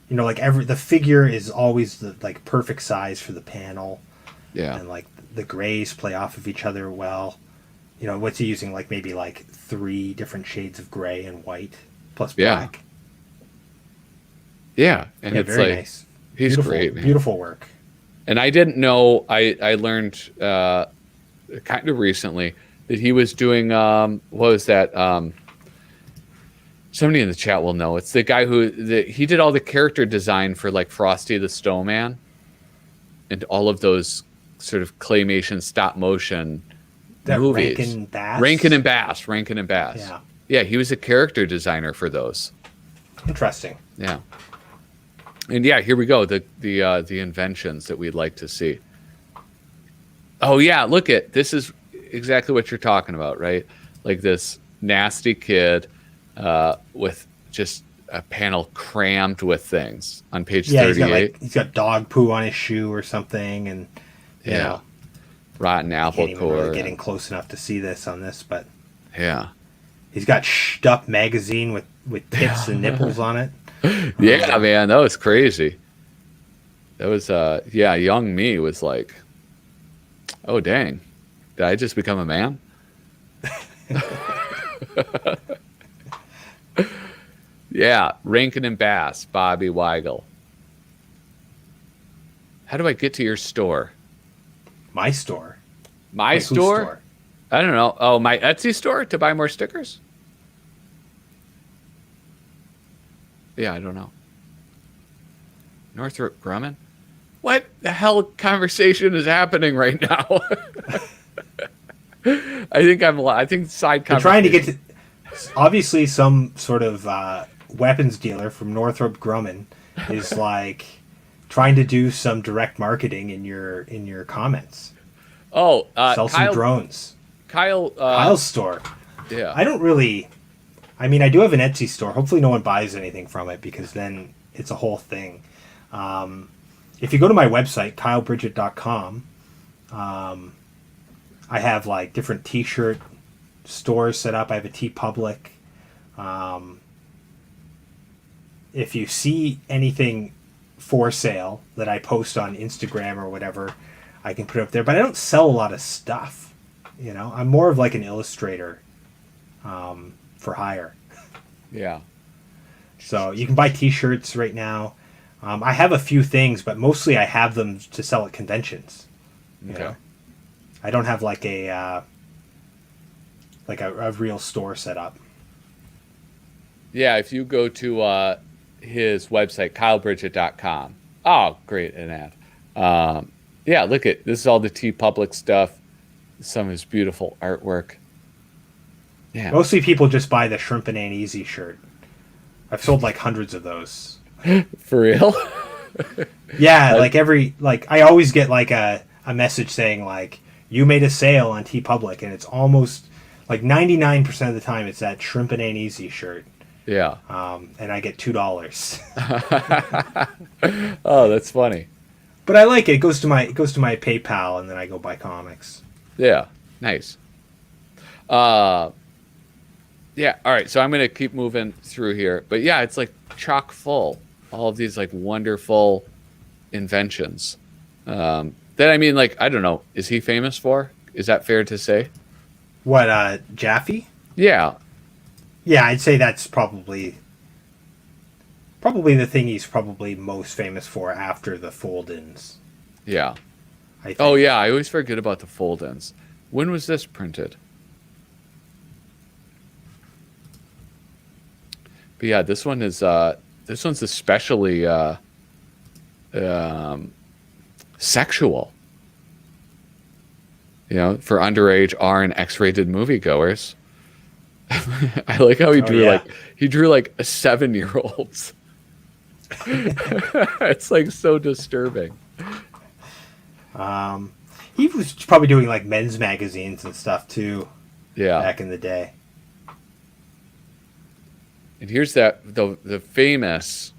You know, like the figure is always the like perfect size for the panel, Yeah. and like the grays play off of each other well. You know, what's he using? Like maybe like 3 different shades of gray and white plus Yeah. black. Yeah. And Yeah, it's very like, nice. he's Beautiful, great, man. beautiful work. And I didn't know, I learned kind of recently that he was doing, what was that? Somebody in the chat will know. It's the guy he did all the character design for like Frosty the Snowman and all of those sort of claymation stop motion That movies. Rankin Bass. Rankin and Bass. Yeah. Yeah, he was a character designer for those. Interesting. Yeah. And yeah, here we go. The inventions that we'd like to see. Oh yeah, look at this is exactly what you're talking about, right? Like this nasty kid with just a panel crammed with things on page 38. He's got dog poo on his shoe or something, and you know, rotten apple can't even really core. getting close enough to see this on this, but Yeah. he's got Shed Up magazine with tits and nipples on it. Yeah, man, that was crazy. That was young me was like, oh dang, did I just become a man? Yeah, Rankin and Bass, Bobby Weigel. How do I get to your store? My store. My Whose store? I don't know. Oh, my Etsy store to buy more stickers? Yeah, I don't know. Northrop Grumman? What the hell conversation is happening right now? I think side They're conversation. trying to get to. Obviously, some sort of weapons dealer from Northrop Grumman is like trying to do some direct marketing in your comments. Oh, Sell some drones. Kyle's store. Yeah. I don't really. I mean, I do have an Etsy store. Hopefully, no one buys anything from it because then it's a whole thing. If you go to my website, kylebridgett.com, I have like different T-shirt stores set up. I have a TeePublic. If you see anything for sale that I post on Instagram or whatever, I can put it up there. But I don't sell a lot of stuff. You know, I'm more of like an illustrator for hire. Yeah. So you can buy T-shirts right now. I have a few things, but mostly I have them to sell at conventions. You know? I don't have like a real store set up. Yeah, if you go to his website, kylebridgett.com. Oh, great, an ad. Yeah, look at this is all the TeePublic stuff. Some of his beautiful artwork. Yeah. Mostly people just buy the Shrimpin' Ain't Easy shirt. I've sold like hundreds of those. For real? Yeah, I always get like a message saying like you made a sale on TeePublic, and it's almost like 99% of the time it's that Shrimpin' Ain't Easy shirt. Yeah. And I get $2. Oh, that's funny. But I like it. It goes to my PayPal, and then I go buy comics. Yeah. Nice. Yeah. All right. So I'm going to keep moving through here, but yeah, it's like chock full. All of these like wonderful inventions. That I mean, like, I don't know. Is he famous for? Is that fair to say? What, Jaffe? Yeah. Yeah, I'd say that's probably the thing he's probably most famous for after the fold-ins. Yeah. I think. Oh yeah, I always forget about the fold-ins. When was this printed? But yeah, this one's especially sexual. You know, for underage R and X-rated moviegoers. I like how he drew like a 7-year-olds. It's like so disturbing. He was probably doing like men's magazines and stuff too. Yeah. Back in the day. And here's the famous,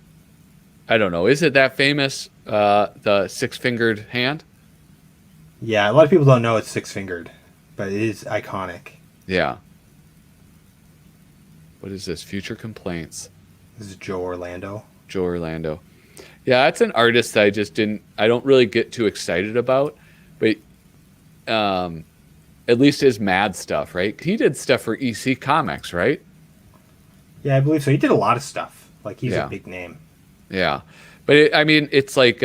I don't know, is it that famous, the six-fingered hand? Yeah, a lot of people don't know it's six-fingered, but it is iconic. Yeah. What is this? Future Complaints. This is Joe Orlando. Joe Orlando. Yeah, that's an artist that I don't really get too excited about, but at least his Mad stuff, right? He did stuff for EC Comics, right? Yeah, I believe so. He did a lot of stuff. Like, he's a big name. Yeah. But it's like,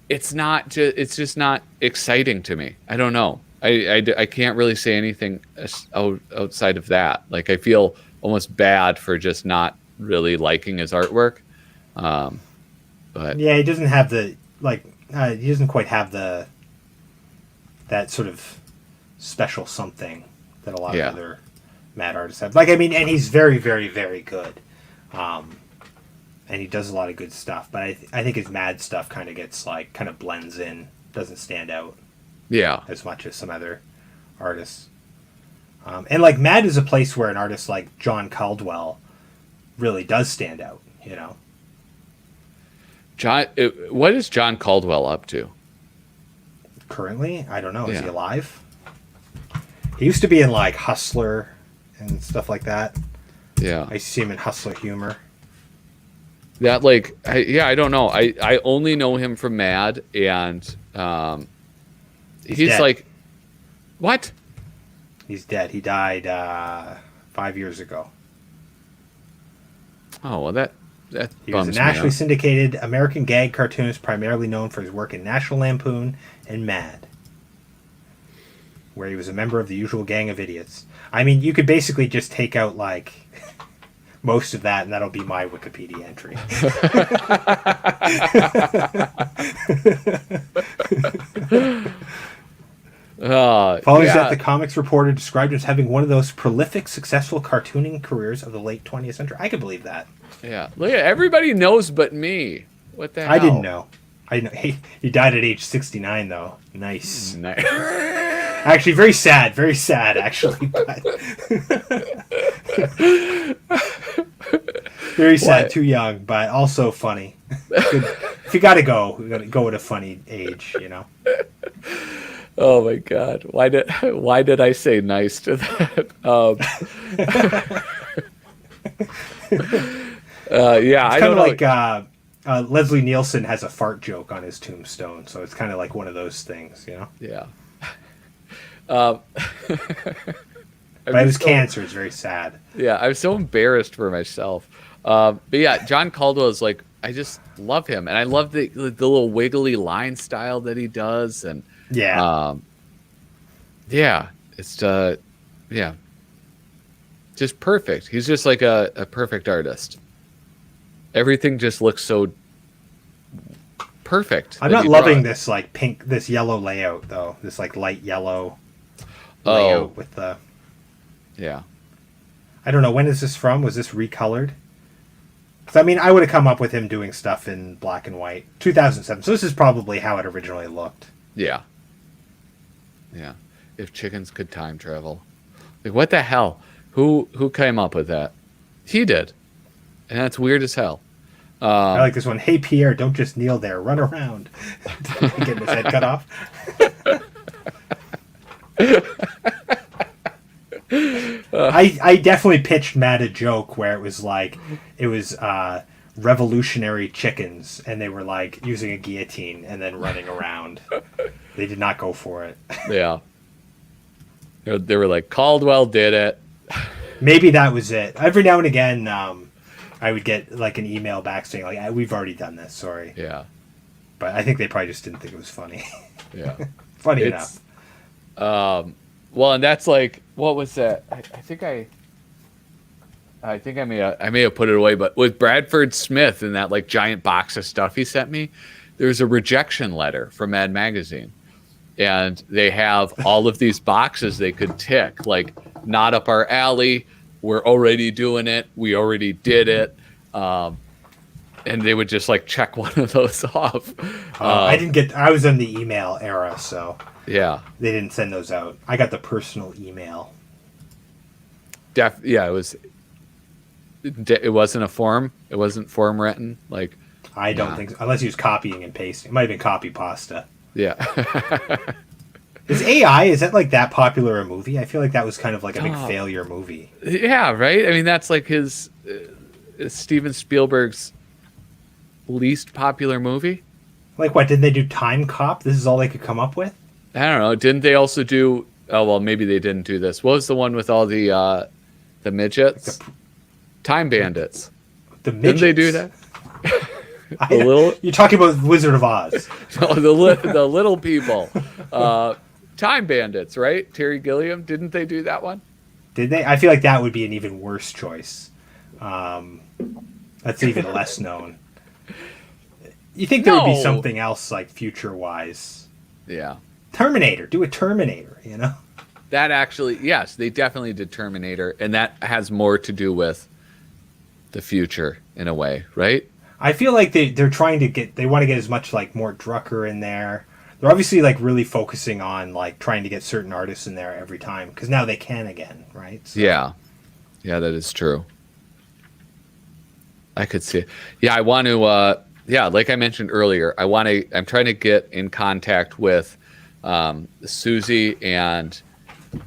it's just not exciting to me. I don't know. I can't really say anything outside of that. Like, I feel almost bad for just not really liking his artwork. But yeah, he doesn't have he doesn't quite have that sort of special something that a lot of other Mad artists have. Like, I mean, and he's very, very, very good. And he does a lot of good stuff, but I think his Mad stuff kind of blends in, doesn't stand out. Yeah. As much as some other artists. And like Mad is a place where an artist like John Caldwell really does stand out, you know. What is John Caldwell up to? Currently, I don't know. Is he alive? He used to be in like Hustler and stuff like that. Yeah. I see him in Hustler Humor. That I don't know. I only know him from Mad, and he's dead. Like, what? He's dead. He died 5 years ago. Oh, well, that he was a nationally syndicated American gag cartoonist, primarily known for his work in National Lampoon and Mad, where he was a member of the usual gang of idiots. I mean, you could basically just take out like most of that, and that'll be my Wikipedia entry. Following that, the Comics Reporter described him as having one of those prolific, successful cartooning careers of the late 20th century. I can believe that. Yeah, look at everybody knows but me. What the hell? I didn't know. I know he died at age 69 though. Nice. Actually, very sad. Very sad, actually. But very sad. What? Too young, but also funny. Good. If you gotta go at a funny age, you know. Oh my God! Why did I say nice to that? Yeah, I don't know. Like Leslie Nielsen has a fart joke on his tombstone, so it's kind of like one of those things, you know. Yeah. But it was cancer. It's very sad. Yeah, I was so embarrassed for myself. But yeah, John Caldwell is like, I just love him, and I love the little wiggly line style that he does, and yeah, it's just perfect. He's just like a perfect artist. Everything just looks so perfect. I'm not loving this like this yellow layout though. This like light yellow layout with the. Yeah. I don't know, when is this from? Was this recolored? Because I mean, I would have come up with him doing stuff in black and white. 2007. So this is probably how it originally looked. Yeah. Yeah. If chickens could time travel. Like, what the hell? Who came up with that? He did. And that's weird as hell. I like this one. Hey, Pierre, don't just kneel there. Run around. Getting his head cut off. I definitely pitched Matt a joke where it was revolutionary chickens, and they were like using a guillotine and then running around. They did not go for it. Yeah. They were like, Caldwell did it. Maybe that was it. Every now and again, I would get like an email back saying like, "We've already done this. Sorry." Yeah. But I think they probably just didn't think it was funny. Yeah. Funny enough. Well, and that's like, what was that? I think I may have put it away, but with Bradford Smith and that like giant box of stuff he sent me, there's a rejection letter from Mad Magazine. And they have all of these boxes they could tick, like not up our alley. We're already doing it. We already did it. And they would just like check one of those off. I was in the email era, so yeah, they didn't send those out. I got the personal email. Yeah, it wasn't a form. It wasn't form written. Like, I don't think so, unless he was copying and pasting. It might have been copy pasta. Yeah. Is that like that popular a movie? I feel like that was kind of like a big failure movie. Yeah, right? I mean, that's like his Steven Spielberg's least popular movie. Like what? Didn't they do Time Cop? This is all they could come up with? I don't know. Didn't they also do... Oh, well, maybe they didn't do this. What was the one with all the midgets? Time Bandits. The midgets? Didn't they do that? You're talking about Wizard of Oz. No, the little people. Time Bandits, right? Terry Gilliam. Didn't they do that one? Did they? I feel like that would be an even worse choice. That's even less known. You think there would be something else like future-wise? Yeah. Terminator. Do a Terminator, you know? That actually, yes, they definitely did Terminator, and that has more to do with the future in a way, right? I feel like they're trying to they want to get as much like more Drucker in there. They're obviously like really focusing on like trying to get certain artists in there every time because now they can again, right? So. Yeah, that is true. I could see it. Yeah, I want to. Like I mentioned earlier, I'm trying to get in contact with Susie, and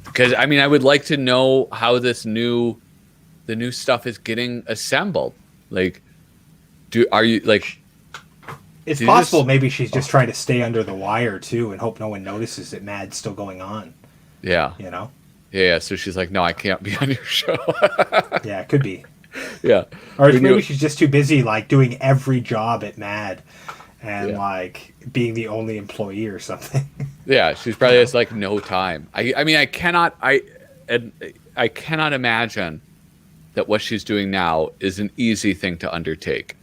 because I mean I would like to know how the new stuff is getting assembled. Like, are you like? It's possible maybe she's just trying to stay under the wire too and hope no one notices that Mad's still going on. Yeah. You know? Yeah, so she's like, no, I can't be on your show. Yeah, it could be. Yeah. Or maybe she's just too busy like doing every job at Mad and like being the only employee or something. Yeah, she's probably has like no time. I mean I cannot imagine that what she's doing now is an easy thing to undertake.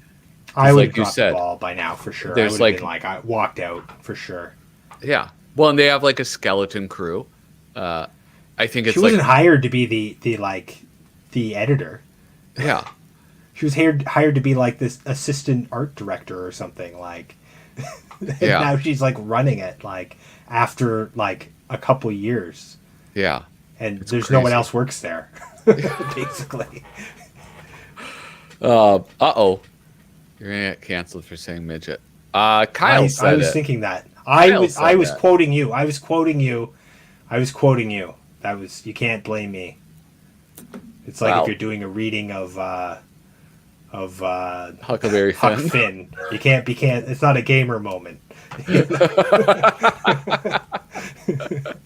I would have dropped the ball by now for sure. I would have been like, I walked out for sure. Yeah. Well, and they have like a skeleton crew. I think it's she wasn't hired to be the editor. Yeah. She was hired to be like this assistant art director or something like. And now she's like running it like after like a couple years. Yeah. And there's crazy. No one else works there. Basically. Uh-oh. You're gonna get canceled for saying midget. Kyle said it. I was thinking that. I was quoting you. I was quoting you. That was, you can't blame me. It's like if you're doing a reading of Huckleberry Huck Finn. You can't it's not a gamer moment.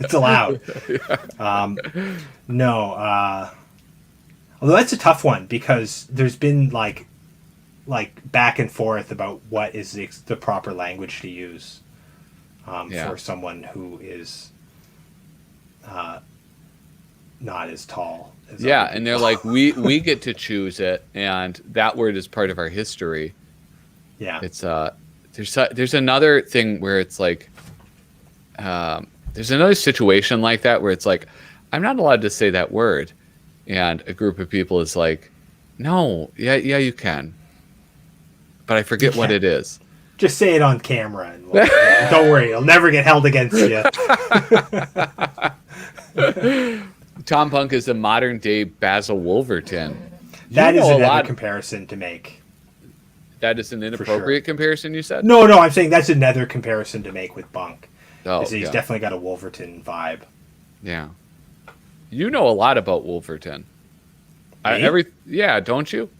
It's allowed. No. Although that's a tough one because there's been like back and forth about what is the proper language to use for someone who is not as tall as and they're like we get to choose it, and that word is part of our history. It's there's another thing where it's like there's another situation like that where it's like I'm not allowed to say that word, and a group of people is like, no, yeah you can, but I forget what it is. Just say it on camera and don't worry, it'll never get held against you. Tom Punk is a modern day Basil Wolverton. That is another comparison to make. That is an inappropriate comparison, you said? No, I'm saying that's another comparison to make with Punk. He's definitely got a Wolverton vibe. Yeah. You know a lot about Wolverton. Don't you?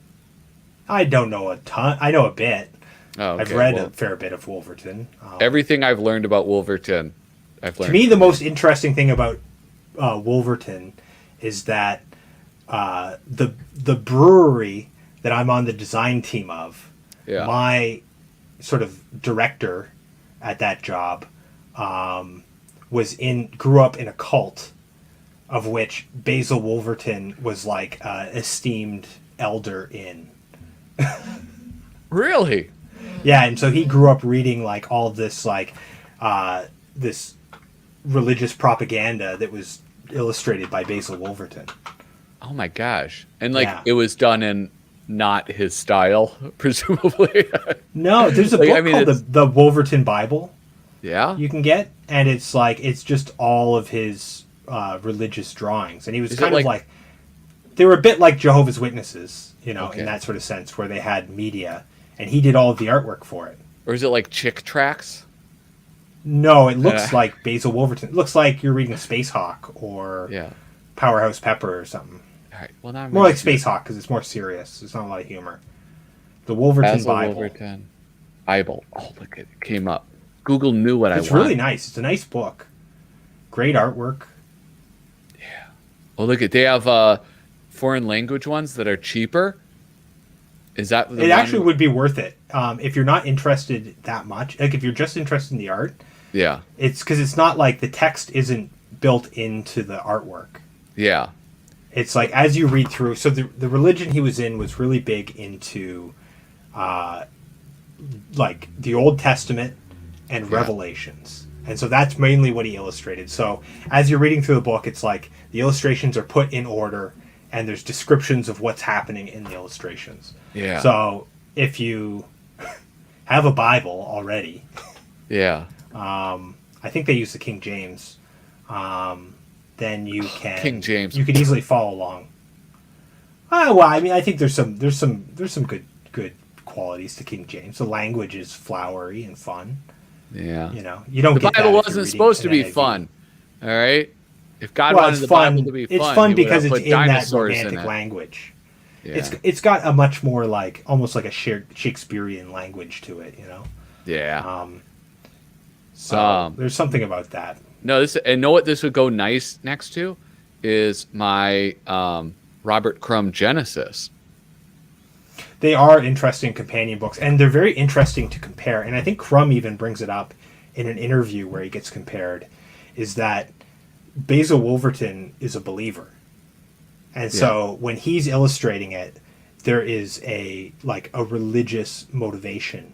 I don't know a ton. I know a bit. Oh, okay. I've read a fair bit of Wolverton. Everything I've learned about Wolverton I've To learned. me, the most interesting thing about Wolverton is that the brewery that I'm on the design team of, my sort of director at that job, grew up in a cult of which Basil Wolverton was like esteemed elder in. Really? Yeah, and so he grew up reading like all this like this religious propaganda that was illustrated by Basil Wolverton. Oh my gosh. And like Yeah. it was done in not his style, presumably. No, there's a Like, book I mean, called it's- the Wolverton Bible Yeah. you can get, and it's just all of his religious drawings, and he was Is it kind of like- like they were a bit like Jehovah's Witnesses, Okay. in that sort of sense, where they had media, and he did all of the artwork for it. Or is it like Chick Tracks? No, it looks like Basil Wolverton. It looks like you're reading Space Hawk or Yeah. Powerhouse Pepper or something. All right. Well, now I'm More ready like to- Space Hawk because it's more serious. There's not a lot of humor. The Wolverton Basil Bible. Wolverton Bible. Oh, look, it came up. Google knew what I It's wanted. really nice. It's a nice book. Great artwork. Oh, look at they have foreign language ones that are cheaper. Is that the It one? actually would be worth it if you're not interested that much. Like if you're just interested in the art, Yeah. it's because it's not like the text isn't built into the artwork. Yeah. It's like as you read through. So the religion he was in was really big into, like the Old Testament and Revelations, and so that's mainly what he illustrated. So as you're reading through the book, it's like the illustrations are put in order, and there's descriptions of what's happening in the illustrations. Yeah. So if you have a Bible already, Yeah. I think they use the King James. Then you can King James. You can easily follow along. Well, I mean, I think there's some good qualities to King James. The language is flowery and fun. Yeah. You don't. The get Bible that if you're wasn't reading supposed to an be NIV. fun. All right. If God Well, wanted it's the fun. Bible to be fun, It's fun he would because have it's put in that dinosaurs in romantic it. language. Yeah. It's got a much more like almost like a shared Shakespearean language to it. Yeah. So there's something about that. No, know what this would go nice next to is my Robert Crumb Genesis. They are interesting companion books, and they're very interesting to compare. And I think Crumb even brings it up in an interview where he gets compared, is that Basil Wolverton is a believer. And so when he's illustrating it, there is a religious motivation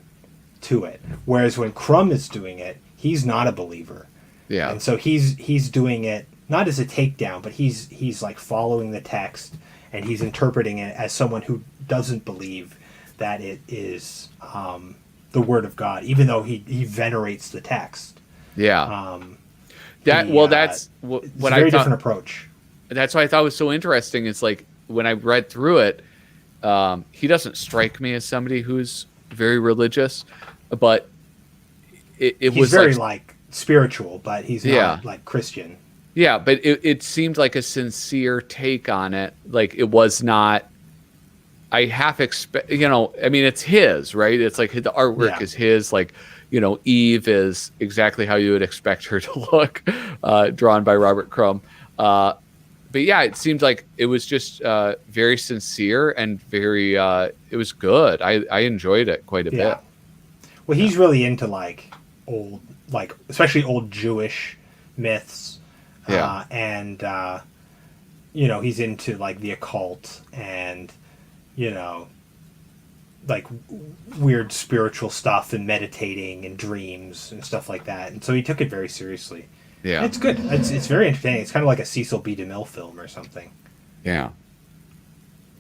to it. Whereas when Crumb is doing it, he's not a believer. Yeah. And so he's doing it not as a takedown, but he's like following the text, and he's interpreting it as someone who doesn't believe that it is the word of God, even though he venerates the text. Yeah. That's That's what it's a I very thought. different approach. That's what I thought was so interesting. It's like when I read through it, he doesn't strike me as somebody who's very religious, but it He's was very like spiritual, but he's not like Christian. yeah, but it seemed like a sincere take on it. Like it was not. I half expect, I mean, it's his, right? It's like the artwork is his. Like, Eve is exactly how you would expect her to look, drawn by Robert Crumb. But yeah, it seemed like it was just very sincere and very. It was good. I enjoyed it quite a bit. Well, he's really into old, especially old Jewish myths. Yeah. And he's into the occult and weird spiritual stuff and meditating and dreams and stuff like that. And so he took it very seriously. Yeah. And it's good. It's very entertaining. It's kind of like a Cecil B. DeMille film or something. Yeah.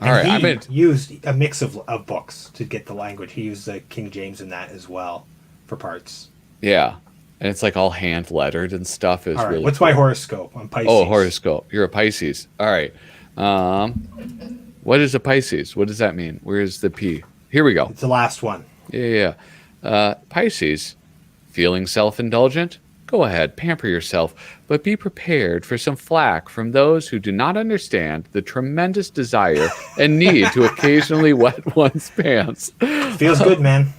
All And right. he used a mix of books to get the language. He used the King James in that as well for parts. Yeah. And it's like all hand lettered and stuff. Is All right. really What's cool. my horoscope? I'm Pisces. Oh, horoscope. You're a Pisces. All right. What is a Pisces? What does that mean? Where's the P? Here we go. It's the last one. Yeah. Pisces, feeling self-indulgent? Go ahead, pamper yourself, but be prepared for some flack from those who do not understand the tremendous desire and need to occasionally wet one's pants. Feels good, man.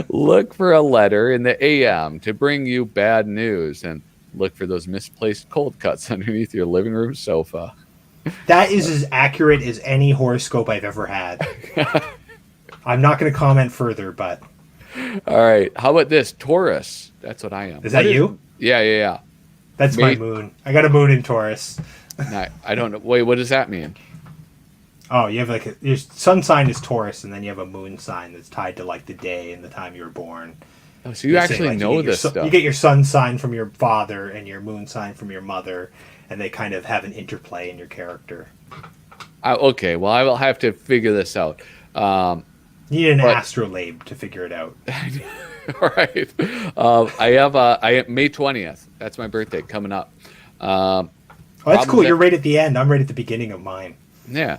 Look for a letter in the AM to bring you bad news, and look for those misplaced cold cuts underneath your living room sofa. That is as accurate as any horoscope I've ever had. I'm not going to comment further, but All right. How about this? Taurus. That's what I am. is that you? Yeah. That's my moon. I got a moon in Taurus. No, I don't know. Wait, what does that mean? Oh, you have like your sun sign is Taurus, and then you have a moon sign that's tied to like the day and the time you were born. Oh, so you actually like, know this stuff. You get your sun sign from your father and your moon sign from your mother, and they kind of have an interplay in your character. Okay, well, I will have to figure this out. You need an astrolabe to figure it out. All right. I am May 20th. That's my birthday coming up. Oh, that's cool. You're right at the end. I'm right at the beginning of mine. Yeah.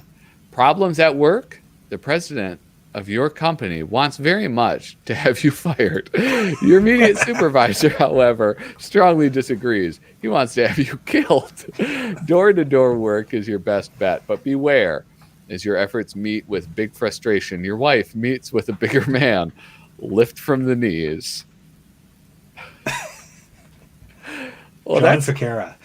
Problems at work? The president of your company wants very much to have you fired. Your immediate supervisor, however, strongly disagrees. He wants to have you killed. Door-to-door work is your best bet, but beware. As your efforts meet with big frustration, your wife meets with a bigger man. Lift from the knees. Well, John Sakara.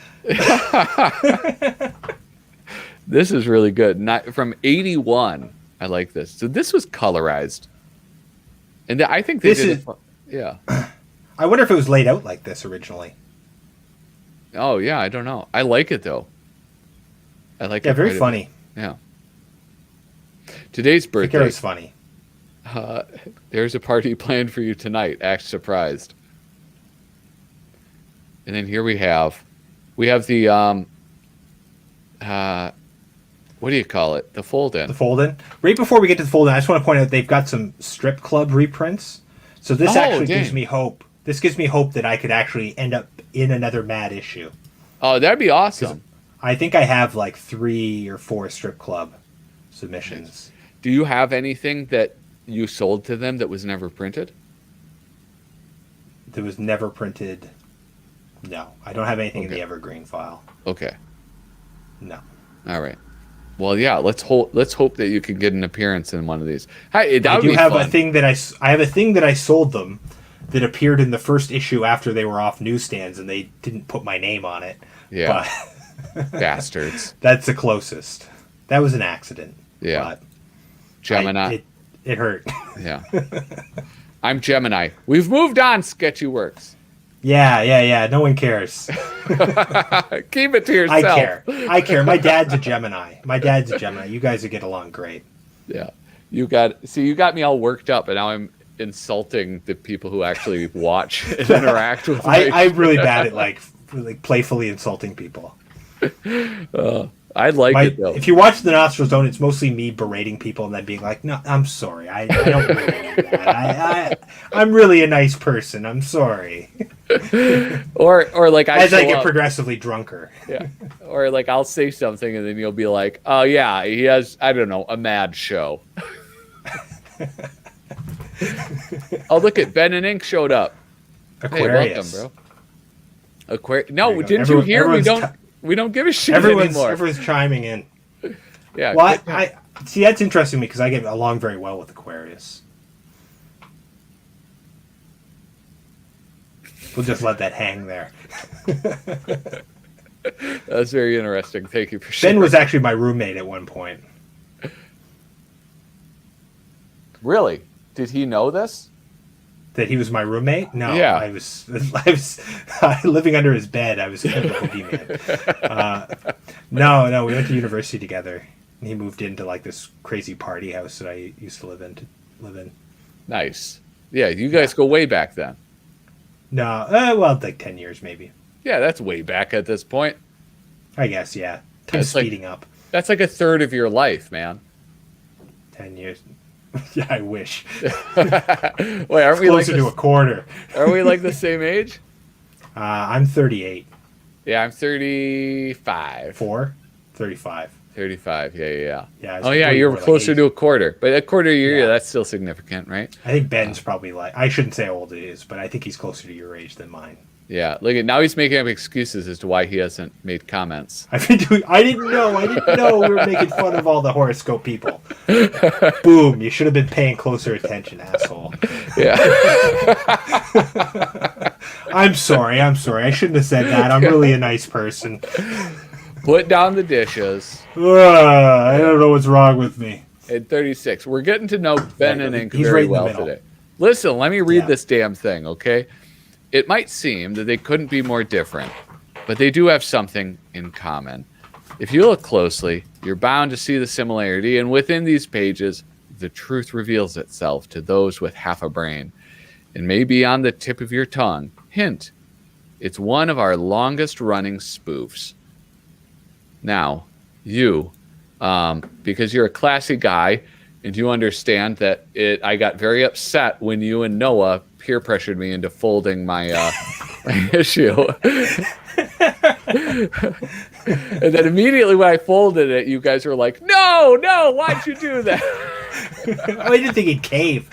This is really good. Not from 81. I like this. So this was colorized, and I think they did. Yeah. I wonder if it was laid out like this originally. Oh yeah, I don't know. I like it though. I like it. Yeah, very funny. Yeah. Today's birthday. Sakara's funny. There's a party planned for you tonight. Act surprised. And then here we have the what do you call it? The fold-in. The fold-in. Right before we get to the fold-in, I just want to point out they've got some strip club reprints. So this gives me hope. This gives me hope that I could actually end up in another Mad issue. Oh, that'd be awesome. I think I have like 3 or 4 strip club submissions. Do you have anything that you sold to them that was never printed? That was never printed. No, I don't have anything in the Evergreen file. Okay. No. All right. Well, yeah. Let's hope that you can get an appearance in one of these. Hey, I do have a thing that I have a thing that I sold them that appeared in the first issue after they were off newsstands, and they didn't put my name on it. Yeah. But bastards. That's the closest. That was an accident. Yeah. But Gemini. It hurt. Yeah. I'm Gemini. We've moved on, Sketchy Works. Yeah. No one cares. Keep it to yourself. I care. My dad's a Gemini. You guys would get along great. Yeah. You got me all worked up, and now I'm insulting the people who actually watch and interact with me. I'm really bad at like playfully insulting people. I like it though. If you watch The Nostril Zone, it's mostly me berating people and then being like, "No, I'm sorry. I don't really do that. I'm really a nice person. I'm sorry." or like as I get progressively drunker. Yeah. Or like I'll say something and then you'll be like, "Oh yeah, he has I don't know a mad show." Oh look at Ben and Ink showed up. Aquarius. Hey, welcome, bro. No, didn't you hear? We don't give a shit anymore. Everyone's chiming in. Yeah. Well, I see. That's interesting to me because I get along very well with Aquarius. We'll just let that hang there. That's very interesting. Thank you for sharing. Ben was actually my roommate at one point. Really? Did he know this? That he was my roommate? No, yeah. I was living under his bed. I was kind of a boogeyman. No, we went to university together. And he moved into like this crazy party house that I used to live in. Nice. Yeah, you guys go way back then. No, well, like 10 years maybe. Yeah, that's way back at this point. I guess, yeah. Time's speeding up. That's like a third of your life, man. 10 years. Yeah, I wish. Wait, aren't we closer to a quarter? Are we like the same age? I'm 38. Yeah, I'm 35. 35. 35. Yeah. Oh yeah, you're closer to a quarter, but a quarter year, yeah, that's still significant, right? I think Ben's probably like. I shouldn't say how old he is, but I think he's closer to your age than mine. Yeah, look at now he's making up excuses as to why he hasn't made comments. I didn't know we were making fun of all the horoscope people. Boom! You should have been paying closer attention, asshole. Yeah. I'm sorry. I shouldn't have said that. I'm really a nice person. Put down the dishes. I don't know what's wrong with me. At 36, we're getting to know Ben and Ink He's very right in the well middle. today. Listen, let me read Yeah. this damn thing, okay? It might seem that they couldn't be more different, but they do have something in common. If you look closely, you're bound to see the similarity, and within these pages, the truth reveals itself to those with half a brain. It may be on the tip of your tongue. Hint, it's one of our longest running spoofs. Now, you, because you're a classy guy, and you understand that I got very upset when you and Noah peer pressured me into folding my my issue. And then immediately when I folded it, you guys were like, no, why'd you do that? I didn't think he'd cave.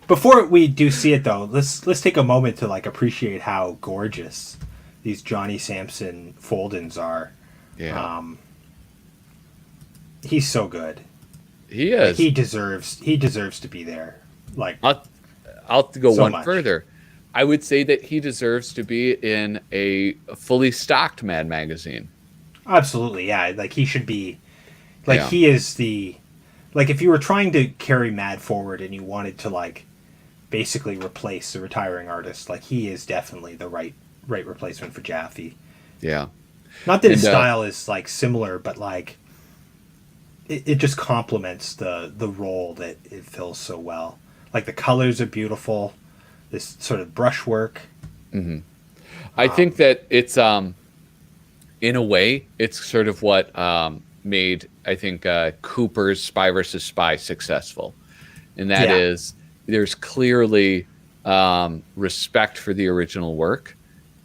Before we do see it, though, let's take a moment to like appreciate how gorgeous these Johnny Sampson fold-ins are. Yeah. He's so good. He is. Like, he deserves to be there. Like, I'll go so one much. further. I would say that he deserves to be in a fully stocked Mad magazine. absolutely, yeah. Like he should be. Like Yeah. he is the. Like if you were trying to carry Mad forward and you wanted to like, basically replace the retiring artist, like he is definitely the right replacement for Jaffe. Yeah. Not that his And, style is like similar, but like it just complements the role that it fills so well. Like the colors are beautiful, this sort of brushwork. I think that it's in a way it's sort of what made I think Cooper's Spy versus Spy successful, and that Yeah. is there's clearly respect for the original work,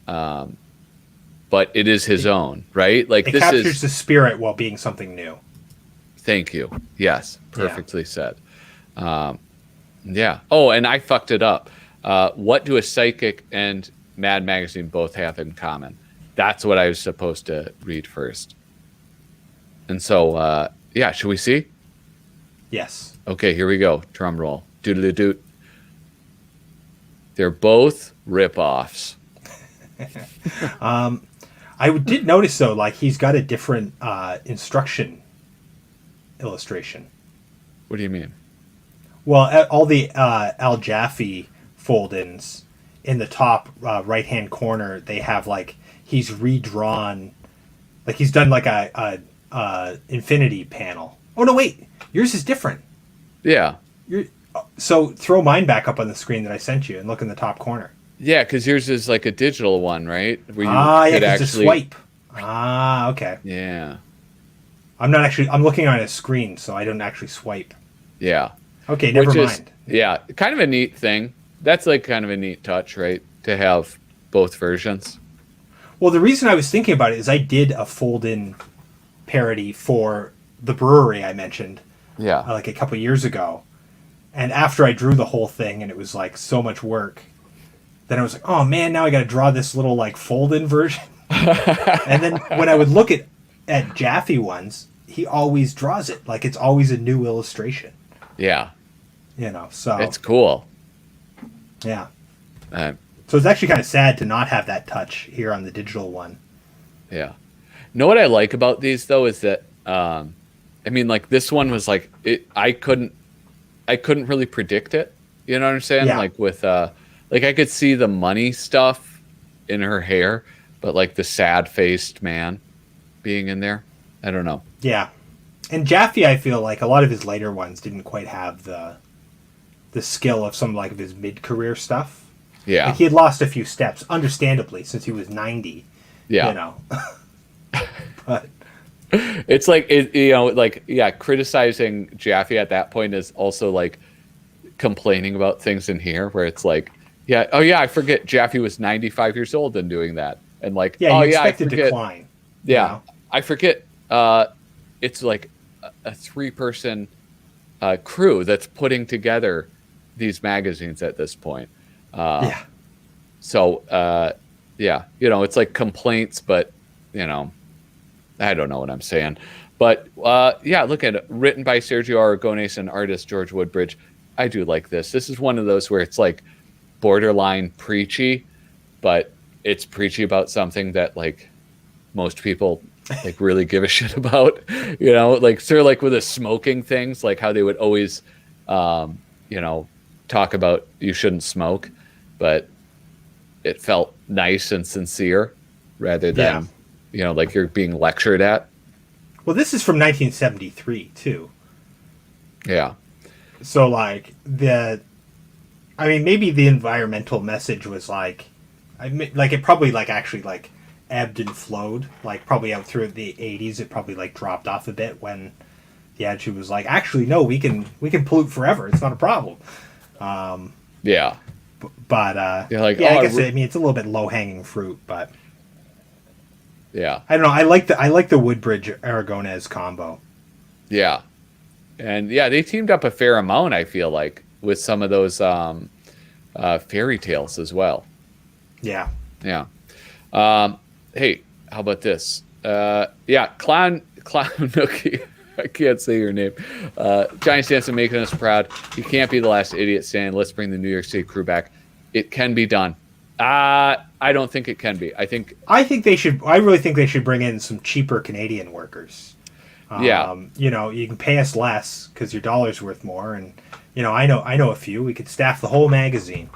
but it is his own, right? Like It this captures is the spirit while being something new. thank you. Yes, perfectly said. Yeah. Oh, and I fucked it up. What do a psychic and Mad Magazine both have in common? That's what I was supposed to read first. And so, yeah, should we see? Yes. Okay, here we go. Drum roll. Doodle-doot. They're both rip-offs. I did notice though, like he's got a different instruction illustration. What do you mean? Well, all the Al Jaffe fold-ins in the top right-hand corner, they have like he's redrawn, like he's done like a infinity panel. Oh no, wait, yours is different. Yeah. So throw mine back up on the screen that I sent you and look in the top corner. Yeah, because yours is like a digital one, right? Where you Yeah, could 'cause it's a swipe. Okay. Yeah. I'm looking on a screen, so I don't actually swipe. Yeah. Okay, never Which mind. is, yeah, kind of a neat thing. That's like kind of a neat touch, right? To have both versions. Well, the reason I was thinking about it is I did a fold-in parody for the brewery I mentioned Yeah. like a couple years ago. And after I drew the whole thing and it was like so much work, then I was like, oh man, now I got to draw this little like fold-in version. And then when I would look at Jaffe ones, he always draws it. Like it's always a new illustration, Yeah. so It's cool. yeah. Uh, So it's actually kind of sad to not have that touch here on the digital one. Yeah. Know what I like about these though is that I mean like this one was like I couldn't really predict it. You know what I'm saying? Yeah. Like with like I could see the money stuff in her hair, but like the sad-faced man being in there. I don't know. Yeah. And Jaffe, I feel like a lot of his later ones didn't quite have the skill of some like of his mid-career stuff. Yeah. Like he had lost a few steps, understandably, since he was 90. Yeah. But It's like like yeah, criticizing Jaffe at that point is also like complaining about things in here where it's like, yeah, oh yeah, I forget Jaffe was 95 years old and doing that. And like, yeah, oh you yeah, I expect a forget. decline. Yeah. I forget it's like a 3-person crew that's putting together these magazines at this point. Yeah. So yeah, it's like complaints, but I don't know what I'm saying. But yeah, look at it. Written by Sergio Aragonés and artist George Woodbridge. I do like this. This is one of those where it's like borderline preachy, but it's preachy about something that like most people like really give a shit about, like sort of like with the smoking things, like how they would always, talk about you shouldn't smoke, but it felt nice and sincere rather than, like you're being lectured at. Well, this is from 1973 too. Yeah. So like maybe the environmental message was like it probably like actually like ebbed and flowed, like probably out through the 80s. It probably like dropped off a bit when the attitude was like, actually, no, we can pollute forever. It's not a problem. Yeah. But I guess it's a little bit low hanging fruit, but yeah, I don't know. I like the Woodbridge Aragonés combo. Yeah. And yeah, they teamed up a fair amount, I feel like, with some of those fairy tales as well. Yeah. Yeah. Hey, how about this? Clown Nookie. I can't say your name. Johnny Stanson making us proud. You can't be the last idiot saying, let's bring the New York State crew back. It can be done. I don't think it can be. I really think they should bring in some cheaper Canadian workers. You can pay us less because your dollar's worth more. And, I know a few. We could staff the whole magazine.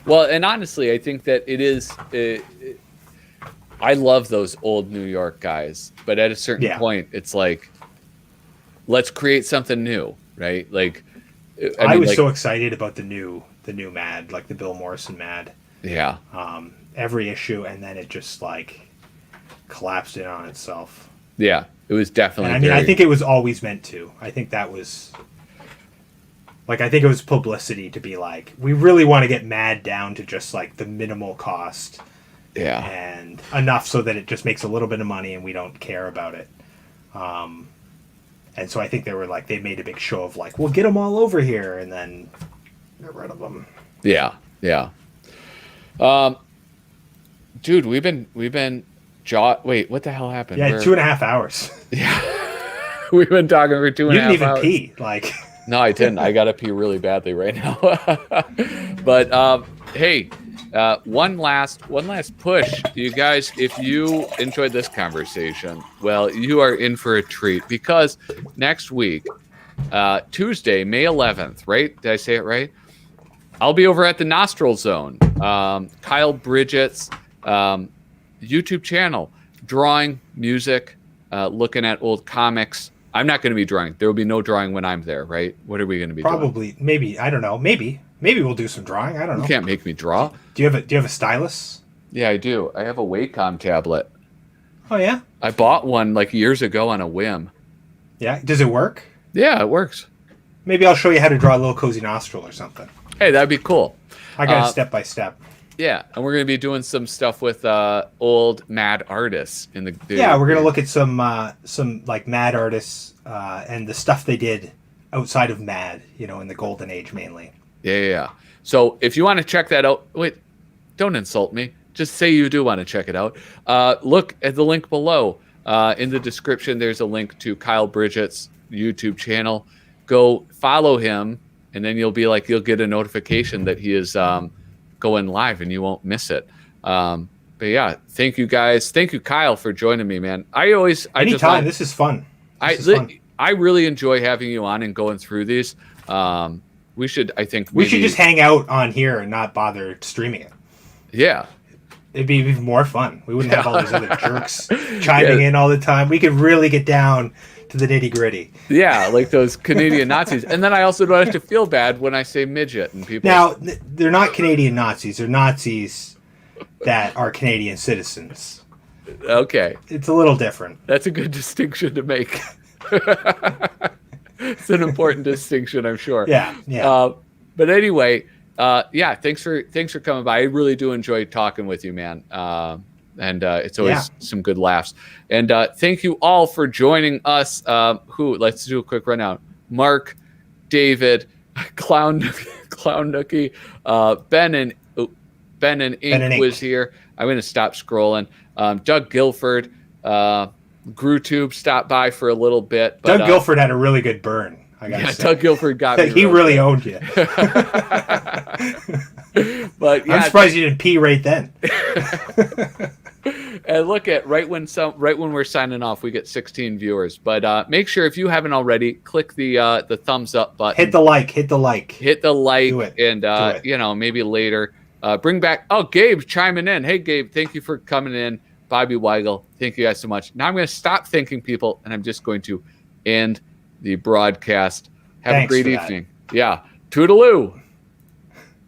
Well, and honestly, I think that it is. I love those old New York guys, but at a certain point, it's like, let's create something new, right? Like, I was so excited about the new Mad, like the Bill Morrison Mad. Yeah. Every issue, and then it just like collapsed in on itself. Yeah, it was definitely. And I think it was always meant to. I think that was. Like, I think it was publicity to be like, we really want to get Mad down to just like the minimal cost. Yeah. And enough so that it just makes a little bit of money and we don't care about it. And so I think they made a big show of like, we'll get them all over here and then get rid of them. Yeah. Yeah. Dude, we've been wait, what the hell happened? Yeah, 2.5 hours. Yeah. We've been talking for 2.5 hours. You didn't even pee. Like. No, I didn't. I got to pee really badly right now. But hey, one last push, you guys. If you enjoyed this conversation, well, you are in for a treat because next week, Tuesday, May 11th, right? Did I say it right? I'll be over at the Nostril Zone, Kyle Bridgett's YouTube channel, drawing, music, looking at old comics. I'm not going to be drawing. There will be no drawing when I'm there, right? What are we going to be doing? Probably, maybe. I don't know. Maybe we'll do some drawing. I don't know. You can't make me draw. Do you have a stylus? Yeah, I do. I have a Wacom tablet. Oh yeah. I bought one like years ago on a whim. Yeah. Does it work? Yeah, it works. Maybe I'll show you how to draw a little cozy nostril or something. Hey, that'd be cool. I got it step by step. Yeah, and we're going to be doing some stuff with old Mad artists in the. Yeah, we're going to look at some like Mad artists and the stuff they did outside of Mad, in the Golden Age mainly. Yeah. So if you want to check that out, wait, don't insult me. Just say you do want to check it out. Look at the link below. In the description, there's a link to Kyle Bridgett's YouTube channel. Go follow him, and then you'll get a notification that he is going live, and you won't miss it. But yeah, thank you guys. Thank you, Kyle, for joining me, man. Anytime. This is fun. I really enjoy having you on and going through these. We should just hang out on here and not bother streaming it. Yeah. It'd be even more fun. We wouldn't have all these other jerks chiming in all the time. We could really get down to the nitty gritty. Yeah, like those Canadian Nazis. And then I also don't have to feel bad when I say midget and people. Now, they're not Canadian Nazis. They're Nazis that are Canadian citizens. Okay. It's a little different. That's a good distinction to make. It's an important distinction, I'm sure. Yeah. But anyway, thanks for coming by. I really do enjoy talking with you, man. And it's always some good laughs. And thank you all for joining us. Let's do a quick rundown. Mark, David, Clown Nookie, Ben, and Ben and Ben and Ink was Ink. here. I'm going to stop scrolling. Doug Guilford, GrewTube stopped by for a little bit. But, Doug Guilford had a really good burn. I gotta say. Doug Guilford got me. He really owned you. But yeah, I'm surprised you didn't pee right then. And look at right when we're signing off, we get 16 viewers. But make sure if you haven't already, click the thumbs up button. Hit the like. Do it. And you know, maybe later bring back. Oh, Gabe chiming in. Hey, Gabe, thank you for coming in. Bobby Weigel, thank you guys so much. Now I'm going to stop thanking people, and I'm just going to end the broadcast. Have a great evening. Yeah. Toodaloo.